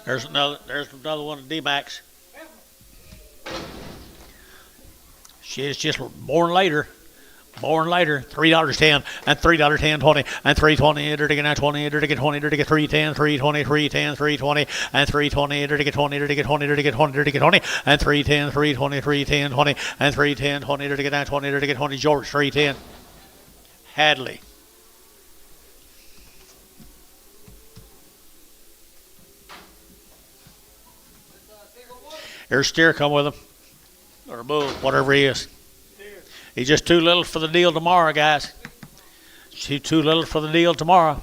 There's another one of D-Max. She's just born later. $3.10 and $3.10 20 and $3.20. They're to get 20. They're to get 20. They're to get 3.10, 3.20, 3.10, 3.20 and 3.20. They're to get 20. They're to get 20. They're to get 20. They're to get 20 and 3.10, 3.20, 3.10, 20 and 3.10, 20. They're to get 20. They're to get 20. George 3.10. Hadley. There's steer come with him, or a bull, whatever he is. He's just too little for the deal tomorrow, guys. He's too little for the deal tomorrow.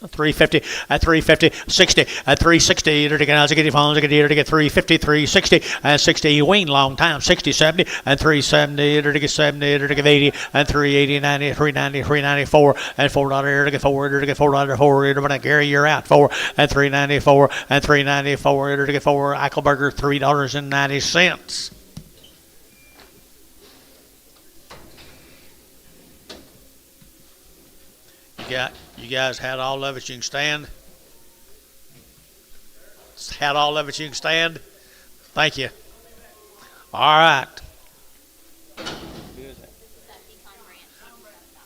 350 at 350, 60 at 360. They're to get 350, 360 and 60. Wean long time, 60, 70 and 370. They're to get 70. They're to get 80 and 380, 90, 390, 394 and $4. They're to get 4. They're to get $4. They're to Gary, you're out 4 and 394 and 394. They're to get 4. Eichelberger $3.90. You guys had all of it you can stand? Had all of it you can stand? Thank you. All right. Who is that?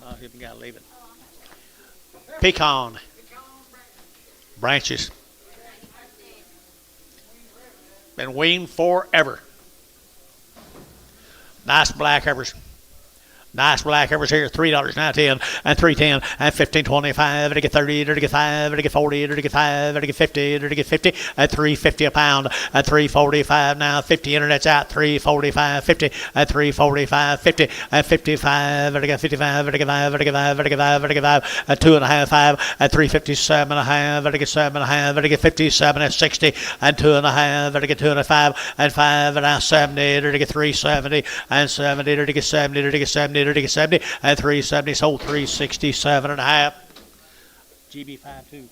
Oh, we got to leave it. Pecan. Branches. Been weaned forever. Nice black heifers. Nice black heifers here, $3 now, 10 and 3.10 and 15.25. To get 30, to get 5, to get 40, to get 5, to get 50, to get 50 at 3.50 a pound at 3.45 now. 50 internet's out, 3.45, 50 at 3.45, 50 at 55, to get 55, to get 5, to get 5, to get 5, to get 5 at 2.5, 5 at 3.57 and a half, to get 7 and a half, to get 57 at 60 and 2.5, to get 2.5 and 5 and now 70, to get 3.70 and 70, to get 70, to get 70. To get 70 and 370, sold 367 and a half. GB52.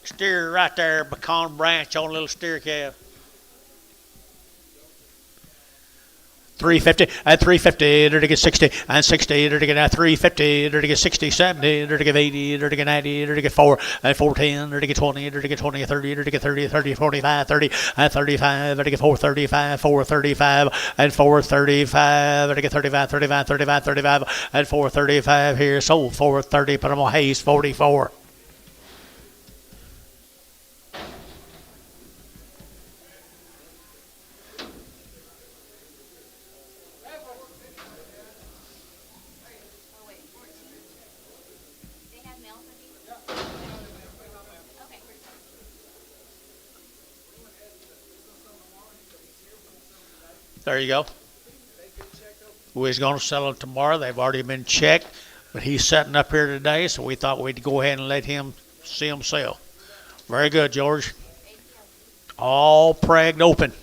Steer right there, pecan branch on a little steer calf. 350 and 350, to get 60 and 60, to get 350, to get 60, 70, to get 80, to get 90, to get 4 and 410, to get 20, to get 20, 30, to get 30, 30, 45, 30 and 35, to get 435, 435 and 435, to get 35, 35, 35, 35 and 435 here, sold 430, put them on Hayes 44. There you go. We're going to sell them tomorrow. They've already been checked, but he's setting up here today, so we thought we'd go ahead and let him see them sell. Very good, George. All pregged open.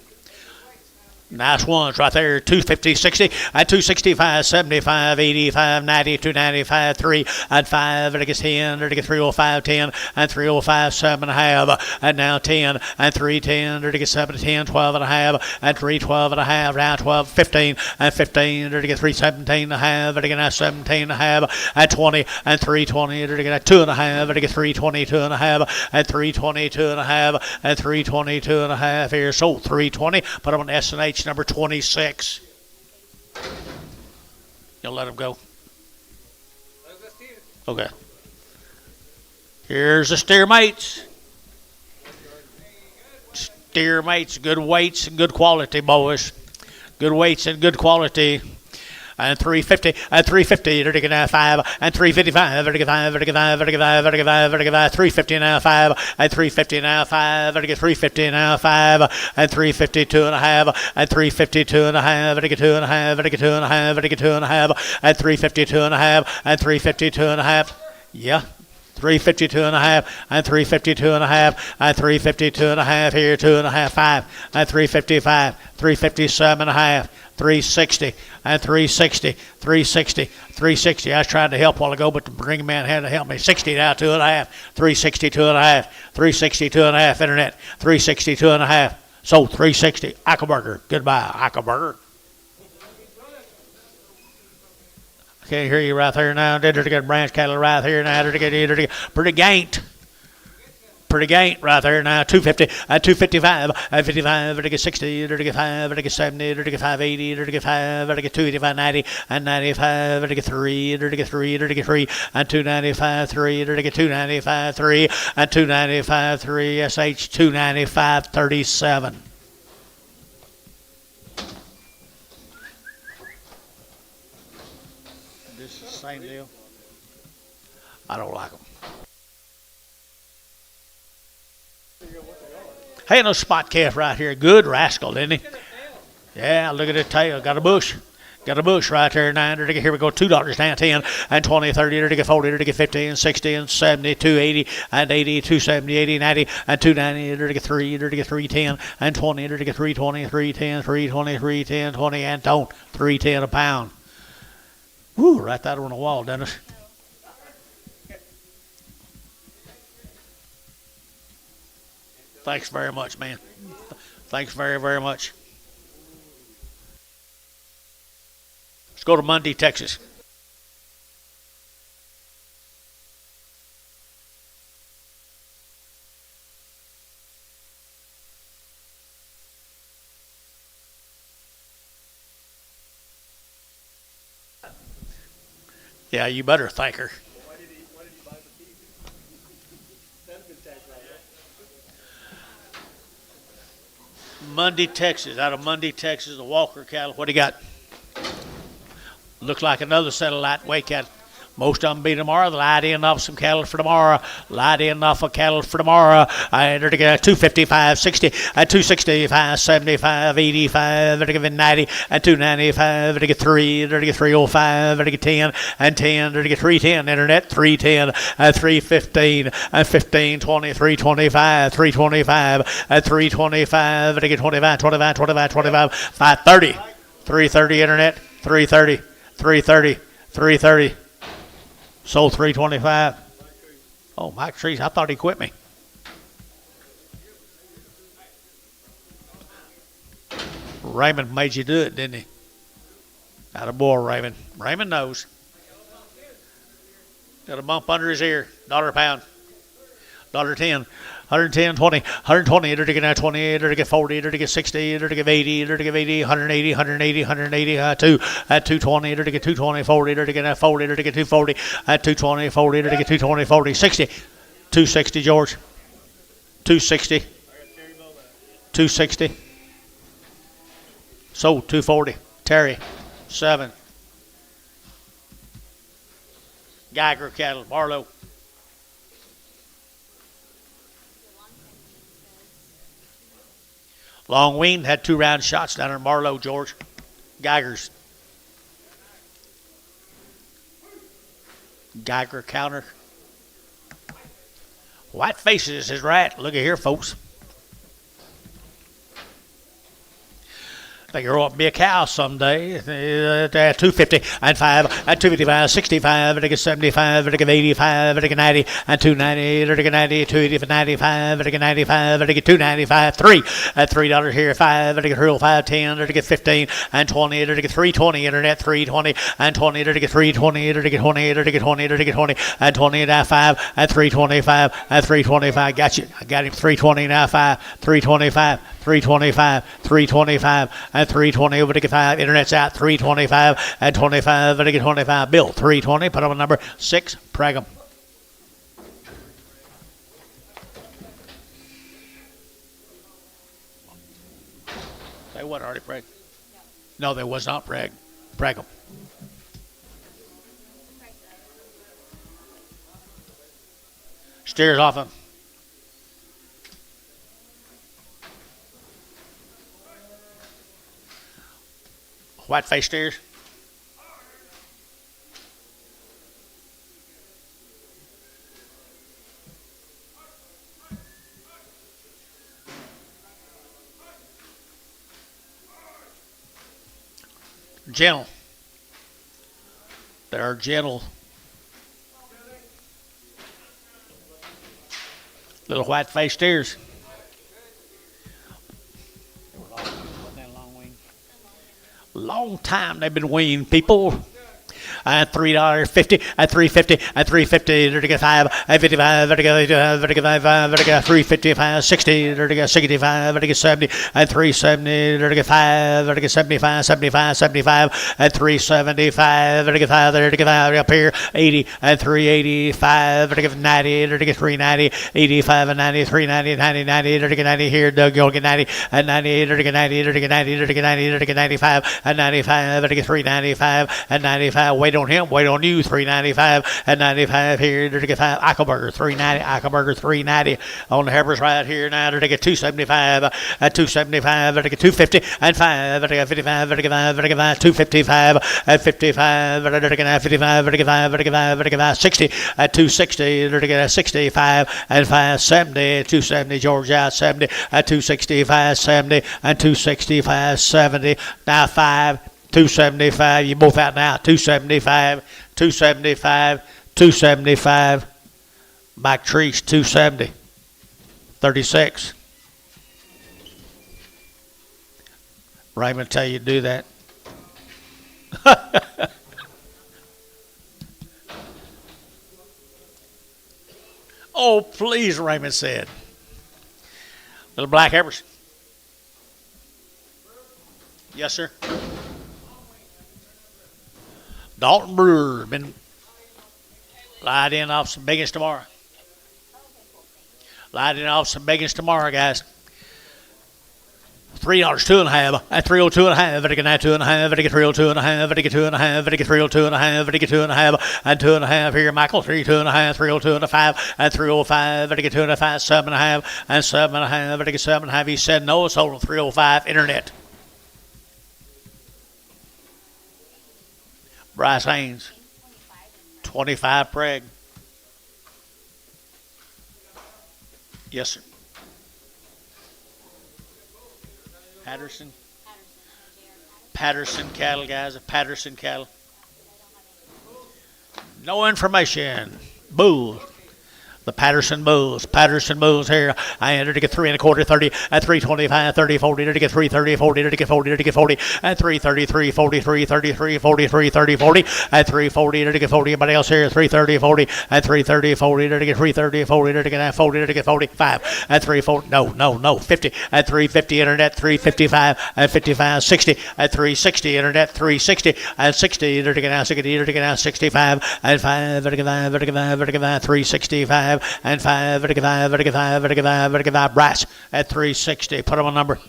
Nice ones right there. 250, 60, and 265, 75, 85, 90, 295, 3, and 5, and it gets 10, and it gets 305, 10, and 305, 7.5, and now 10, and 310, and it gets 7, 10, 12 and a half, and 312 and a half, now 12, 15, and 15, and it gets 317 and a half, and it gets 17 and a half, and 20, and 320, and it gets 2 and a half, and it gets 322 and a half, and 322 and a half, and 322 and a half here. So 320, put them on S&H number 26. You'll let him go? Okay. Here's the steer mates. Steer mates, good weights and good quality, boys. Good weights and good quality. and 350 and 350 now 5 and 355 350 now 5 and 350 now 5 350 now 5 and 352 and a half and 352 and a half and 2 and a half and 2 and a half and 2 and a half and 352 and a half and 352 and a half. Yeah. 352 and a half and 352 and a half and 352 and a half here 2 and a half 5 and 355 357 and a half 360 and 360 360 360. I was trying to help a while ago, but the ring man had to help me. 60 now 2 and a half 362 and a half 362 and a half internet 362 and a half. So 360 Ackerberger. Goodbye Ackerberger. Can't hear you right there now. Did get branch cattle right here now. Pretty gaint right there now. 250 and 255 and 55 60 5 70 5 80 5 285 90 and 95 3 3 and 295 3 295 3 and 295 3 sh 295 37. Same deal. I don't like them. Hey, no spot calf right here. Good rascal, isn't he? Yeah, look at the tail. Got a bush. Got a bush right there. 9. Here we go. $2 down. 10 and 20, 30, 40, 50 and 60 and 70, 280 and 80, 270, 80, 90 and 290, 3, 310 and 20, 320, 310, 320, 310, 20 and don't 310 a pound. Woo, right there on the wall, Dennis. Thanks very much, man. Thanks very, very much. Let's go to Mundy, Texas. Yeah, you better thank her. Why did he buy the feed? That'd have been tax write-off. Mundy, Texas. Out of Mundy, Texas, the Walker cattle. What do you got? Looks like another set of lightweight cattle. Most of them be tomorrow. Light in off some cattle for tomorrow. Light in off of cattle for tomorrow. I entered to get 255, 60, 265, 75, 85, 90, and 295, to get 3, to get 305, to get 10, and 10, to get 310. Internet 310, 315, 15, 20, 325, 325, 325, to get 25, 25, 25, 25, 530, 330. Internet 330, 330, 330. Sold 325. Oh, Mike Trees, I thought he quit me. Raymond made you do it, didn't he? Attaboy, Raymond. Raymond knows. Got a bump under his ear. $1 a pound. $1.10. 110, 20, 120, to get 20, to get 40, to get 60, to get 80, to get 80, 180, 180, 180, 2, at 220, to get 220, 40, to get 40, to get 240, at 220, 40, to get 220, 40, 60, 260, George, 260, 260, sold 240, Terry, 7, Geiger cattle, Barlow. Long Ween had 2 round shots down in Marlow, George. Geiger's. Geiger counter. White faces is right. Look at here, folks. They grow up to be a cow someday. 250 and 5 and 255, 65, and 75, and 85, and 90, and 290, and 90, 295, and 95, and 295, 3 at $3 here, 5, and 5, 10, and 15, and 20, and 320, internet 320, and 20, and 320, and 20, and 20, and 20, and 20, now 5, and 325, and 325. Got you. I got him 320 now 5, 325, 325, 325, and 320 over to get 5. Internet's out 325 and 25 over to get 25. Bill 320. Put on number 6. Pragum. They what already Prag? No, there was not Pragum. Steers off him. White face steers. Gentle. They're gentle. Little white face steers. Long time they've been weaned, people. At $3.50, at $3.50, at $3.50, vertigo 5, at 55, vertigo 5, vertigo 355, 60, vertigo 65, vertigo 70, at 370, vertigo 5, vertigo 75, 75, 75, at 375, vertigo 5, vertigo 5 up here, 80, at 385, vertigo 90, vertigo 390, 85 and 90, 390, 90, 90, vertigo 90 here, Doug, you'll get 90, at 90, vertigo 90, vertigo 90, vertigo 90, vertigo 95, at 95, vertigo 395, at 95, wait on him, wait on you, 395 at 95 here, to get 5, Eichelberger 390, Eichelberger 390 on the Herbers right here now, to get 275 at 275, to get 250 and 5, to get 55, to get 5, to get 5, 255 at 55, to get 55, to get 5, to get 5, to get 5, 60 at 260, to get 65 and 5, 70, 270, George out 70 at 265, 70 and 265, 70, now 5. 275, you both out now, 275, 275, 275, Mike Treese, 270, 36. Raymond tell you to do that. Oh, please, Raymond said. Little black heifers. Yes, sir. Dalton Brewer been lied in off some biggins tomorrow. Lied in off some biggins tomorrow, guys. $3, 2.5, at 302 and a half, vertigo 2 and a half, vertigo 302 and a half, vertigo 2 and a half, vertigo 302 and a half, vertigo 2 and a half, and 2 and a half here, Michael, 32 and a half, 302 and a 5, and 305, vertigo 2 and a 5, 7 and a half, and 7 and a half, vertigo 7 and a half. He said no, it's sold on 305 internet. Bryce Haynes, 25 preg. Yes, sir. Patterson cattle, guys. Patterson cattle. No information. Bulls. The Patterson Bulls here. I entered to get 3 1/4, 30 at 325, 30, 40, to get 330, 40, to get 40, to get 40 at 333, 43, 33, 43, 30, 40 at 340, to get 40. Anybody else here? 330, 40 at 330, 40, to get 330, 40, to get 40, to get 45 at 340. No, 50 at 350 internet, 355 at 55, 60 at 360 internet, 360 at 60, to get 60, to get 65 at 5, 365. And 5, Bryce at 360. Put them on number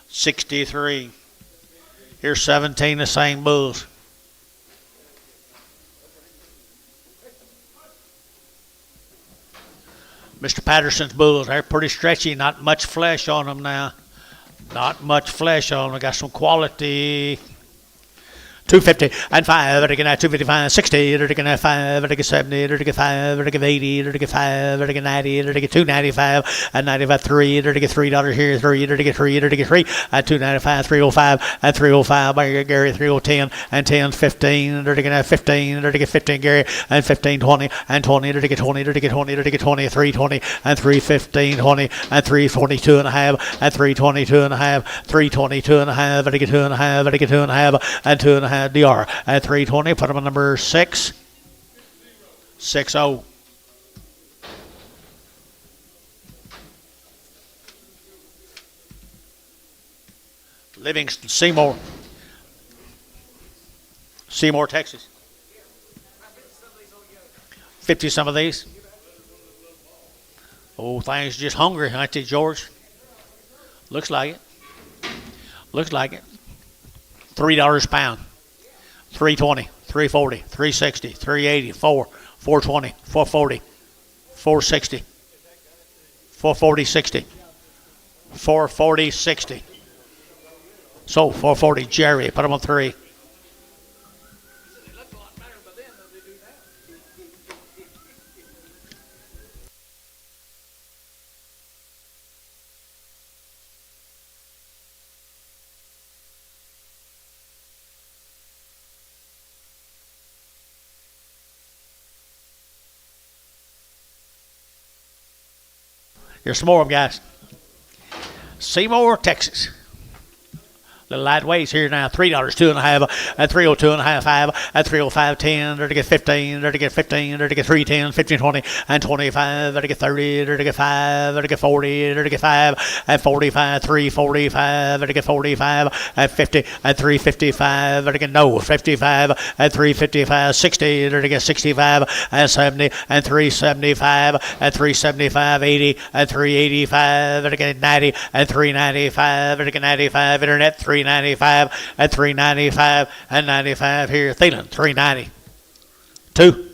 63. Here's 17, the same bulls. Mr. Patterson's bulls, they're pretty stretchy, not much flesh on them now. Not much flesh on them. Got some quality. 250 and 5, vertigo 255, 60, vertigo 5, vertigo 70, vertigo 5, vertigo 80, vertigo 5, vertigo 90, vertigo 295, and 95, 3, vertigo $3 here, 3, vertigo 3, vertigo 3, at 295, 305, and 305 by Gary, 3010, and 10, 15, vertigo 15, vertigo 15, Gary, and 15, 20, and 20, vertigo 20, vertigo 20, vertigo 20, 320, and 315, 20, and 342 and a half, and 322 and a half, 322 and a half, vertigo 2 and a half, vertigo 2 and a half, and 2 and a half. DR at 320. Put them on number 6. 60. Livingston, Seymour, Texas. 50 some of these. Oh, things just hungry, aren't they, George? Looks like it. $3 a pound. 320, 340, 360, 380, 420, 440, 460, 440, 60, 440, 60. So 440, Jerry, put him on 3. They look a lot better by then than they do now. Here's some more of them, guys. Seymour, Texas. Little lightweights here now. $3, 2.5, at 302 and a half, 5, at 305, 10, there to get 15, there to get 15, there to get 310, 15, 20, and 25, there to get 30, there to get 5, there to get 40, there to get 5, at 45, 345, there to get 45, at 50, at 355, there to get 55, at 355, 60, there to get 65, at 70, and 375, at 375, 80, at 385, there to get 90, at 395, there to get 95, internet, 395 at 395 and 95 here. Thielen, 390. 2.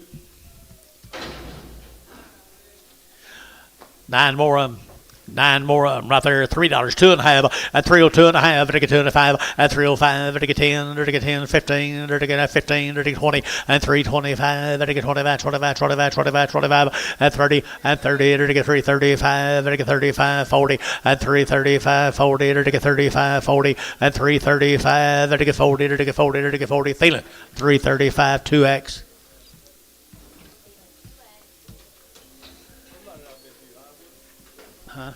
9 more of them. 9 more of them right there. $3, 2.5 at 302 and a half. There to get 2.5 at 305. There to get 10. There to get 10, 15. There to get 15. There to get 20 and 325. There to get 25, 25, 25, 25, 25 at 30 and 30. There to get 335. There to get 35, 40 at 335, 40. There to get 35, 40 at 335. There to get 40. There to get 40. There to get 40. Thielen, 335, 2X. Huh?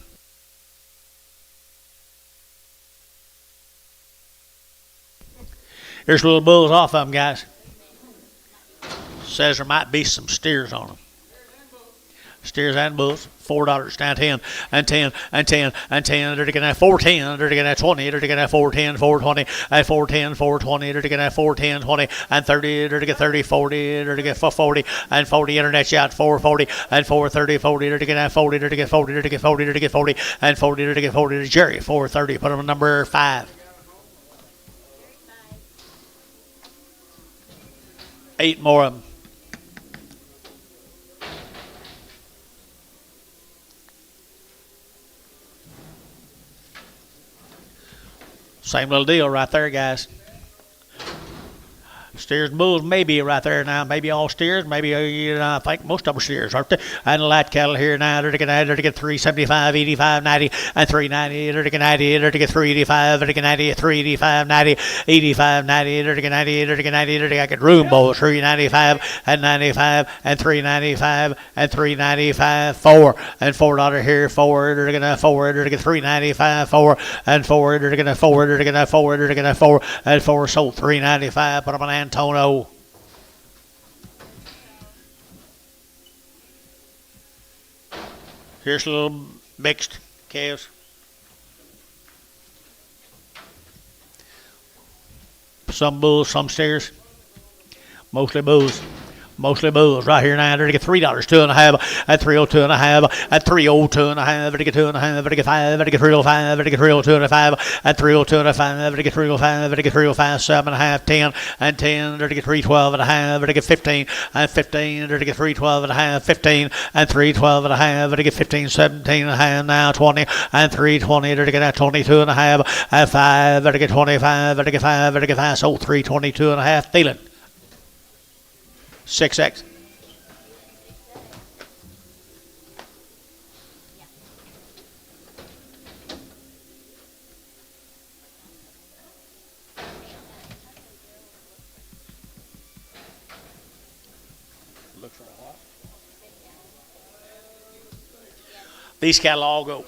Here's little bulls off of them, guys. Says there might be some steers on them. Steers and bulls. $4 down 10 and 10 and 10 and 10. They're to get at 410. They're to get at 20. They're to get at 410, 420 at 410, 420. They're to get at 410, 20 and 30. They're to get 30, 40. They're to get 40 and 40. Internet shot 440 and 430, 40. They're to get at 40. They're to get 40. They're to get 40. They're to get 40 and 40. They're to get 40 to Jerry 430. Put him on number 5. 8 more of them. Same little deal right there, guys. Steers and bulls maybe right there now. Maybe all steers. Maybe I think most of them are steers, aren't they? And the light cattle here now. They're to get 375, 85, 90, and 390. They're to get 90. They're to get 385. They're to get 90, 385, 90, 85, 90. They're to get 90. They're to get 90. They're to get room bulls 395 and 95 and 395 and 395. 4 and $4 here. 4. They're to get 4. They're to get 395. 4 and 4. They're to get 4. They're to get 4. They're to get 4 and 4. Sold 395. Put them on Antonio. Here's a little mixed calves. Some bulls, some steers. Mostly bulls. Mostly bulls right here now. They're to get $3, 2.5 at 302 and a half, at 302 and a half, to get 2 and a half, to get 5, to get 305, to get 302 and a 5, at 302 and a 5, to get 305, to get 305, 7 and a half, 10 and 10, to get 312 and a half, to get 15 and 15, to get 312 and a half, 15 and 312 and a half, to get 15, 17 and a half, now 20 and 320, to get 22 and a half, at 5, to get 25, to get 5, to get 5, so 322 and a half, Thielen. 6X. These cattle all go.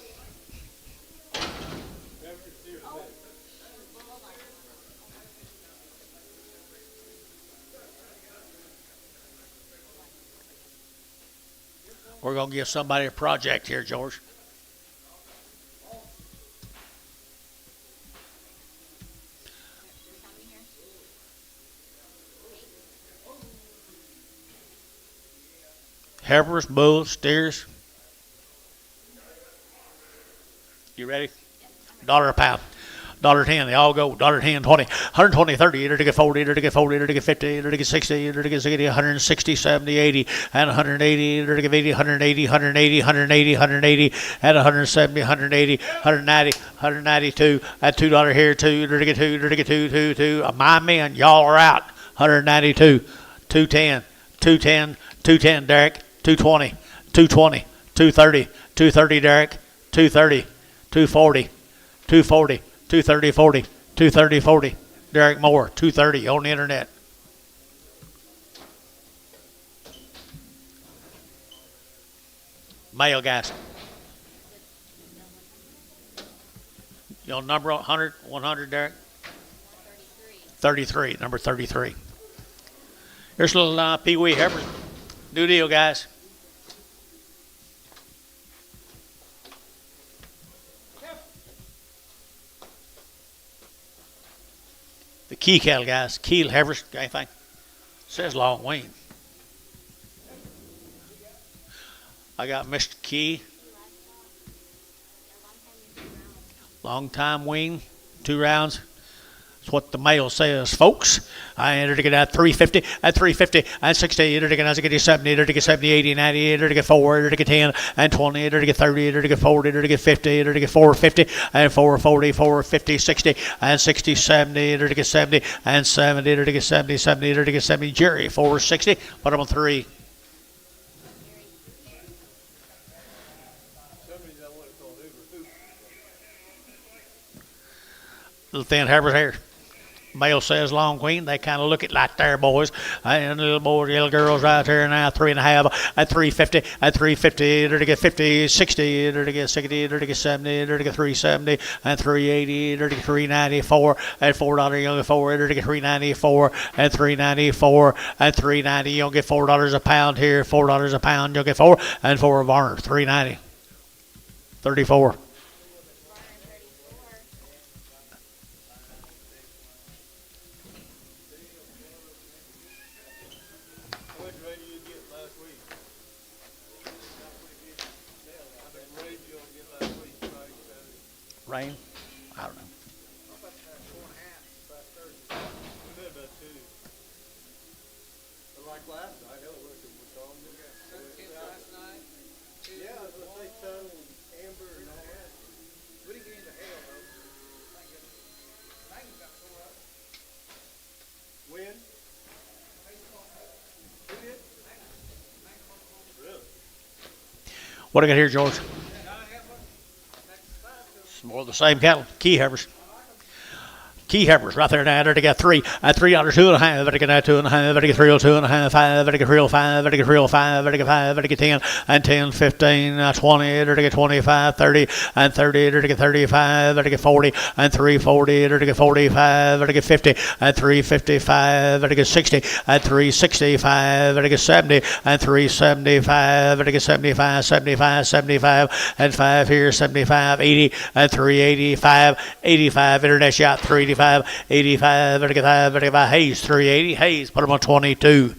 We're going to give somebody a project here, George. Heifers, bulls, steers. You ready? $1 a pound. $10. They all go. $10, 20, 120, 30, to get 40, to get 40, to get 50, to get 60, to get 60, 160, 70, 80, and 180, to get 80, 180, 180, 180, 180, and 170, 180, 190, 192, at $2 here, two, to get two, to get two. My men, y'all are out. 192, 210, 210, 210, Derek, 220, 220, 230, 230, Derek, 230, 240, 240, 230, 40, 230, 40, Derek Moore, 230 on the internet. Male guys. Your number 100, 100, Derek? 33, number 33. Here's a little Pee Wee Hereford. New deal, guys. The key cattle, guys. Key Heifers, anything. Says long wing. I got Mr. Key. Long time wing. 2 rounds. That's what the mail says, folks. I entered to get at 350, at 350, and 60, entered to get 70, entered to get 70, 80, 90, entered to get 4, entered to get 10, and 20, entered to get 30, entered to get 40, entered to get 50, entered to get 450, and 440, 450, 60, and 60, 70, entered to get 70, and 70, entered to get 70, 70, entered to get 70. Jerry, 460, put him on 3. Little thin Heifers here. Male says long queen. They kind of look it like there, boys. And the little boys, little girls right there now, 3.5 at 350, at 350, to get 50, 60, to get 60, to get 70, to get 370, and 380, to get 394, and $4 you'll get 4, to get 394, and 394, and 390. You'll get $4 a pound here, $4 a pound. You'll get 4, and 4 Varner, 390, 34. Rain? I don't know. Like last night, hell, look, it was on. 17 last night. Yeah, it was like Tone and Amber and all that. We didn't get into hail, though. Thank goodness. Things got tore up. When? Who did? Really? What do I got here, George? More of the same cattle. Key Heifers. Key Heifers right there now. They got 3 at $3, 2.5. They get 2.5. They get 3, 2.5. 5. They get 3, 5. They get 3, 5. They get 5. They get 10 and 10, 15, 20. They get 25, 30 and 30. They get 35. They get 40 and 340. They get 45. They get 50 and 355. They get 60 and 365. They get 70 and 375. They get 75, 75, 75 and 5 here. 75, 80 and 385. 85. Internet shot 385. 85, 85, 85, Hayes, 380, Hayes, put him on 22.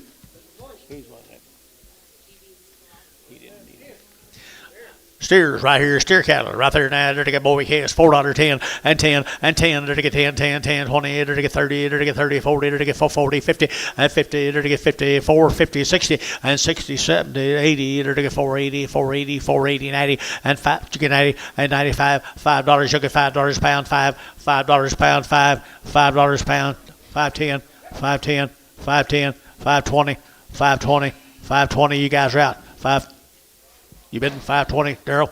Steers right here, steer cattle right there now. They're to get boy calves, $4, 10 and 10 and 10. They're to get 10, 10, 10, 20. They're to get 30. They're to get 30, 40. They're to get 40, 50 and 50. They're to get 50, 450, 60 and 60, 70, 80. They're to get 480, 480, 480, 90 and 5. You get 90 and 95. $5. You'll get $5 a pound. $5 a pound. $5 a pound. 510, 510, 510, 520, 520, 520. You guys are out. 5. You bidding 520, Daryl?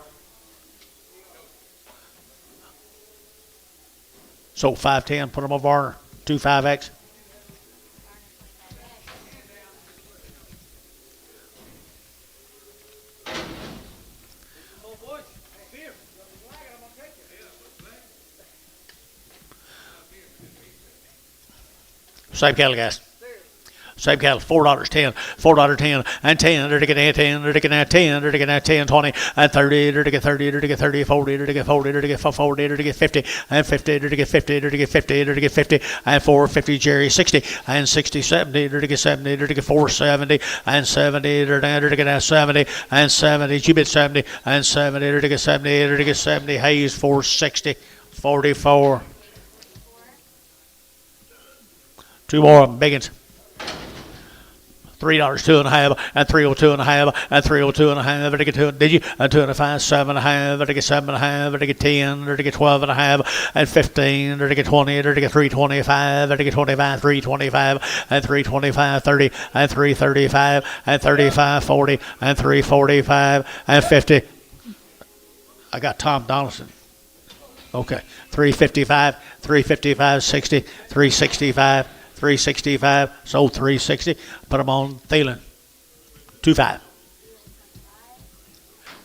So 510, put them on Varner. 25X. Same cattle, guys. Same cattle, $4, 10, $4, 10, and 10. They're to get 10, they're to get 10, they're to get 10, 20, and 30, they're to get 30, they're to get 30, 40, they're to get 40, they're to get 40, they're to get 50, and 50, they're to get 50, they're to get 50, they're to get 50, and 450, Jerry, 60, and 60, 70, they're to get 70, they're to get 470, and 70, they're to get 70, and 70, you bid 70, and 70, they're to get 70, they're to get 70, Hayes, 460, 44. Two more of them, big ones. $3, 2.5, and 302.5, and 302.5. Did I get two? Did you? And 2.5, 7.5. Did I get 7.5? Did I get 10? Did I get 12.5? And 15? Did I get 20? Did I get 325? Did I get 25? 325, and 325, 30, and 335, and 35, 40, and 345, and 50. I got Tom Donaldson. Okay, 355, 355, 60, 365. 365, sold 360, put them on Thielen, 25.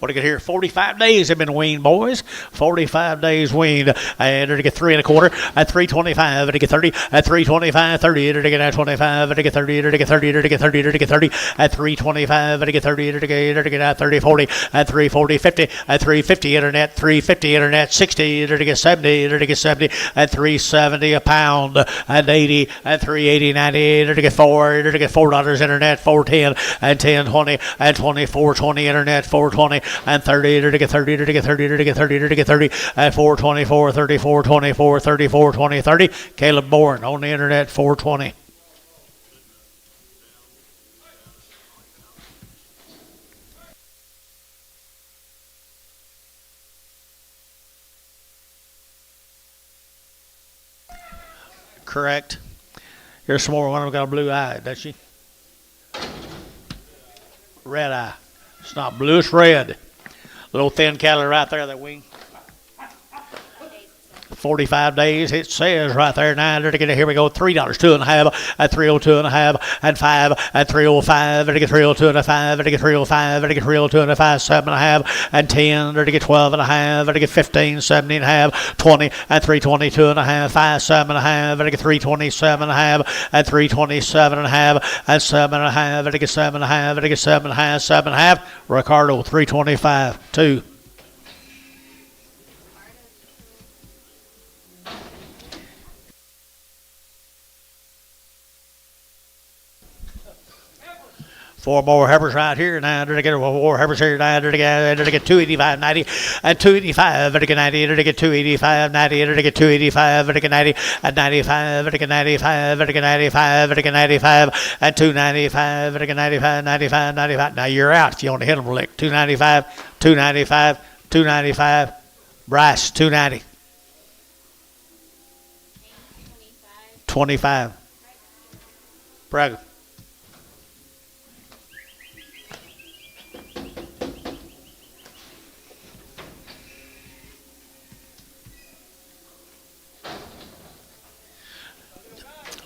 What do I get here? 45 days have been weaned, boys. 45 days weaned. And to get 3.25 at 325. To get 30 at 325. 30 to get 25. To get 30 to get 30 to get 30 to get 30 at 325. To get 30 to get 30 40 at 340 50 at 350 internet 350 internet 60 to get 70 to get 70 at 370 a pound at 80 at 380 90 to get $4 internet 410 and 10 20 and 24 20 internet 420 and 30 to get 30 to get 30 to get 30 to get 30 at 424 34 24 34 20 30. Caleb Bourne on the internet 420. Correct. Here's some more. One of them got a blue eye, does she? Red eye. It's not blue, it's red. Little thin cattle right there, that wing. 45 days, it says right there. Now, to get it, here we go. $3, 2.5 at 302.5 and 5 at 305. To get 302.5, to get 305, to get 302.5, 7.5 and 10. To get 12.5, to get 15, 17.5, 20 at 322.5, 5, 7.5. To get 327.5 at 327.5 and 7.5. To get 7.5, to get 7.5, 7.5. Ricardo 325, 2. Four more heifers right here. Now, did I get four heifers here? Now, did I get 285, 90, and 285, did I get 90, did I get 285, 90, did I get 285, did I get 90, and 95, did I get 95, did I get 95, did I get 95, and 295, did I get 95, 95, 95. Now, you're out if you want to hit them lick. 295, 295, 295. Bryce, 290. 25. Braga.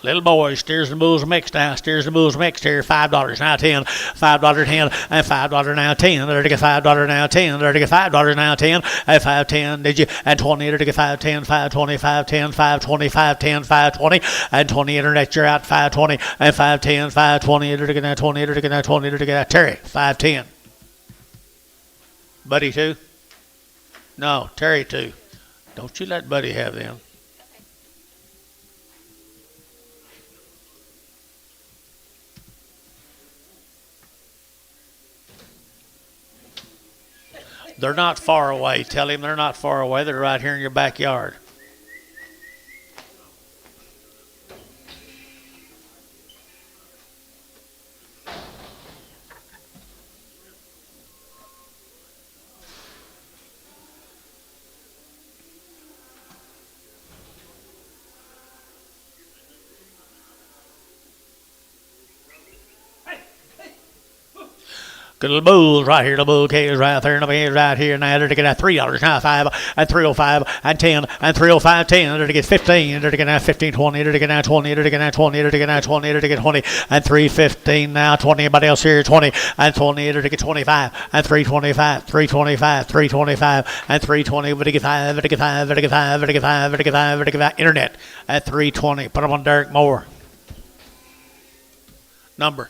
Little boy, steers and bulls mixed now. Steers and bulls mixed here. $5 now 10. $5 10 and $5 now 10. There to get $5 now 10. There to get $5 now 10. At 5.10, did you? And 20 there to get 5.10, 5.20, 5.10, 5.20, 5.10, 5.20, and 20 internet. You're out 5.20 and 5.10, 5.20 there to get now 20. There to get now 20. There to get now Terry 5.10. Buddy 2. No, Terry 2. Don't you let Buddy have them. They're not far away. Tell him they're not far away. They're right here in your backyard. Good little bulls right here, the bull calves right there, and the bears right here. Now they're to get at $3 now 5 and 305 and 10 and 305 10. They're to get 15. They're to get now 15 20. They're to get now 20. They're to get now 20. They're to get now 20. They're to get 20 and 315 now 20. Anybody else here? 20 and 20. They're to get 25 and 325, 325, 325 and 320. But to get 5, but to get 5, but to get 5, but to get 5, but to get 5, but to get 5. Internet at 320. Put them on Derek Moore. Number.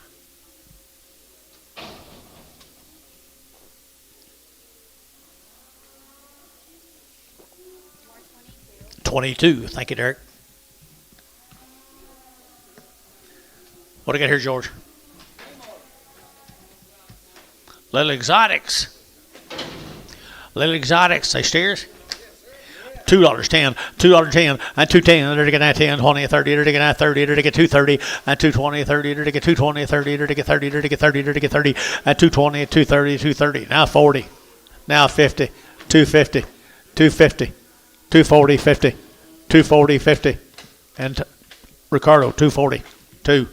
22. Thank you, Derek. What do I got here, George? Little Exotics. Little Exotics. They steers? $2.10, $2.10, and 2.10. There to get 10, 20, 30. There to get 30. There to get 2.30, and 2.20, 30. There to get 2.20, 30. There to get 30. There to get 30. There to get 30, and 2.20, 2.30, 2.30. Now 40. Now 50, 2.50, 2.50, 2.40, 50, 2.40, 50, and Ricardo 2.40, 2.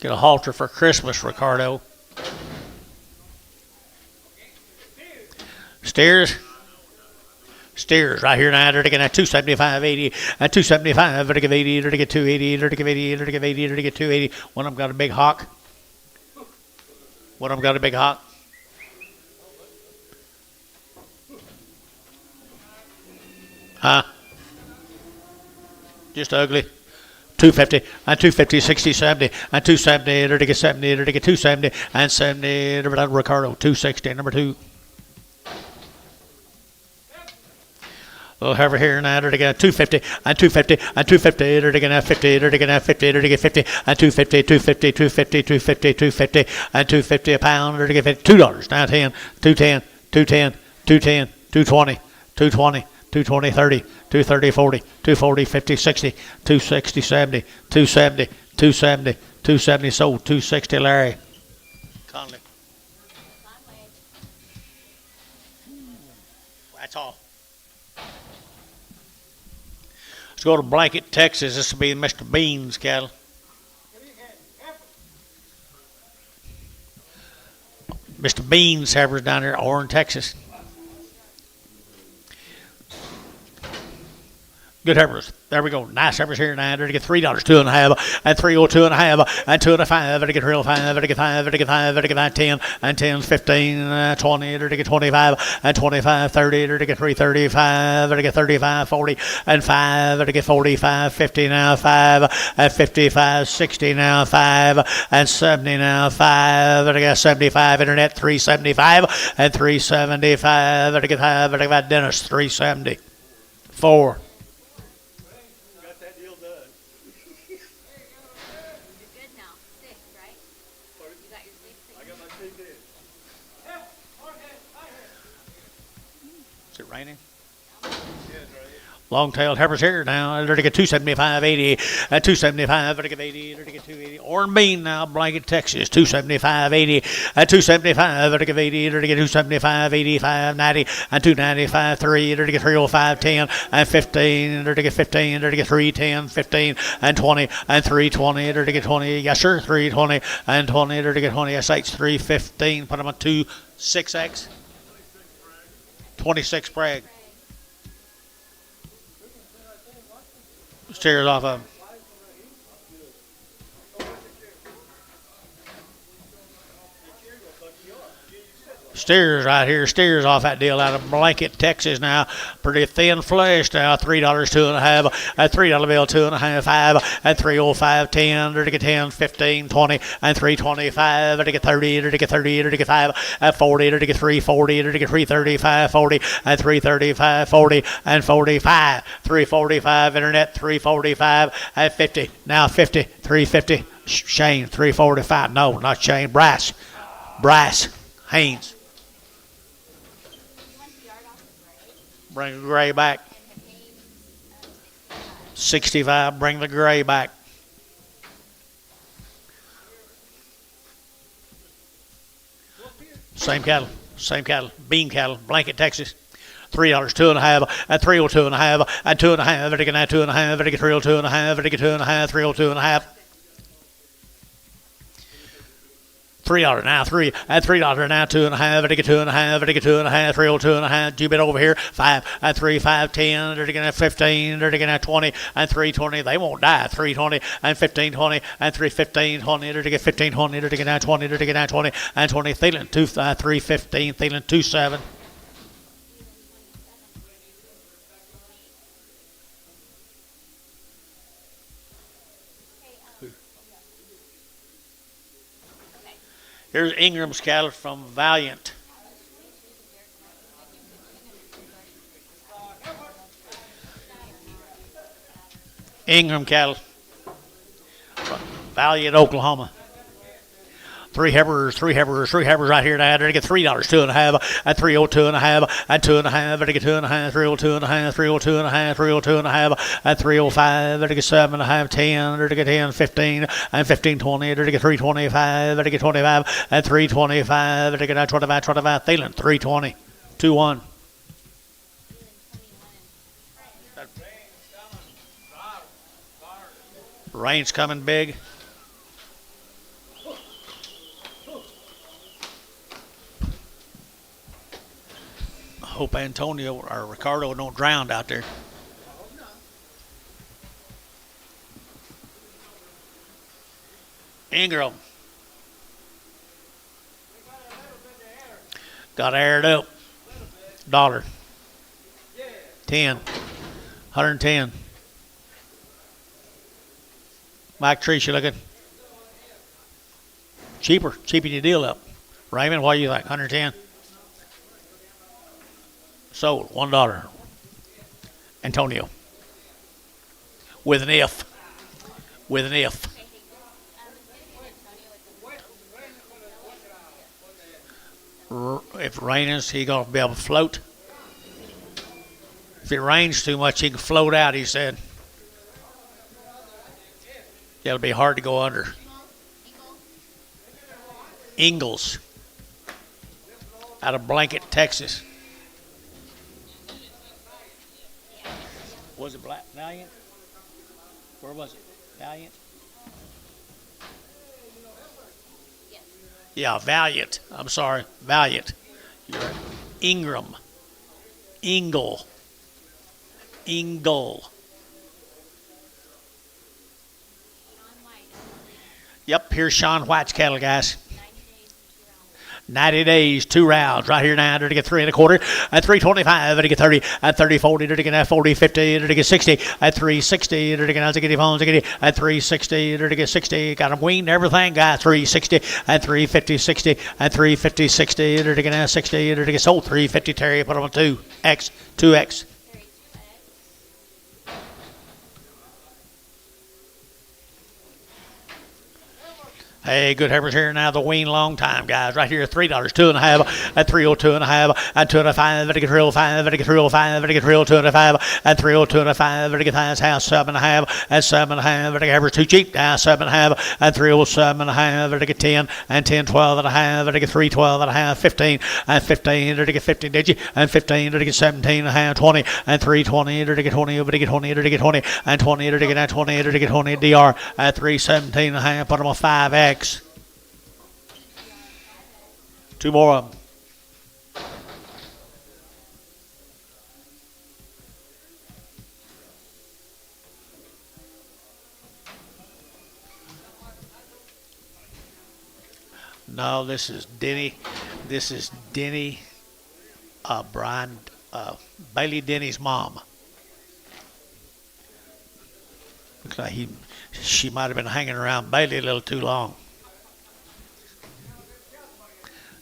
Get a halter for Christmas, Ricardo. Steers right here now. They're to get 275.80 and 275. They're to give 80. They're to get 280. They're to give 80. They're to get 80. They're to get 280. One of them got a big hawk. One of them got a big hawk. Huh? Just ugly. 250 and 250, 60, 70 and 270. They're to get 70. They're to get 270 and 70. Ricardo 260. Number 2. Little heifer here now. They're to get 250 and 250 and 250. They're to get 50. They're to get 50. They're to get 50 and 250, 250, 250, 250, 250 and 250 a pound. They're to get $2. Now 10, 210, 210, 210, 220, 220, 220, 30, 230, 40, 240, 50, 60, 260, 70, 270, 270, 270 sold, 260 Larry. Conley. That's all. Let's go to Blanket, Texas. This will be Mr. Bean's cattle. Mr. Bean's heifers down there, Orange, Texas. Good heifers. There we go. Nice heifers here now. They're to get $3, 2.5, and 302 and a half, and 2.5. They're to get real 5. They're to get 5. They're to get 5. They're to get 10, and 10, 15, 20. They're to get 25, and 25, 30. They're to get 335. They're to get 35, 40, and 5. They're to get 45, 50 now 5, and 55, 60 now 5, and 70 now 5. They're to get 75. Internet 375, and 375. They're to get 5. They're to get Dennis 370. 4. Is it raining? Long-tailed heifers here now. They're to get 275, 80, and 275. They're to get 80. They're to get 280. Orange Bean now, Blanket, Texas. 275, 80, and 275. They're to get 80. They're to get 275, 85, 90, and 295, 3. They're to get 305, 10, and 15. They're to get 15. They're to get 310, 15, and 20, and 320. They're to get 20. Yes, sir. 320, and 20. They're to get 20. SH 315. Put them on 26X. 26 Prague. Steers off of him. Steers right here. Steers off that deal out of Blanket, Texas now. Pretty thin flesh now. $3, 2.5. A $3 bill, 2.5, 5. And 305, 10. They're to get 10, 15, 20, and 325. They're to get 30. They're to get 30. They're to get 5. At 40. They're to get 340. They're to get 335, 40. And 335, 40. And 45. 345. Internet 345. At 50. Now 50. 350. Shane 345. No, not Shane. Brass. Haynes. Bring the gray back. 65. Bring the gray back. Same cattle. Bean cattle. Blanket, Texas. $3, 2.5, and 302 and a half, and 2.5. They're to get 2.5. They're to get 302 and a half. They're to get 2.5. 302 and a half. $3 now, 3 and $3 now, 2.5. They're to get 2.5. They're to get 2.5. 302 and a half. You bid over here. 5 and 3, 5, 10. They're to get 15. They're to get 20 and 320. They won't die. 320 and 15, 20 and 315, 20. They're to get 15, 20. They're to get 20. They're to get 20 and 20. Thielen 315. Thielen 27. Here's Ingram's cattle from Valiant. Ingram cattle. Valiant, Oklahoma. Three heifers right here now. They get $3, 2.5, at 302.5, at 2.5, they get 2.5, 302.5, 302.5, 302.5, at 305, they get 7.5, 10, they get 10, 15, and 15.20, they get 325, they get 25, at 325, they get 25, Thielen, 320, 2-1. Rain's coming big. Hope Antonio or Ricardo don't drown out there. Ingram. Got aired up. $1. 10. 110. Mike Treese, you looking? Cheaping your deal up. Raymond, what do you like? 110? Sold. $1. Antonio. With an if. With an if. If it rains, he gonna be able to float. If it rains too much, he can float out, he said. It'll be hard to go under. Ingalls. Out of Blanket, Texas. Was it Valiant? Where was it? Valiant? Yeah, Valiant. I'm sorry. Valiant. You're right. Ingram. Ingle. Yep, here's Sean White's cattle, guys. 90 days, 2 rounds. Right here now, to get 3 1/4. At 325, to get 30. At 30, 40, to get 40, 50, to get 60. At 360, to get at 360, to get 60. Got them weaned, everything. Got 360. At 350, 60. At 350, 60, to get 60, to get sold. 350, Terry, put them on 2X. 2X. Hey, good heifers here now. The wean long time, guys. Right here, $3, 2.5, at 302.5, at 205, at 305, at 305, at 302.5, at 302.5, at the house 7.5, at 7.5, at heifers too cheap. Now 7.5, at 307.5, at 10, and 10, 12.5, at 312.5, 15, and 15, at 15, did you? And 15, at 17.5, 20, and 320, at 20, at 20, at 20, and 20, at 20, at 20, DR at 317.5. Put them on 5X. 2 more of them. No, this is Denny. This is Denny, Brian, Bailey Denny's mom. Looks like she might have been hanging around Bailey a little too long.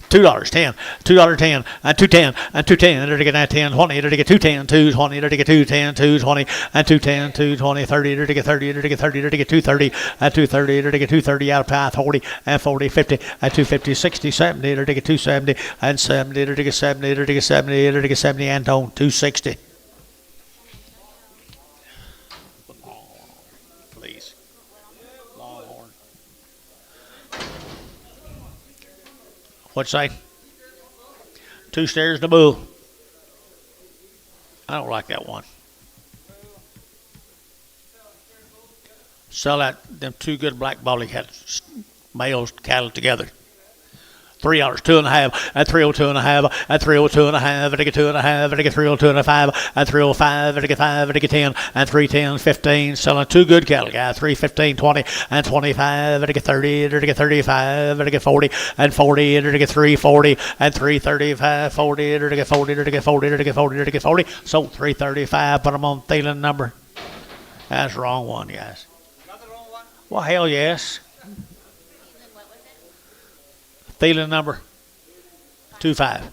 $2, 10, $2, 10, and 210, and 210, to get 10, 20, to get 210, 220, to get 210, 220, and 210, 220, 30, to get 30, to get 30, to get 230, and 230, to get 230 out of pie, 40, and 40, 50, and 250, 60, 70, to get 270, and 70, to get 70, to get 70, to get 70, and on 260. Please. Longhorn. What'd you say? 2 stairs to bull. I don't like that one. Sell out them 2 good black baldy males cattle together. $3, 2.5, at 302.5, at 302.5, at 2.5, at 302.5, at 305, at 5, at 10, and 310, 15. Selling 2 good cattle, guys. 315, 20, and 25, at 30, at 35, at 40, and 40, at 340, and 335, 40, at 40, at 40, at 40, at 40. Sold 335. Put them on Thielen number. That's the wrong one, guys. Not the wrong one? Well, hell yes. Thielen number 25.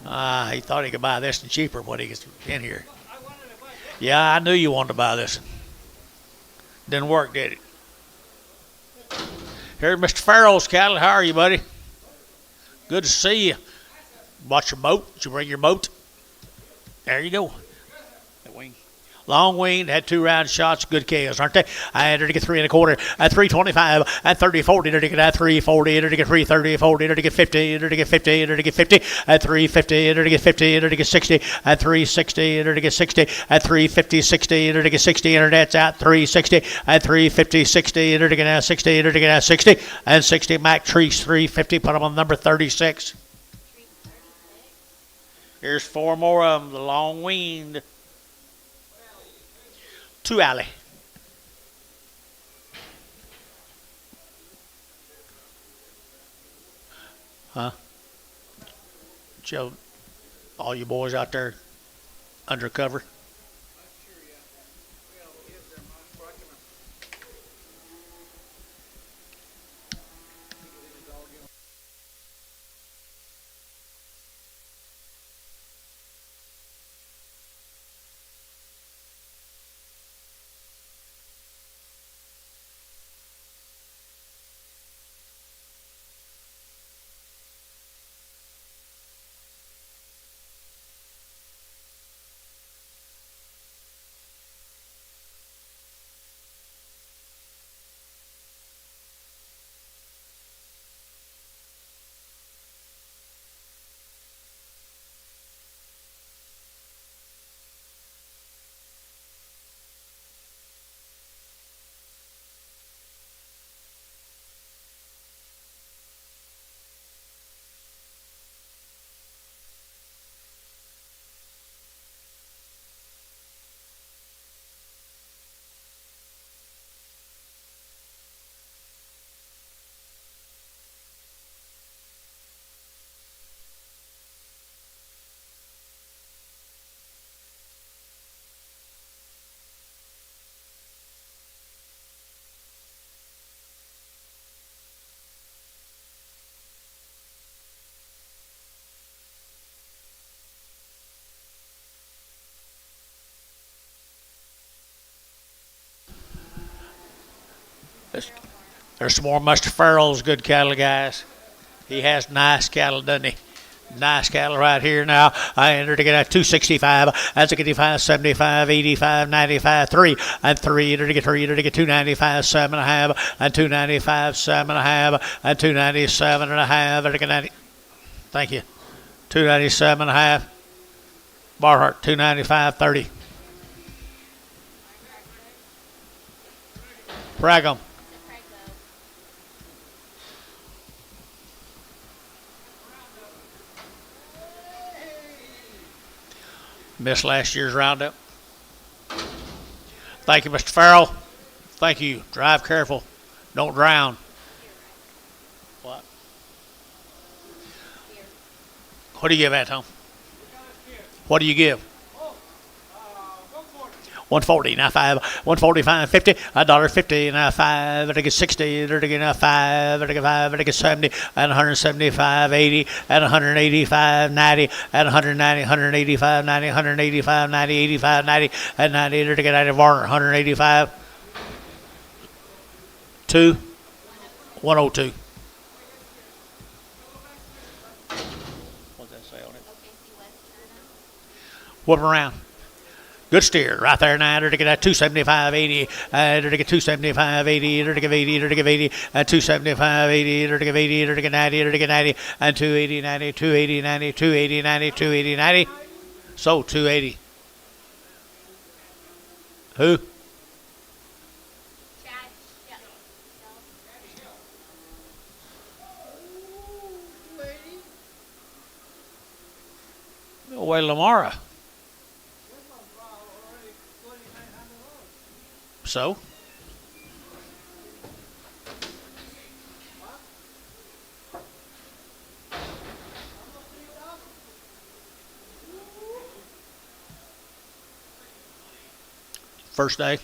He thought he could buy this one cheaper when he gets in here. Yeah, I knew you wanted to buy this one. Didn't work, did it? Here's Mr. Farrell's cattle. How are you, buddy? Good to see you. Bought your boat? Did you bring your boat? There you go. That wing. Long winged, had 2 round shots, good kills, aren't they? I entered to get 3 1/4, at 325, at 30 40, entered to get at 340, entered to get 330 40, entered to get 50, entered to get 50, entered to get 50, at 350, entered to get 50, entered to get 60, at 360, entered to get 60, at 350, 60, entered to get 60, internet's out 360, at 350, 60, entered to get out 60, entered to get out 60, and 60, Mac Trees 350, put them on number 36. Here's 4 more of them, the long winged. 2 alley. Huh? Joe, all you boys out there undercover? There's some more Mr. Farrell's good cattle, guys. He has nice cattle, doesn't he? Nice cattle right here now. I entered to get at 265. That's a 85, 75, 85, 95, 3. And 3, entered to get 3, entered to get 295, 7.5. And 295, 7.5. And 297.5. Entered to get 90. Thank you. 297.5. Barhart, 295, 30. Bragum. Missed last year's roundup. Thank you, Mr. Farrell. Thank you. Drive careful. Don't drown. What? What do you give that, Tom? What do you give? 140, now 5, 145, 50, $1.50, now 5, and I get 60, and I get now 5, and I get 5, and I get 70, and 175, 80, and 185, 90, and 190, 185, 90, 185, 90, 85, 90, and 90, and I get 90, Varner, 185, 2, 102. What's that say on it? Whip around. Good steer right there now. Enter to get at 275, 80. Enter to get 275, 80. Enter to give 80. Enter to give 80. 275, 80. Enter to give 80. Enter to get 90. Enter to get 90. And 280, 90. 280, 90. 280, 90. 280, 90. So 280. Who? Way Lamara. So? First day.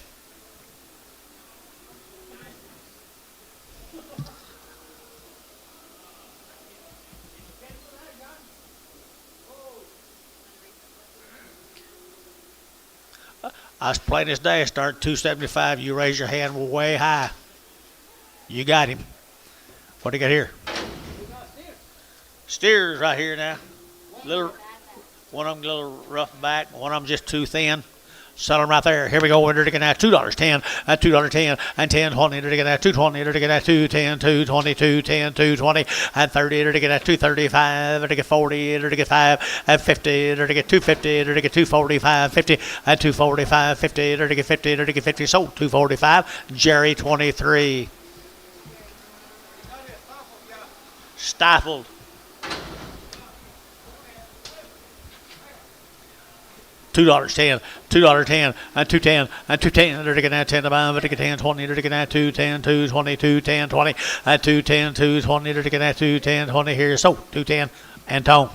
I was playing this day, start 275. You raise your hand way high. You got him. What do you got here? Steers right here now. Little, one of them a little rough back, one of them just too thin. Sell them right there. Here we go. We're looking at $2.10 and $2.10 and $10.20. They're looking at $2.20. They're looking at $2.10, $2.20, $2.10, $2.20 and $30. They're looking at $2.35. They're looking at $40. They're looking at $5 and $50. They're looking at $2.50. They're looking at $2.45, $50 and $2.45, $50. They're looking at $50. They're looking at $50. Sold $2.45. Jerry 23. Stifled. $2.10, $2.10 and $2.10 and $2.10. They're looking at 10 to buy. They're looking at 10.20. They're looking at 2.10, 2.20, 2.10, 20 and 2.10, 2.20. They're looking at 2.10, 20 here. So 2.10 and tone.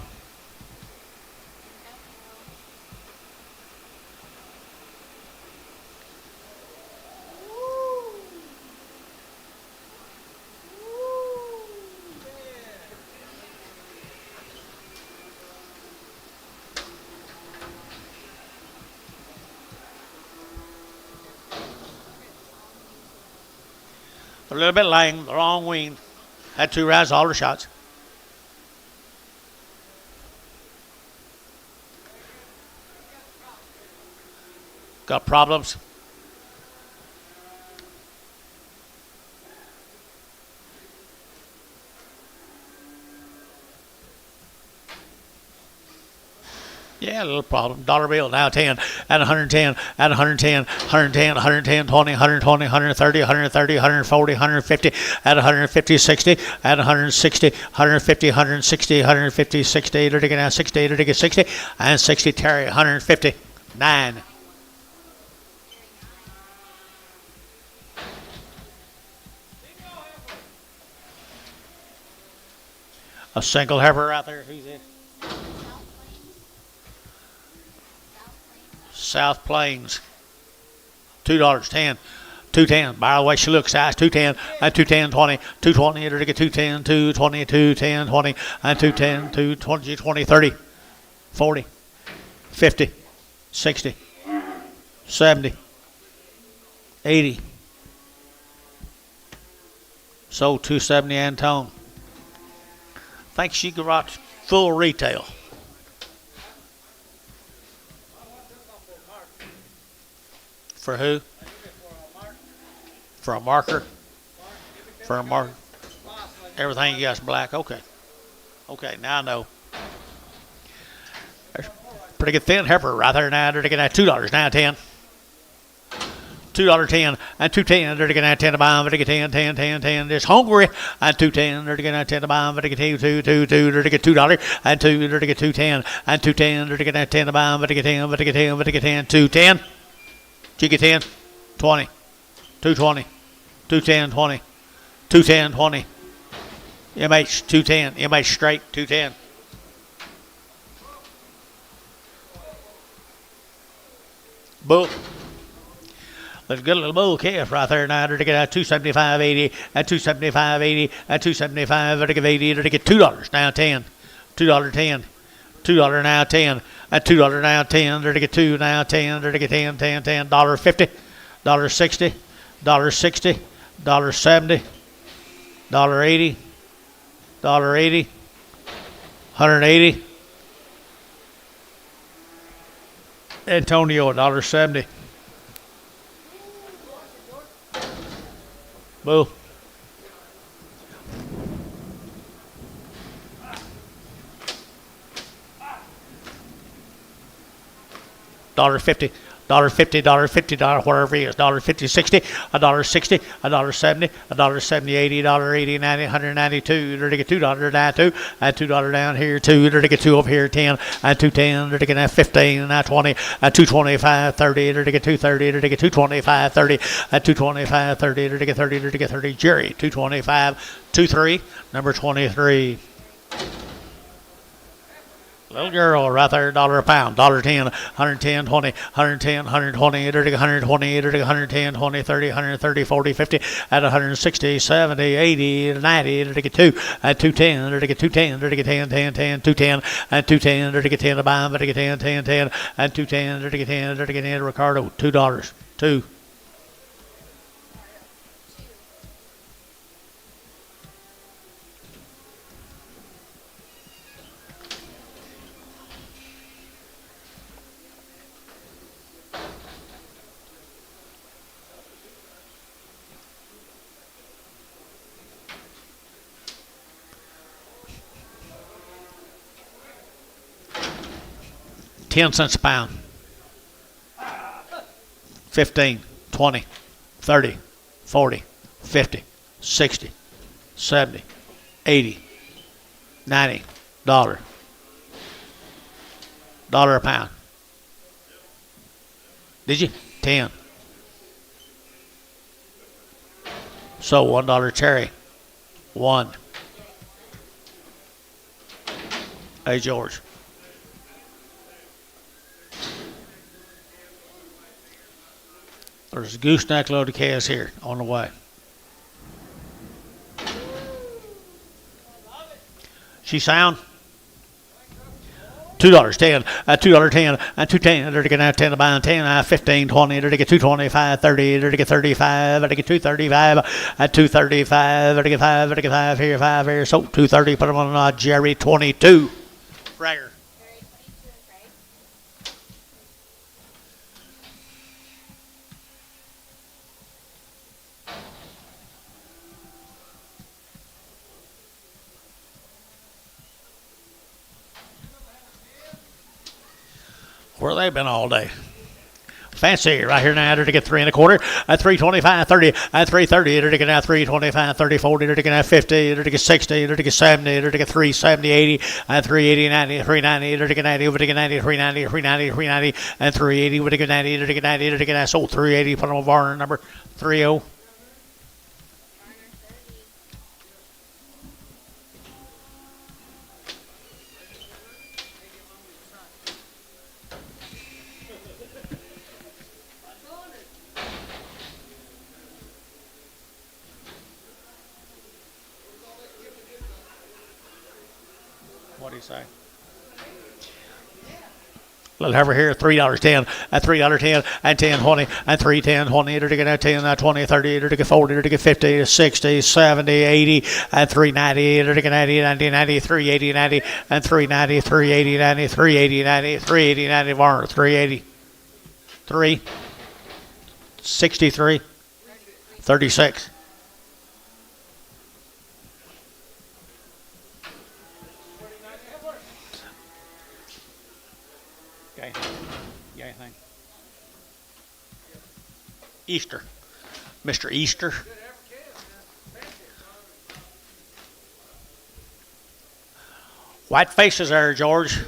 A little bit lame, the wrong wing. Had 2 rounds, all the shots. Got problems. Yeah, a little problem. Dollar bill now 10 and 110 and 110, 110, 110, 20, 120, 130, 130, 140, 150 and 150, 60 and 160, 150, 160, 150, 60. They're taking out 60. They're taking 60 and 60. Terry 150, 9. A single heifer out there. Who's in? South Plains. $2.10. 210. By the way she looks, size 210 and 210, 20, 220, they're to get 210, 220, 210, 20, and 210, 220, 20, 30, 40, 50, 60, 70, 80. Sold 270 and tone. Think she could rock full retail. For who? For a marker? For a marker? Everything you got's black. Okay. Okay, now I know. There's pretty good thin heifer right there now. They're looking at $2 now, 10. $2.10 and 2.10. They're looking at 10 to buy. They're looking at 10, 10, 10, 10. Just hungry and 2.10. They're looking at 10 to buy. They're looking at 2, 2, 2. They're looking at $2 and 2. They're looking at 2.10 and 2.10. They're looking at 10 to buy. They're looking at 10. They're looking at 10. They're looking at 10. 2.10. Chicken 10, 20, 220, 210, 20, 210, 20. MH 210, MH straight 210. Bull. There's a good little bull calf right there now. They're to get 275.80 and 275.80 and 275. They're to give 80. They're to get $2 now 10, $2.10, $2 now 10. At $2 now 10, they're to get 2 now 10, they're to get 10, 10, 10, $1.50, $1.60, $1.60, $1.70, $1.80, $1.80, $180. Antonio $1.70. Boo. $1.50, $1.50, $1.50, wherever he is, $1.50, 60, $1.60, $1.70, $1.70, 80, $80, 90, 192. They're to get $2 down 2, and $2 down here 2. They're to get 2 over here 10, and 210. They're to get 15, and 20, and 225, 30. They're to get 230. They're to get 225, 30, and 225, 30. They're to get 30. They're to get 30. Jerry 225, 23, number 23. Little girl right there, $1 a pound, $1.10, 110, 20, 110, 120, 120, 110, 20, 30, 130, 40, 50, at 160, 70, 80, 90, 2, at 210, 210, 10, 10, 10, 210, and 210, 10 a pound, 10, 10, 10, and 210, 10, Ricardo, $2, 2. $0.10 a pound. 15, 20, 30, 40, 50, 60, 70, 80, 90, $1 a pound. Did you? 10. So $1 cherry. 1. Hey, George. There's a gooseneck load of calves here on the way. She sound? $2, 10, $2, 10, and 210, they're going to 10 a pound, 10, 15, 20, they're going to get 225, 30, they're going to get 35, they're going to get 235, at 235, they're going to get 5, they're going to get 5 here, so 230, put them on Jerry 22. Fragger. Where they been all day? Fancy right here now. They're to get 3 1/4 at 325, 30 at 330. They're to get now 325, 30, 40. They're to get now 50. They're to get 60. They're to get 70. They're to get 370, 80 at 380, 90, 390. They're to get 90. Over to get 90, 390, 390, 390, and 380. Over to get 90. They're to get 90. They're to get now sold 380. Put them on Varner number 30. What do you say? Little over here, $3.10, at $3.10, and 10, 20, and 3, 10, 20, to get 10, 20, 30, to get 40, to get 50, 60, 70, 80, and 390, to get 90, 90, 90, 380, 90, and 390, 380, 90, 380, 90, 380, 90, Varner, 380, 3, 63, 36. Okay. Yeah, anything? Easter. Mr. Easter. White faces there, George.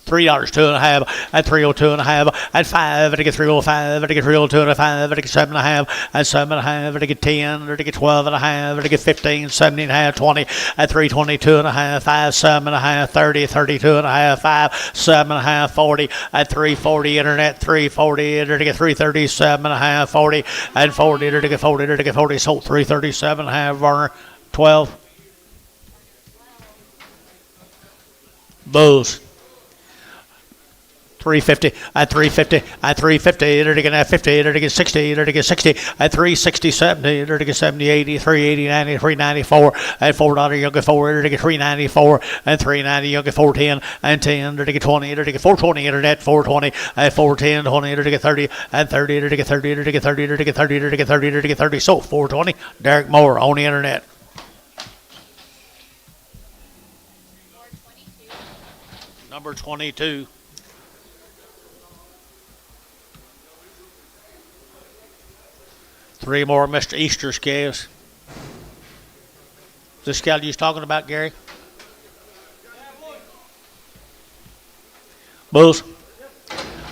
$3, 2.5, at 302.5, at 5, to get 305, to get 302.5, to get 7.5, at 7.5, to get 10, to get 12.5, to get 15, 17.5, 20, at 322.5, 5, 7.5, 30, 32.5, 5, 7.5, 40, at 340, internet 340, to get 337.5, 40, and 40, to get 40, to get 40, sold 337.5, Varner 12. Bulls. 350, at 350, at 350, they're to get 50, they're to get 60, they're to get 60, at 360, 70, they're to get 70, 80, 380, 90, 394, at $4, you'll get 4, they're to get 394, and 390, you'll get 410, and 10, they're to get 20, they're to get 420, internet 420, at 410, 20, they're to get 30, and 30, they're to get 30, they're to get 30, they're to get 30, they're to get 30, they're to get 30, so 420, Derek Moore on the internet. Number 22. Three more Mr. Easter calves. This cow you was talking about, Gary? Bulls.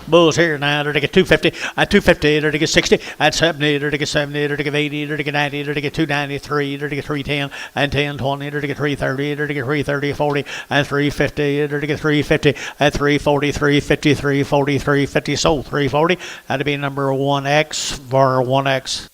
Bulls here now. They're to get 250 and 250. They're to get 60 and 70. They're to get 70. They're to get 80. They're to get 90. They're to get 293. They're to get 310 and 10 20. They're to get 330. They're to get 330 40 and 350. They're to get 350 and 340 350 340 350. So 340. That'd be number 1X for 1X.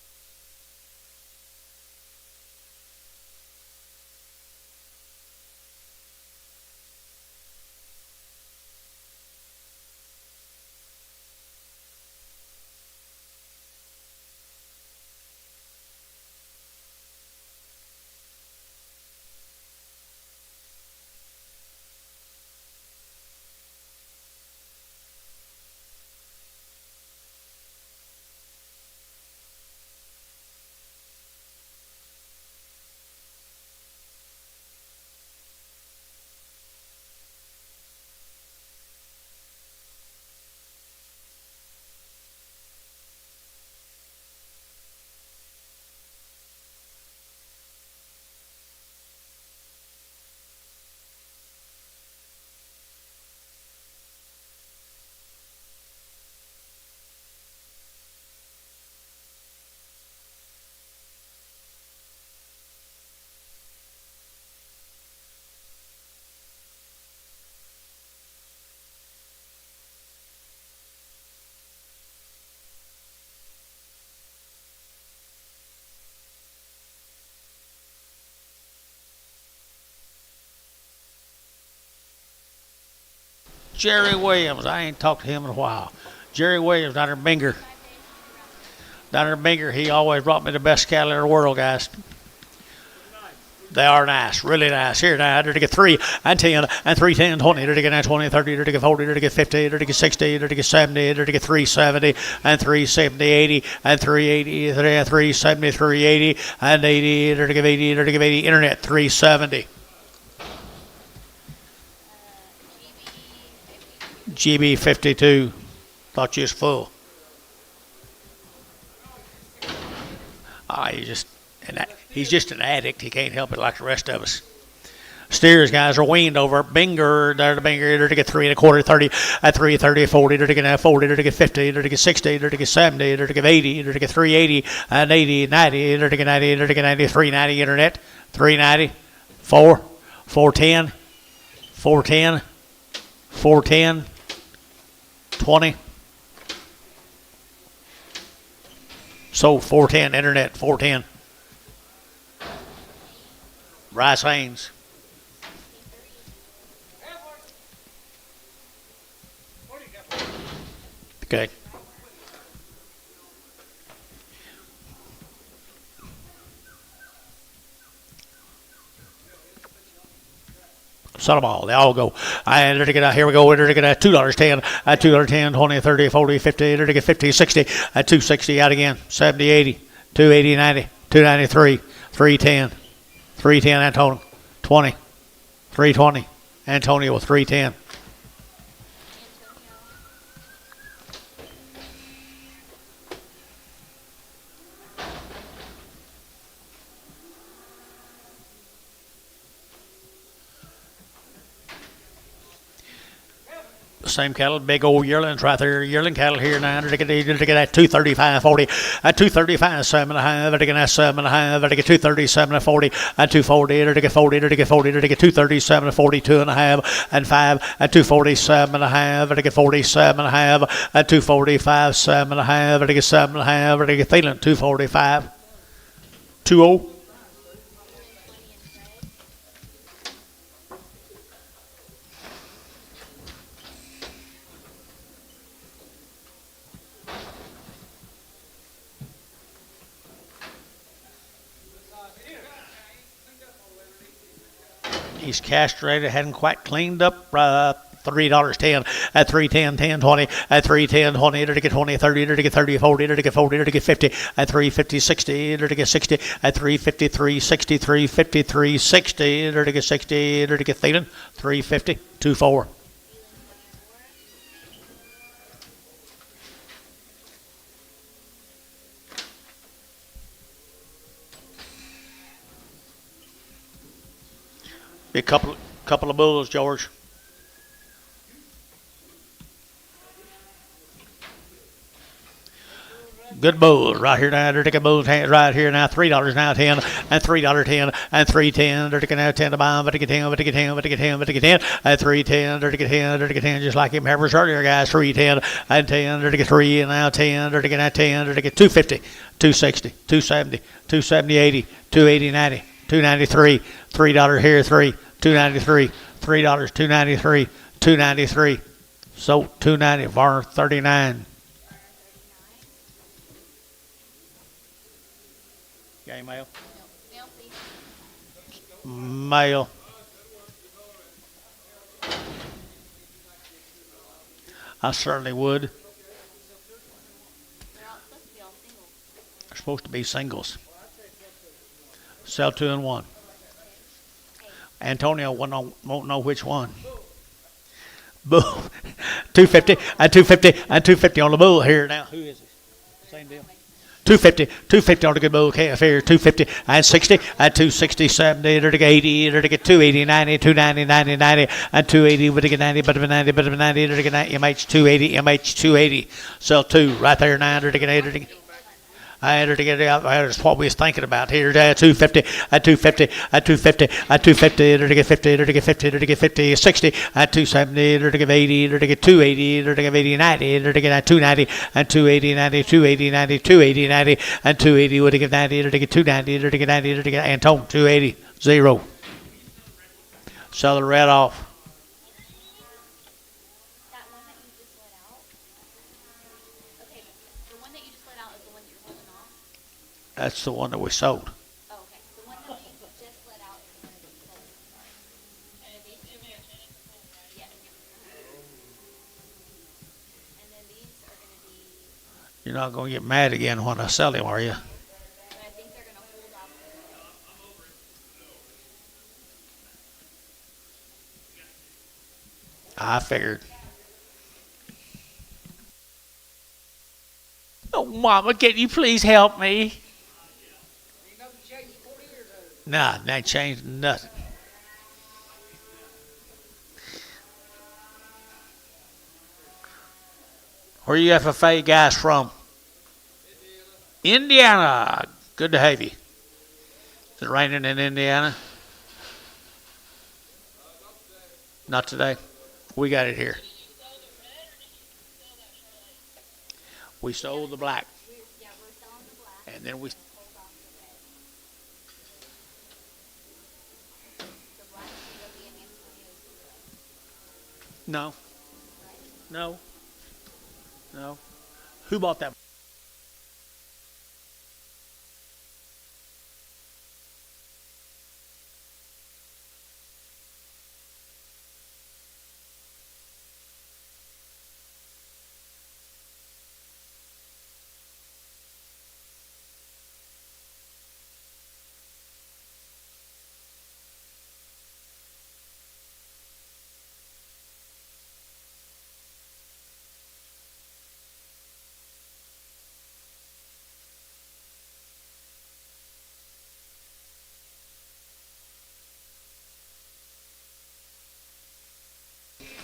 Jerry Williams. I ain't talked to him in a while. Jerry Williams down in Binger. Down in Binger, he always brought me the best cattle in the world, guys. They are nice, really nice. Here now, they're to get 3 and 10 and 3, 10, 20. They're to get 20, 30. They're to get 40. They're to get 50. They're to get 60. They're to get 70. They're to get 370 and 370, 80 and 380. 370, 380 and 80. They're to get 80. They're to get 80. Internet 370. GB 52. Thought you was full. He's just an addict. He can't help it like the rest of us. Steers guys are weaned over. Binger, they're the Binger. They're to get 3 1/4, 30, at 3, 30, 40. They're to get 40. They're to get 50. They're to get 60. They're to get 70. They're to get 80. They're to get 380 and 80, 90. They're to get 90. They're to get 90. 390 internet. 390, 4, 410, 410, 410, 20. So 410 internet, 410. Rice Haynes. Okay. Sell them all. They all go. And they're to get here we go. They're to get $2.10, at $2.10, 20, 30, 40, 50. They're to get 50, 60, at 260 out again. 70, 80, 280, 90, 293, 310, 310 Antonio, 20, 320 Antonio with 310. Same cattle, big old yearlings right there. Yearling cattle here now. They're to get that 235, 40, at 235, 7.5. They're to get that 7.5. They're to get 237, 40, at 240. They're to get 40. They're to get 40. They're to get 237, 42.5, and 5 at 247.5. They're to get 47.5 at 245, 7.5. They're to get 7.5. They're to get Thielen 245, 20. He's castrated, hadn't quite cleaned up. $3.10 at 310, 10, 20 at 310, 20. They're to get 20, 30. They're to get 30, 40. They're to get 40. They're to get 50 at 350, 60. They're to get 60 at 353, 60, 353, 60. They're to get 60. They're to get Thielen 350, 24. A couple of bulls, George. Good bulls right here now. They're taking bulls right here now. $3 now, 10 and $3.10 and $3.10. They're taking now 10 to buy, but they get 10, but they get 10, but they get 10, but they get 10 and $3.10. They're taking 10, they're taking 10, just like him Harris earlier, guys. $3.10 and 10. They're taking 3 and now 10. They're taking now 10. They're taking $2.50, $2.60, $2.70, $2.70, $80, $2.80, $90, $2.93. $3 here, $2.93, $3, $2.93, $2.93. So $2.90, var 39. Game mail. Mail, please. Mail. I certainly would. They're all supposed to be all single. They're supposed to be singles. Sell 2 and 1. Antonio won't know which one. Bull. 250 and 250 and 250 on the bull here now. Who is it? Same deal. 250 on the good bull calf here. 250 and 60 and 260, 70, they're to get 80, they're to get 280, 90, 290, 90, 90, and 280, but to get 90, but to 90, but to 90, they're to get 90, MH 280, MH 280. Sell 2 right there now, they're to get 80, they're to get. That's what we was thinking about here. 250 at 250 at 250 at 250. They're to get 50. They're to get 50. They're to get 50. 60 at 270. They're to get 80. They're to get 280. They're to get 80. 90. They're to get 290 and 280. 90. 280. 90. 280. 90 and 280. Would to get 90. They're to get 290. They're to get 90. They're to get Antone 280. 0. Sell the red off. That one that you just let out. Okay, the one that you just let out is the one that you're holding off. That's the one that we sold. Oh, okay. The one that you just let out is the one that you sold. Sorry. Yes. And then these are going to be. You're not going to get mad again when I sell him, are you? But I think they're going to hold off. I figured. Oh, Mama, can you please help me? Ain't nothing changed 40 years ago. Nah, that changed nothing. Where you FFA guys from? Indiana. Good to have you. Is it raining in Indiana? Not today. We got it here. We sold the black. Yeah, we're selling the black. And then we... Hold off the red. The black will be in Antonio's. No. No. No. Who bought that?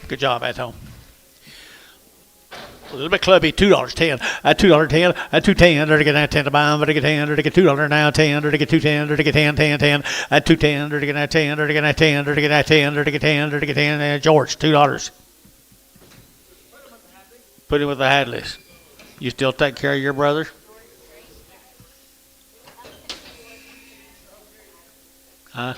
Good job at home. A little bit clubby, $2.10, at $2.10, at $2.10, they're to get 10 to buy them, they're to get 10, they're to get $2 now, 10, they're to get 2.10, they're to get 10, 10, 10, at 2.10, they're to get 10, they're to get 10, they're to get 10, they're to get 10, they're to get 10, and George, $2. Put him with the Hadleys. You still take care of your brother? Huh?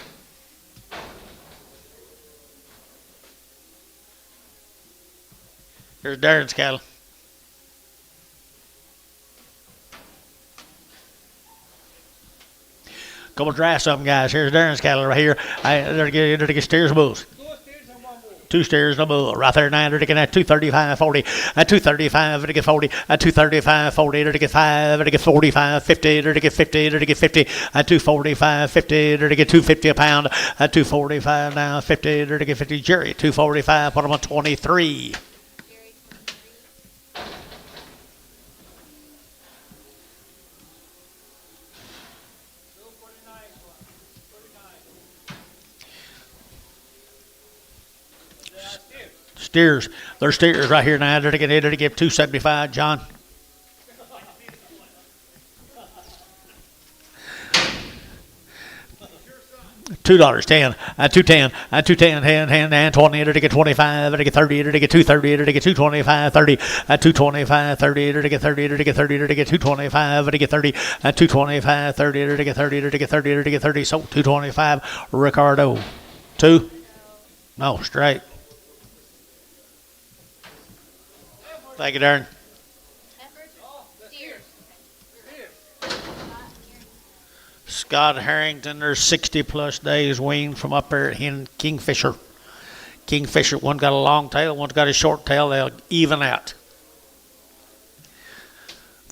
Here's Darren's cattle. Come on, try something, guys. Here's Darren's cattle right here. They're to get steers and bulls. 2 steers and a bull. Right there now, they're to get 235, 40. At 235, they're to get 40. At 235, 40, they're to get 5. They're to get 45, 50. They're to get 50. They're to get 50. At 245, 50. They're to get 250 a pound. At 245 now, 50. They're to get 50. Jerry, 245. Put them on 23. Steers. There's steers right here now. They're to get 275, John. $2.10, at 2.10, at 2.10, 10, and 20, enter to get 25, enter to get 30, enter to get 230, enter to get 225, 30, at 225, 30, enter to get 30, enter to get 30, enter to get 225, enter to get 30, at 225, 30, enter to get 30, enter to get 30, enter to get 30, so 225, Ricardo. 2? No, straight. Thank you, Darren. Scott Harrington, there's 60 plus days weaned from up there in Kingfisher. Kingfisher, one got a long tail, one's got a short tail, they'll even out.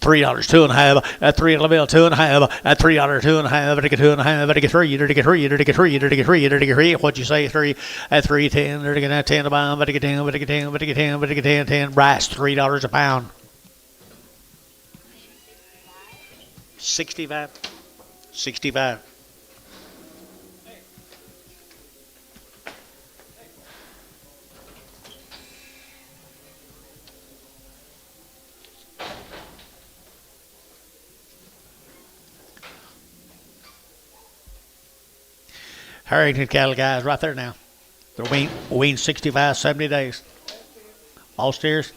$3, 2.5, at $3.11, 2.5, at $3, 2.5, at 2.5, at 3, at 3, at 3, at 3, at 3, what'd you say, 3, at 3.10, at 10 a pound, at 10, at 10, at 10, at 10, 10, Bryce, $3 a pound. 65. 65. Harrington cattle guys right there now. They're weaned 65, 70 days. All steers.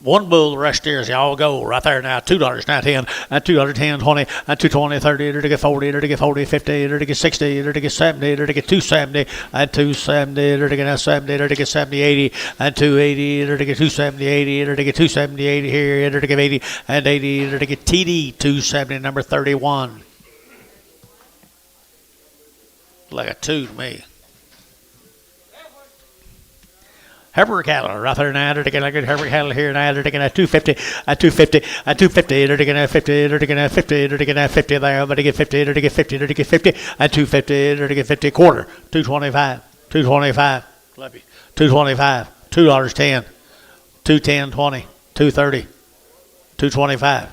One bull, the rest steers, they all go right there now. $2 now, 10, at $2, 10, 20, at 220, 30, to get 40, to get 40, 50, to get 60, to get 70, to get 270, at 270, to get 70, to get 70, 80, at 280, to get 270, 80, to get 270, 80 here, to get 80, and 80, to get TD 270, number 31. Like a 2 to me. Herbert cattle right there now. They're taking like a Herbert cattle here now. They're taking at 250, at 250, at 250. They're taking at 50. They're taking at 50. They're taking at 50 there. But they get 50. They're taking 50. They're taking 50 at 250. They're taking 50 quarter. 225. 225. Love you. 225. $2.10. 210. 20. 230. 225.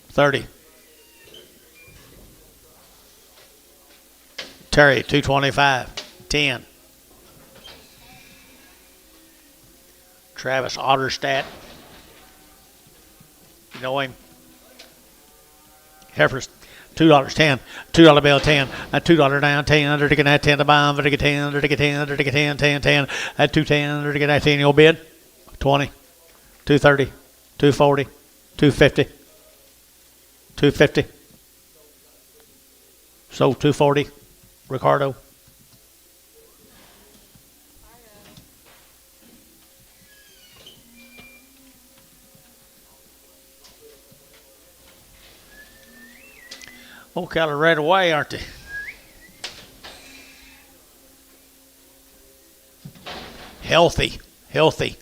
30. Terry. 225. 10. Travis Otterstadt. You know him? Heifers, $2.10, $2 bill 10, at $2 down 10, they're taking that 10 to bomb, they're taking 10, they're taking 10, they're taking 10, 10, 10, at 210, they're taking that 10, your bid, 20, 230, 240, 250, 250. So 240, Ricardo. Oh, cattle right away, aren't they? Healthy, healthy.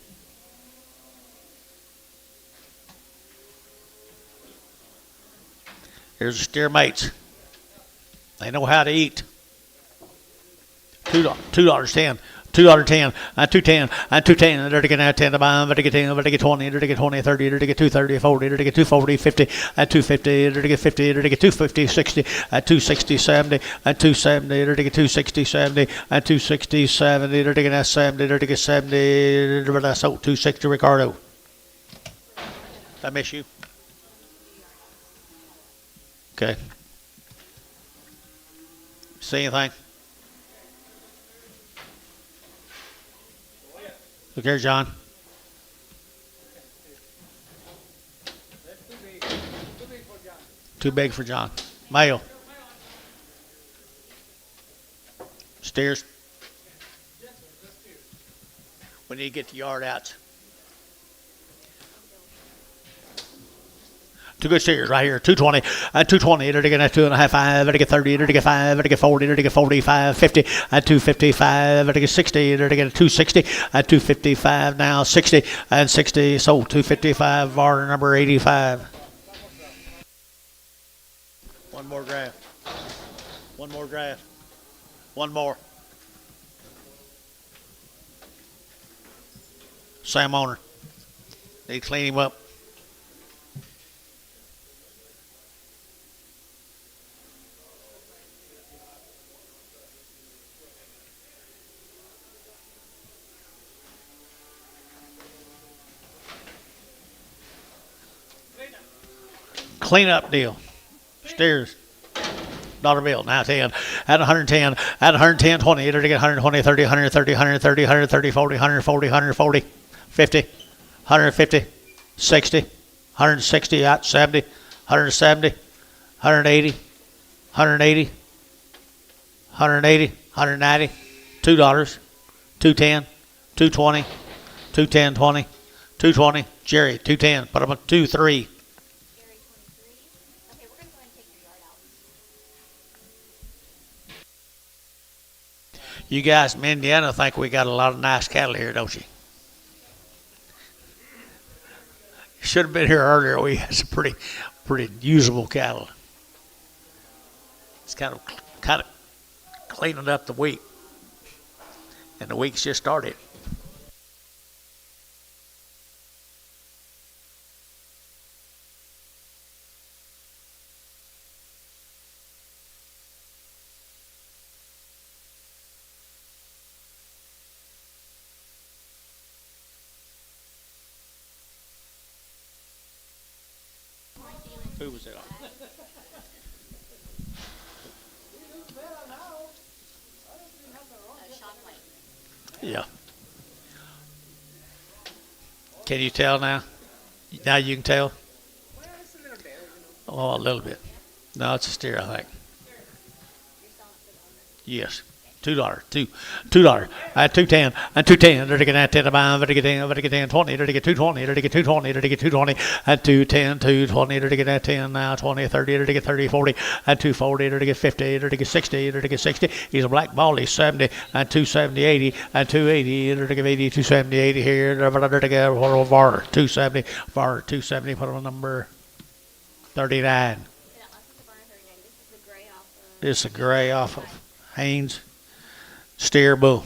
Here's the steer mates. They know how to eat. $2.10. $2.10, at 210, at 210, they're taking at 10 to buy, they're taking 10, they're taking 20, they're taking 20, 30, they're taking 230, 40, they're taking 240, 50, at 250, they're taking 50, they're taking 250, 60, at 260, 70, at 270, they're taking 260, 70, at 260, 70, they're taking at 70, they're taking 70, that's 260, Ricardo. Did I miss you? Okay. See anything? Look here, John. Too big for John. Male. Steers. We need to get the yard out. Two good steers right here. 220. At 220, they're taking at 2.5, 5. They're taking 30. They're taking 5. They're taking 40. They're taking 45, 50. At 255. They're taking 60. They're taking 260. At 255 now, 60 and 60. So 255. Bar number 85. One more draft. One more draft. One more. Sam Owner. They clean him up. Cleanup deal. Steers. Dollar bill, now 10, at 110, at 110, 20, it'll get 120, 30, 130, 130, 130, 40, 140, 140, 50, 150, 60, 160, at 70, 170, 180, 180, 180, 190, $2, 210, 220, 210, 20, 220, Jerry, 210, put them on 2, 3. Jerry, 23. Okay, we're gonna go ahead and take your yard out. You guys in Indiana think we got a lot of nice cattle here, don't you? Should have been here earlier. We had some pretty usable cattle. It's kind of cleaning up the week, and the week's just started. Who was it on? Shop light. Yeah. Can you tell now? Now you can tell? Well, it's a little better, Oh, a little bit. No, it's a steer, I think. You're selling it for the owner. Yes. $2. At 210. At 210. They're getting at 10 about. They're getting 20. They're getting 220. They're getting 220. They're getting 220. At 210. 220. They're getting at 10 now. 20. 30. They're getting 30. 40. At 240. They're getting 50. They're getting 60. They're getting 60. He's a black ball. He's 70. At 270. 80. At 280. They're getting 80. 270. 80 here. They're getting VAR. 270. VAR. 270. Put on number 39. Yeah, let's put the burner 39. This is the gray off of. This is a gray off of Haynes. Steer bull.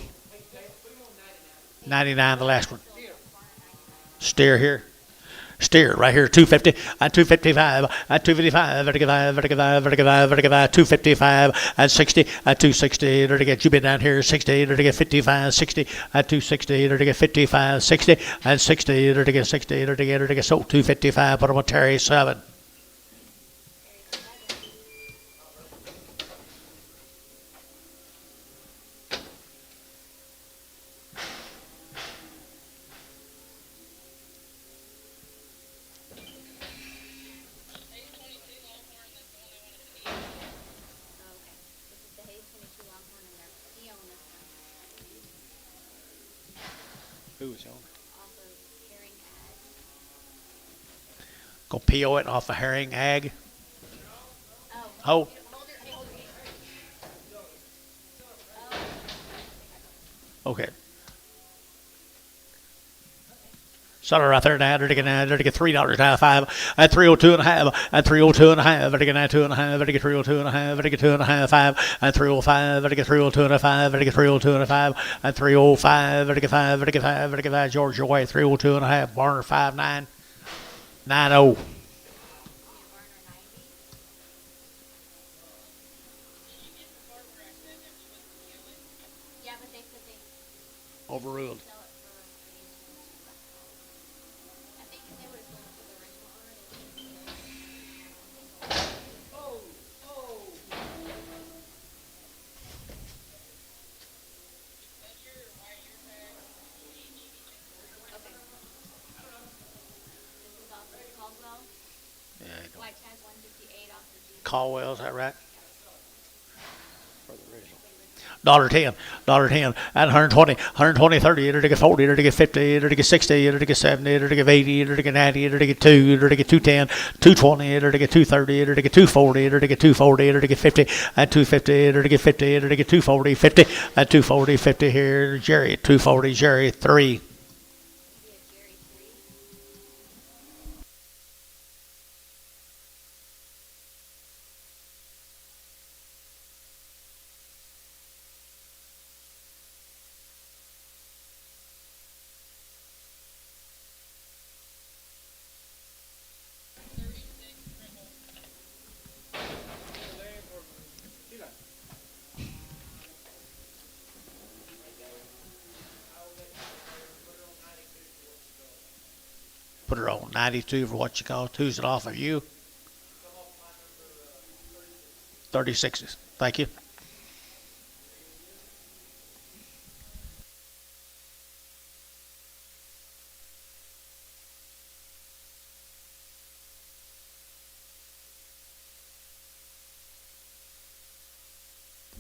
99 the last one. Steer here. Steer right here. 250. At 255. At 255. Vertical 255. At 60. At 260. There to get you been down here. 60. There to get 55. 60. At 260. There to get 55. 60. At 60. There to get 60. There to get so 255. Put them on Terry 7. Who was on? Off of Herring Ag. Go PO it off of Herring Ag. Oh. Okay. Seller right there now. They're getting $3 now. 5 at 302 and a half. At 302 and a half. They're getting 2 and a half. They're getting 302 and a half. They're getting 2 and a half. 5 at 305. They're getting 302 and a 5. They're getting 302 and a 5 at 305. They're getting 5. They're getting 5. They're getting 5. Georgia way 302 and a half. Barner 59 90. Yeah, but they said they Overruled. sell it for I think they would have sold it for the original This is off of Caldwell. Yeah, White tag 158 off the G. Caldwell, is that right? $1.10, $1.10, at 120, 120, 30, it'll get 40, it'll get 50, it'll get 60, it'll get 70, it'll get 80, it'll get 90, it'll get 2, it'll get 210, 220, it'll get 230, it'll get 240, it'll get 240, it'll get 50, at 250, it'll get 50, it'll get 240, 50, at 240, 50 here, Jerry, 240, Jerry, 3. Put her on 92 for what you call. Who's it off of you? 30/60s. Thank you.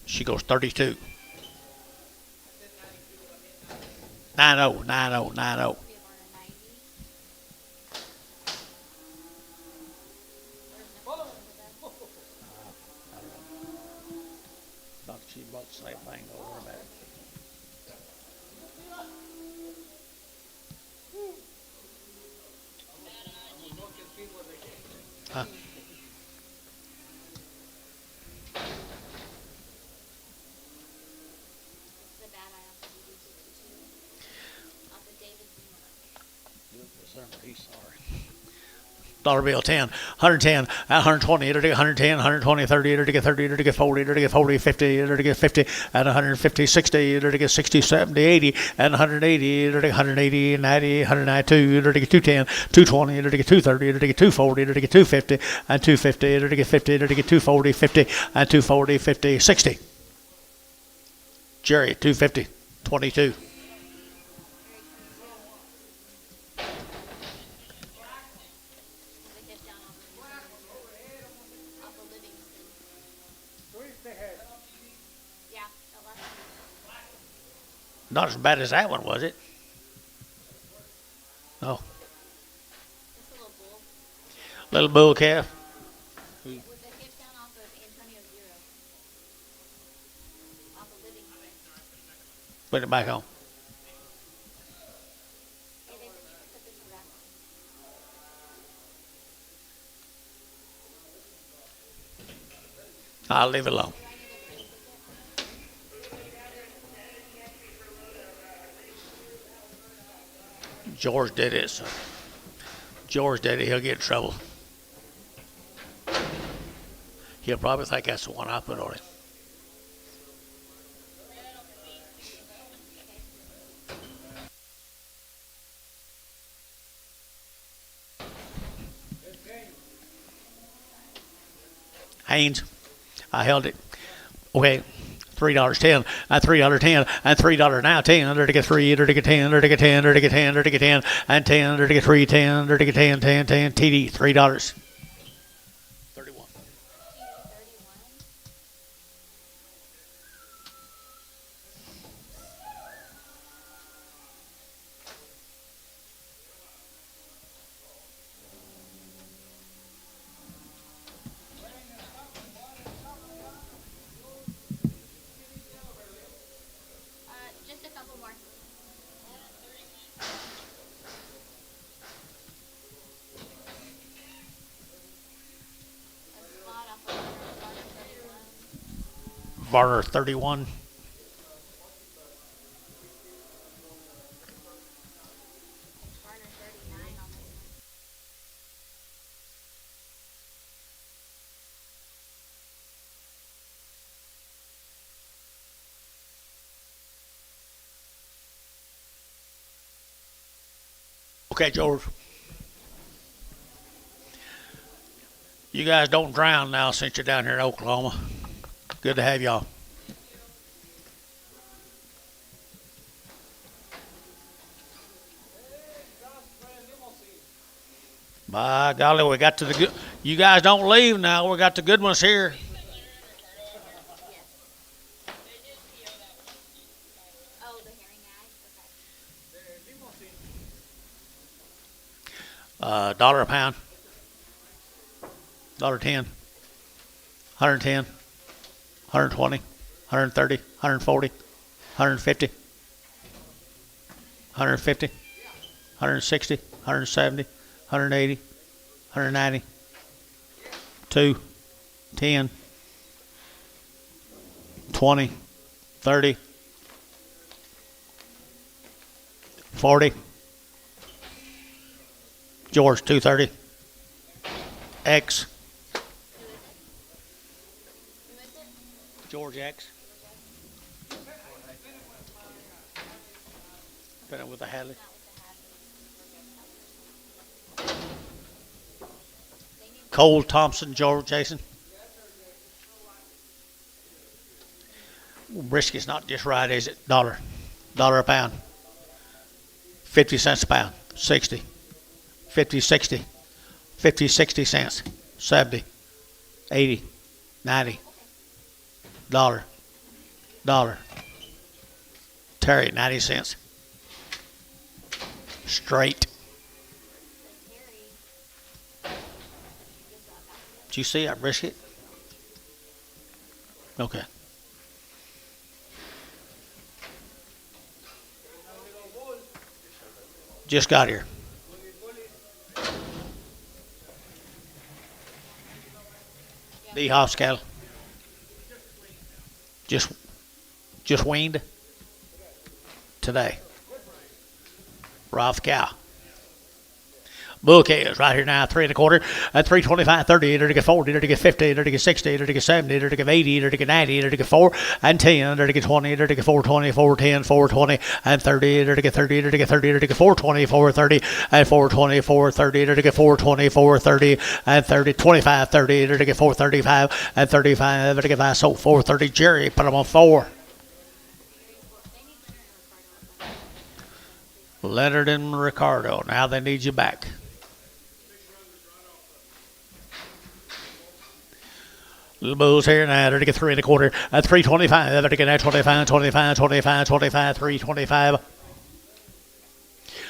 She goes 32. 90, 90, 90. We have our 90. Thought she bought the same thing over about it. Huh? This is a bad eye off of DD62. Off of David Zimmer. He's sorry. Dollar bill 10, 110, 120, it'll get 110, 120, 30, it'll get 30, it'll get 40, it'll get 40, 50, it'll get 50, and 150, 60, it'll get 60, 70, 80, and 180, it'll get 180, 90, 192, it'll get 210, 220, it'll get 230, it'll get 240, it'll get 250, and 250, it'll get 50, it'll get 240, 50, and 240, 50, 60. Jerry, 250, 22. The hip down off of Livingston. Yeah, that last one. Not as bad as that one, was it? No. Just a little bull. Little bull calf. With the hip down off of Antonio Zero. Off of Livingston. Put it back on. Hey, they said you could put this around. I'll leave it alone. Do I need to put a ticket? George did it, so George did it. He'll get in trouble. He'll probably think that's the one I put on him. Haynes, I held it. Okay, $3.10, and $3.10, and $3 now, 10, under to get 3, under to get 10, under to get 10, under to get 10, under to get 10, and 10, under to get 3, 10, under to get 10, 10, 10, TD, $3. 31. TD 31. Just a couple more. A spot off of Barter 31. Barter 31. Barter 39 on this one. Okay, George. You guys don't drown now since you're down here in Oklahoma. Good to have y'all. By golly, we got to the good. You guys don't leave now. We got the good ones here. Oh, the herring ag? Okay. $1 a pound. $1.10. 110. 120. 130. 140. 150. 150. 160. 170. 180. 190. 2. 10. 20. 30. 40. George, 230. X. Who is it? George X. Put it with the Hadley. Not with the hat. They need Cole Thompson, George Jason. Brisket's not just right, is it? Dollar a pound. 50 cents a pound. 60. 50, 60. 50, 60 cents. 70. 80. 90. Dollar. Terry, 90 cents. Straight. Did you see that brisket? Okay. Just got here. The house cattle. Just weaned today. Rough cow. Bull calves right here now, 3 1/4, at 325, 30, to get 40, to get 50, to get 60, to get 70, to get 80, to get 90, to get 4 and 10, to get 20, to get 420, 410, 420, and 30, to get 30, to get 30, to get 420, 430, and 420, 430, to get 420, 430, and 30, 25, 30, to get 435, and 35, to get 5, so 430. Jerry, put them on 4. Leonard and Ricardo, now they need you back. Little bulls here now, to get 3 1/4, at 325, to get 25, 25, 25, 25, 325.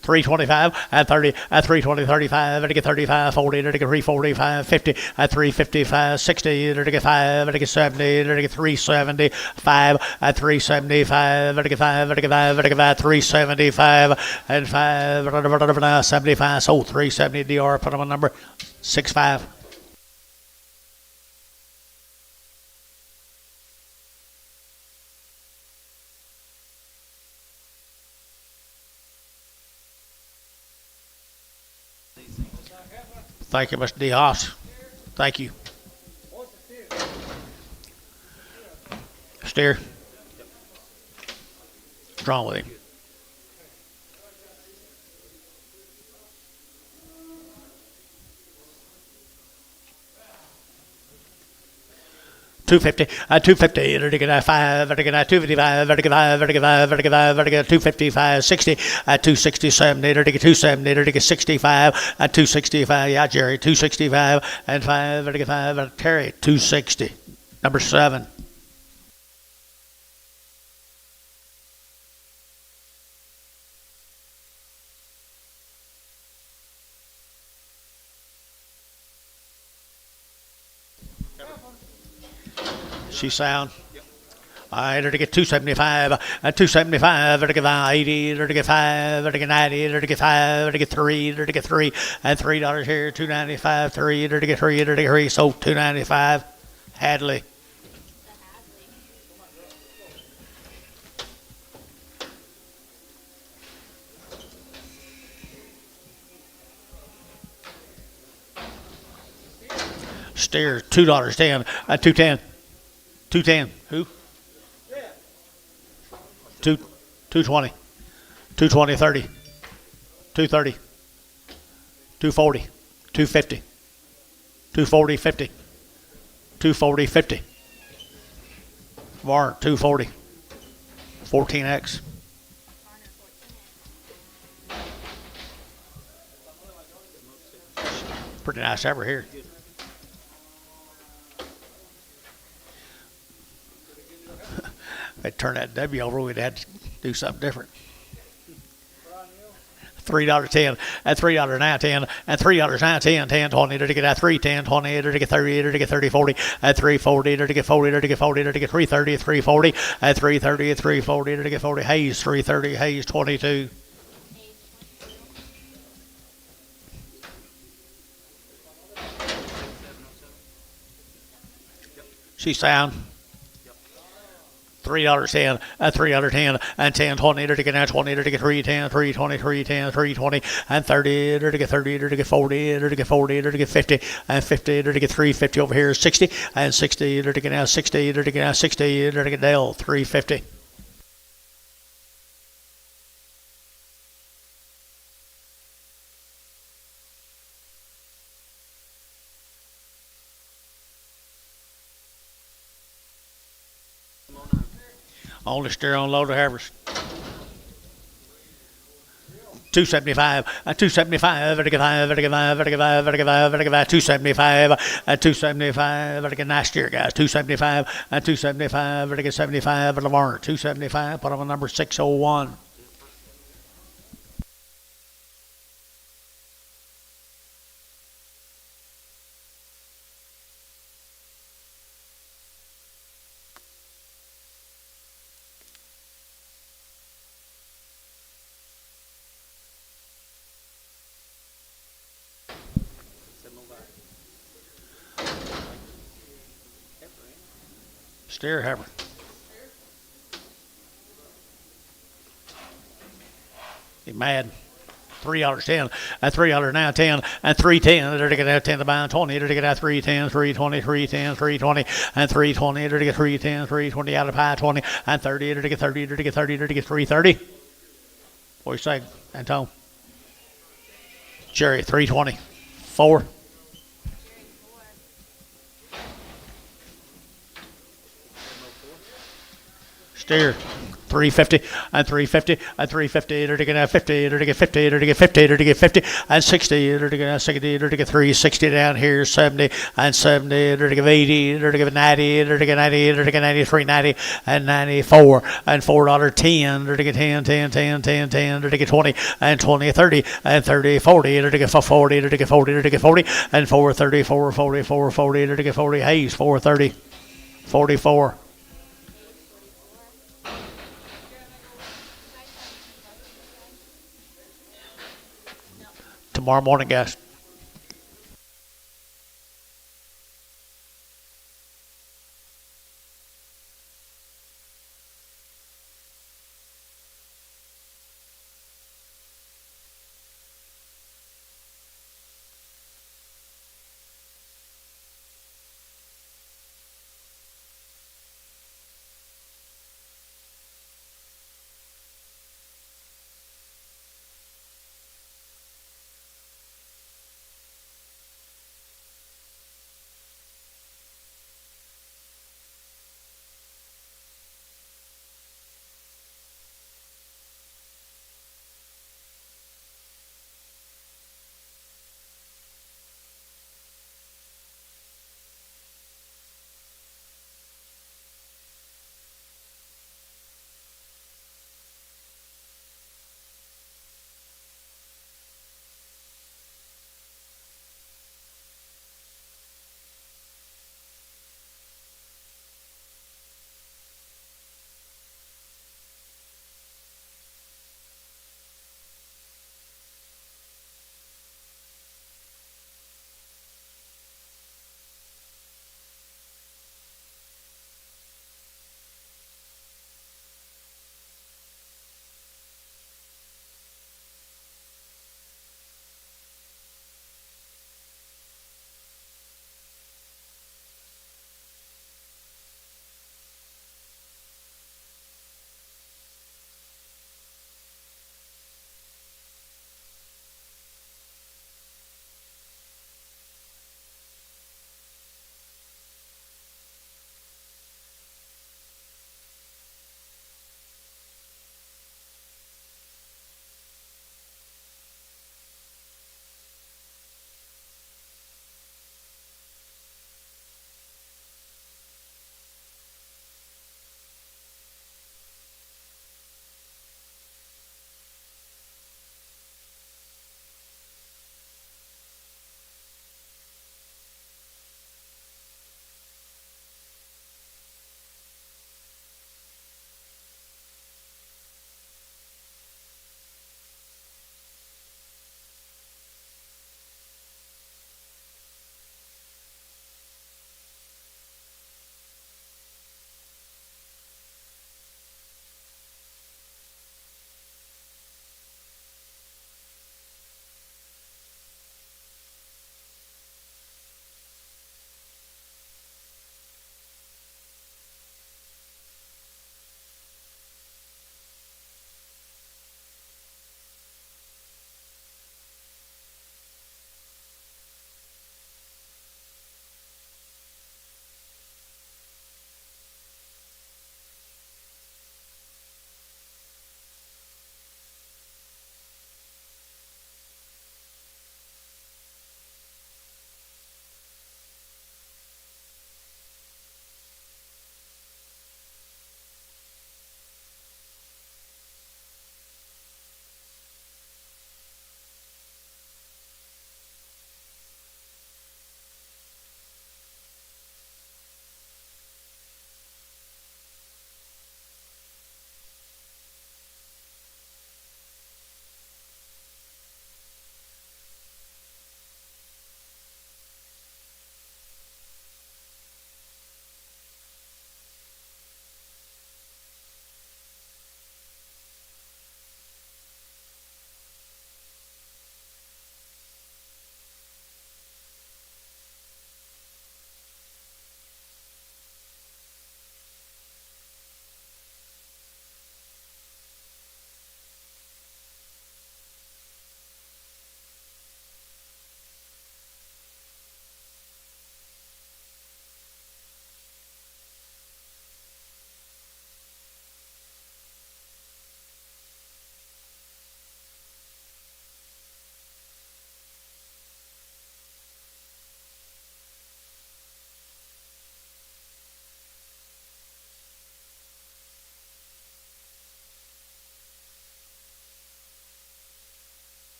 325 at 30 at 320 35 to get 35 40 to get 345 50 at 355 60 to get 5 to get 70 to get 375 at 375 to get 5 to get 5 to get 5 375 and 5 75 so 370 DR put them on number 65. Thank you, Mr. Diaz. Thank you. Steer. What's wrong with him? $250 at $250 vertical 5 vertical 255 vertical 5 vertical 5 vertical 5 vertical 255 60 at 267 vertical 270 vertical 65 at 265. Yeah, Jerry, 265 and 5 vertical 5 Terry 260. Number 7. She sound. All right, to get 275, 275, to get 80, to get 5, to get 90, to get 5, to get 3, to get 3, and $3 here, 295, 3, to get 3, to get 3, so 295. Hadley. Steer, $2.10, 210. 210. Who? 220. 220, 30. 230. 240. 250. 240, 50. 240, 50. Varn, 240. 14X. Pretty nice ever here. They turn that W over, we'd have to do something different. $3.10 at $3 now 10 at $3 now 10 10 20 to get at 3 10 20 to get 30 to get 30 40 at 340 to get 40 to get 40 to get 330 340 at 330 at 340 to get 40 Hayes 330 Hayes 22. She sound. $3.10 at $3.10 and 10 20 to get now 20 to get 310 320 310 320 and 30 to get 30 to get 40 to get 40 to get 50 and 50 to get 350 over here 60 and 60 to get now 60 to get now 60 to get Dale 350. Only steer on loader harvest. 275, 275, 275, 275, nice steer, guys. 275, 275, 75, Laverne, 275, put on number 601. Steer heifer. He mad. $3.10, and $3 now 10, and 310. They're gonna have 10 to buy 20. They're gonna have 310, 320, 310, 320, and 320. They're gonna get 310, 320 out of high 20, and 30. They're gonna get 30. They're gonna get 30. They're gonna get 330. What do you say, Antone? Jerry 320, 4. Steer 350 and 350 and 350. They're going to have 50. They're going to get 50. They're going to get 50. They're going to get 50 and 60. They're going to have 60. They're going to get 360 down here. 70 and 70. They're going to give 80. They're going to give 90. They're going to get 90. They're going to get 93, 90 and 94 and $4.10. They're going to get 10, 10, 10, 10, 10. They're going to get 20 and 20, 30 and 30, 40. They're going to get 40. They're going to get 40. They're going to get 40 and 430, 440, 440. They're going to get 40. Hayes 430, 44. Tomorrow morning, guys.